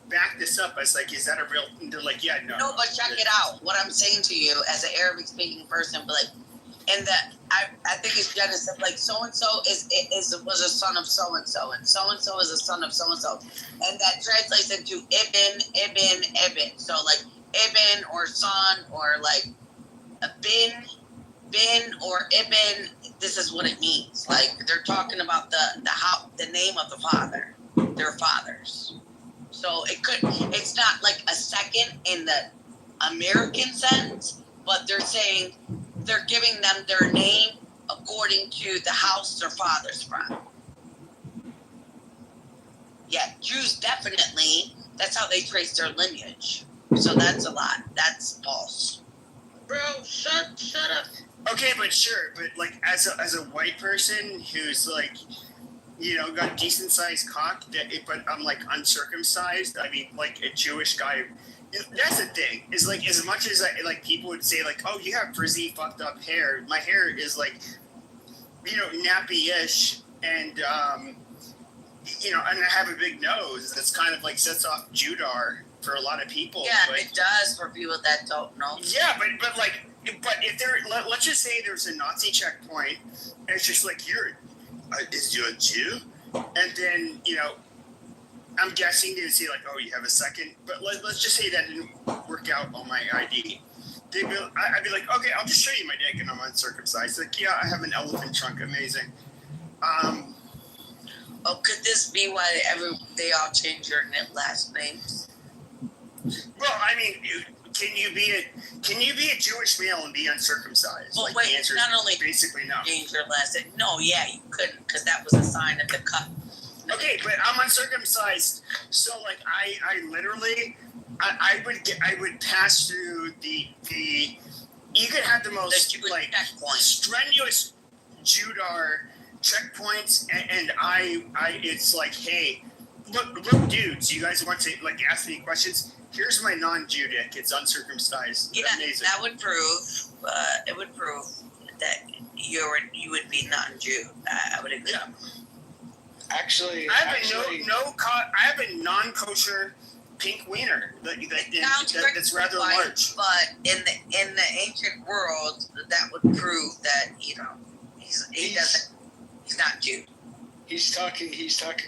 back this up. I was like, is that a real? And they're like, yeah, no. No, but check it out. What I'm saying to you as an Arabic speaking person, but like, and that I think it's Genesis. Like so and so was a son of so and so is a son of so and that translates into Ibn. So like Ibn or son or like a bin or Ibn. This is what it means. Like they're talking about the name of the father, their fathers. So it's not like a second in the American sense, but they're saying they're giving them their name according to the house their father's from. Yeah, Jews definitely, that's how they trace their lineage. So that's a lot. That's false. Bro, shut up. Okay, but sure, but like as a white person who's like, you know, got decent sized cock, but I'm like uncircumcised. I mean, like a Jewish guy. That's the thing. Is like as much as like people would say like, oh, you have frizzy, fucked up hair. My hair is like, you know, nappy-ish, and you know, and I have a big nose. That's kind of like sets off Judar for a lot of people. Yeah, but, it does for people that don't know. Yeah, but if there, let's just say there's a Nazi checkpoint, and it's just like is you a Jew? And then, you know, I'm guessing they'd say like, oh, you have a second, but let's just say that didn't work out on my ID. I'd be like, okay, I'll just show you my dick and I'm uncircumcised. Like, yeah, I have an elephant trunk, amazing. Oh, could this be why they all change their last names? Well, I mean, can you be a Jewish male and be uncircumcised? Well, like, wait, the answer not is only basically no. Change your last name. No, yeah, you couldn't, because that was a sign of the cut. Okay, but I'm uncircumcised, so like I literally, I would pass through the. You could have the most like strenuous Judar checkpoints, and I it's like, hey, look, dudes, you guys want to like ask me questions? Here's my non-Jew dick. It's uncircumcised. Yeah, amazing. that would prove. It would prove that you would be non-Jew. I would agree. Yeah. Actually, I have a non-kosher pink wiener that's rather large. But in the ancient world, that would prove that he's not Jew. He's talking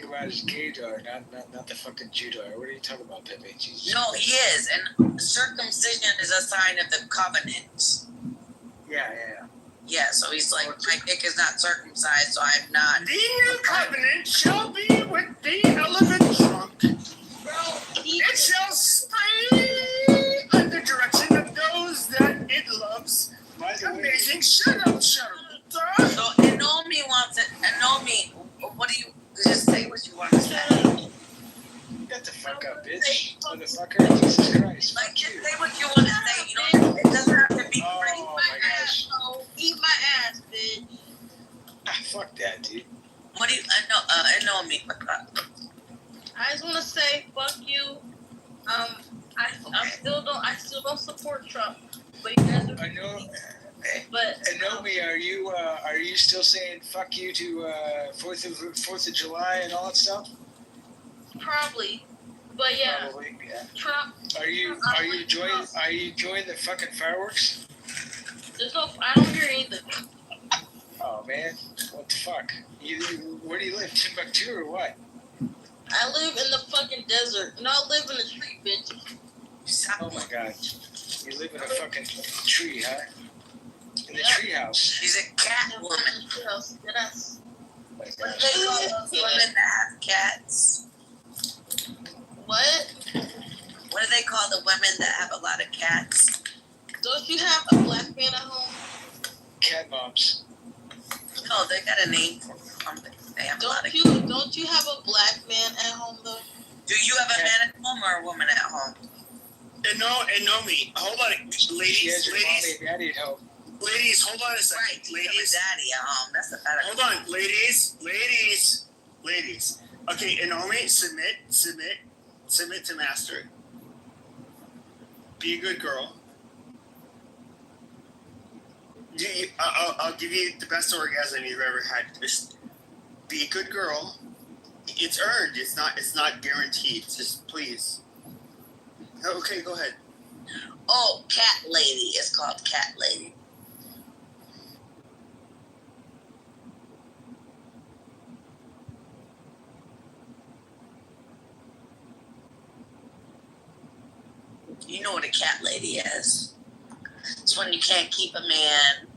about his gaydar, not the fucking Judar. What are you talking about, Pepe? Jesus No, Christ. he is, and circumcision is a sign of the covenant. Yeah. Yeah, so he's like, my dick is not circumcised, so I'm not. The new covenant shall be with the elephant trunk. It shall stay under the direction of those that it loves. Amazing. Shut up. So Anomi wants it. Anomi, what do you just say what you want to say? Get the fuck up, bitch. Motherfucker. Jesus Christ. Like, just say what you want to say. You know, it doesn't have to be pretty. Oh my gosh. Eat my ass, bitch. Fuck that, dude. What do you? Anomi. I just want to say, fuck you. I still don't support Trump, but you guys are. I know. But Anomi, are you still saying fuck you to 4th of July and all that stuff? Probably, but yeah. Probably, yeah. Trump. Are you enjoying the fucking fireworks? There's no. I don't hear anything. Oh man, what the fuck? Where do you live? Timbuktu or what? I live in the fucking desert. You know, I live in the street, bitch. Oh my god, you live in a fucking tree, huh? In the tree house. She's a cat woman. Yes. What do they call those women that have cats? What? What do they call the women that have a lot of cats? Don't you have a black man at home? Cat moms. No, they got a name for something. They have a lot of Don't you have a black man at home though? Do you have a man at home or a woman at home? Anomi, hold on, ladies, Mommy and daddy at home. ladies, hold on a second, Right, you have a ladies. daddy at home. That's the better. Hold on, ladies. Okay, Anomi, submit to master. Be a good girl. I'll give you the best orgasm you've ever had. Just be a good girl. It's earned. It's not guaranteed. Just please. Okay, go ahead. Oh, cat lady. It's called cat lady. You know what a cat lady is. It's when you can't keep a man,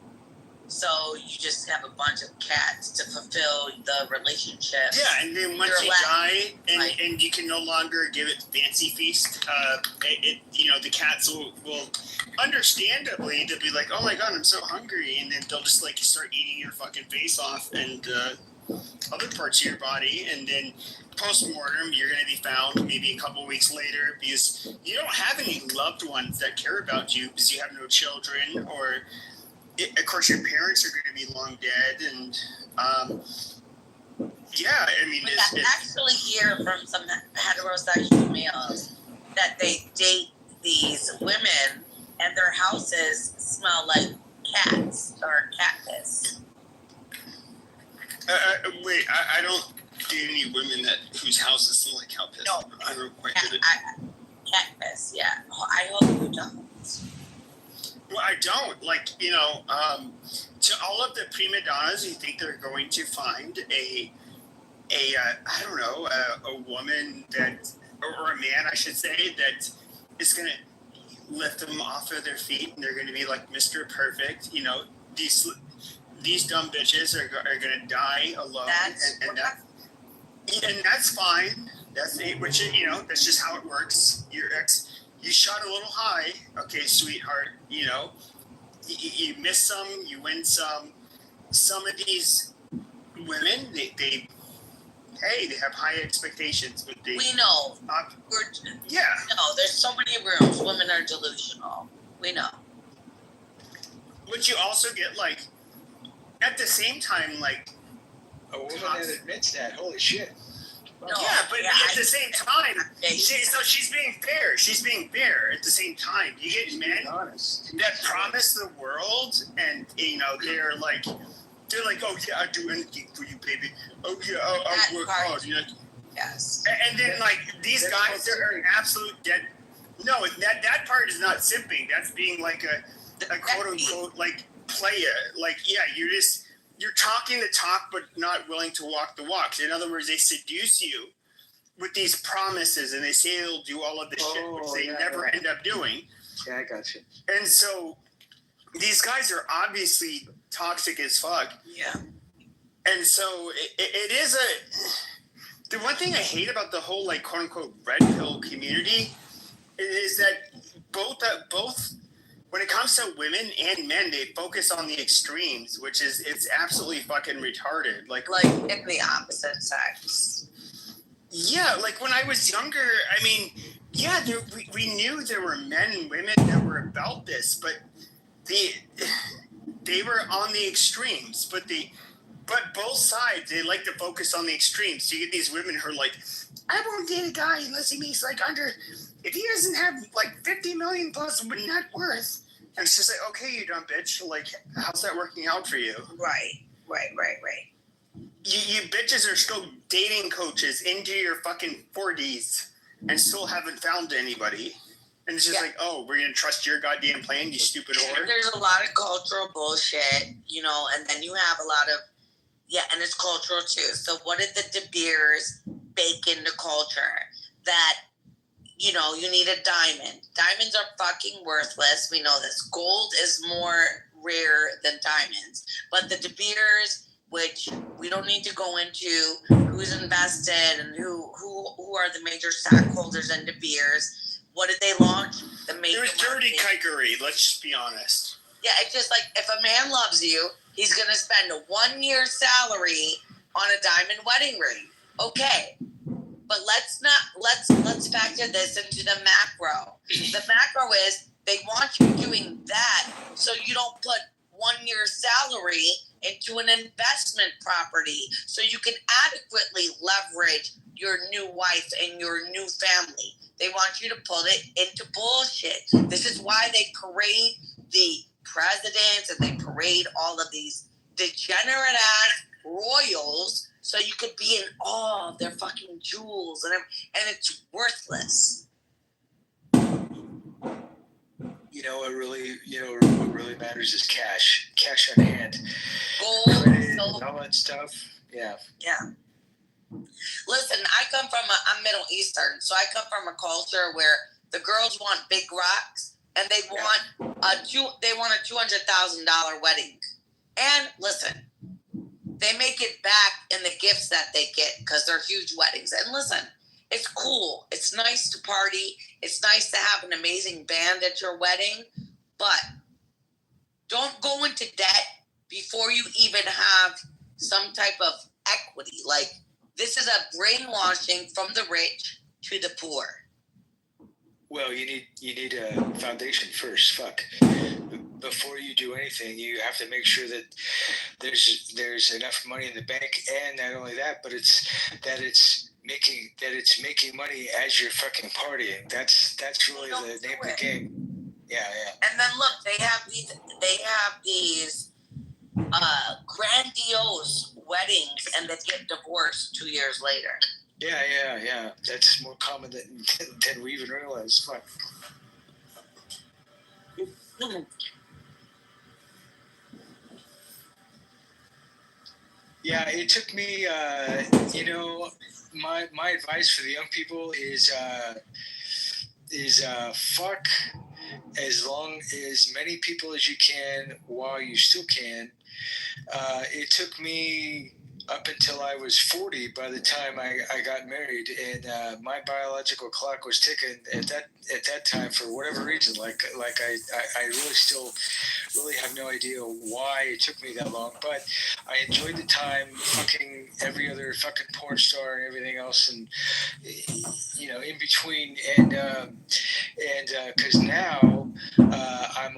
so you just have a bunch of cats to fulfill the relationship. Yeah, and then once you die, and you can no longer give it fancy feast, the cats will understandably, they'll be like, oh my god, I'm so hungry, and then they'll just like start eating your fucking face off and other parts of your body, and then post-mortem you're going to be found maybe a couple weeks later because you don't have any loved ones that care about you because you have no children, or of course your parents are going to be long dead, and we actually hear from some heterosexual males that they date these women and their houses smell like cats or cat piss. Wait, I don't date any women whose houses smell like cow piss. No, I don't quite get it. Cat piss, yeah. I hope you don't. Well, I don't. To all of the prima donnas who think they're going to find a woman that, or a man, I should say, that is going to lift them off of their feet and they're going to be like Mr. Perfect, these dumb bitches are going to die alone, and that's fine. That's that's just how it works. Your ex, you shot a little high, okay, sweetheart. You miss some, you win some. Some of these women, they have high expectations, but we know. Yeah. No, there's so many rooms. Women are delusional. We know. But you also get at the same time, a woman that admits that. Holy shit. No, at the same time, she's being fair. She's being fair at the same time. You get men that promise the world, and they're like, oh yeah, I'll do anything for you, baby. Oh yeah, I'll work hard. Yes. And then these guys are an absolute dead. No, that part is not simping. That's being like a quote unquote playa. You're talking the talk, but not willing to walk the walk. In other words, they seduce you with these promises, and they say they'll do all of this shit, which they never end up doing. Yeah, I got you. And so these guys are obviously toxic as fuck. Yeah. And so it is the one thing I hate about the whole quote unquote red pill community is that both when it comes to women and men, they focus on the extremes, which is it's absolutely fucking retarded. Like in the opposite sex. Yeah, when I was younger, I mean, yeah, we knew there were men and women that were about this, but they were on the extremes. But both sides, they like to focus on the extremes. So you get these women who are like, I won't date a guy unless he makes like under, if he doesn't have like 50 million plus net worth. And it's just like, okay, you dumb bitch. Like, how's that working out for you? Right. You bitches are still dating coaches into your fucking 40s and still haven't found anybody. And it's just like, oh, we're going to trust your goddamn plan, you stupid whore. There's a lot of cultural bullshit, and then you have a lot of, and it's cultural too. So what did the De Beers bake into culture? That, you need a diamond. Diamonds are fucking worthless. We know this. Gold is more rare than diamonds. But the De Beers, which we don't need to go into who's invested and who are the major stockholders in De Beers. What did they launch? It was dirty kikery, let's just be honest. Yeah, it's just like if a man loves you, he's going to spend a 1 year salary on a diamond wedding ring. Okay. But let's factor this into the macro. The macro is they want you doing that so you don't put 1 year salary into an investment property so you can adequately leverage your new wife and your new family. They want you to put it into bullshit. This is why they parade the presidents and they parade all of these degenerate ass royals so you could be in awe of their fucking jewels and it's worthless. What really matters is cash on hand, gold, credit, all that stuff. Yeah. Listen, I'm Middle Eastern, so I come from a culture where the girls want big rocks and they want a $200,000 wedding. And listen, they make it back in the gifts that they get because they're huge weddings. And listen, it's cool. It's nice to party. It's nice to have an amazing band at your wedding. But don't go into debt before you even have some type of equity. Like, this is a brainwashing from the rich to the poor. Well, you need a foundation first. Fuck. Before you do anything, you have to make sure that there's enough money in the bank, and not only that, but it's making money as you're fucking partying. That's really the name of the game. Yeah. And then look, they have these grandiose weddings, and they get divorced 2 years later. Yeah. That's more common than we even realize. Fuck. Yeah, it took me, my advice for the young people is fuck as many people as you can while you still can. It took me up until I was 40 by the time I got married, and my biological clock was ticking at that time for whatever reason. Like I really still really have no idea why it took me that long, but I enjoyed the time fucking every other fucking porn star and everything else, and in between, and because now I'm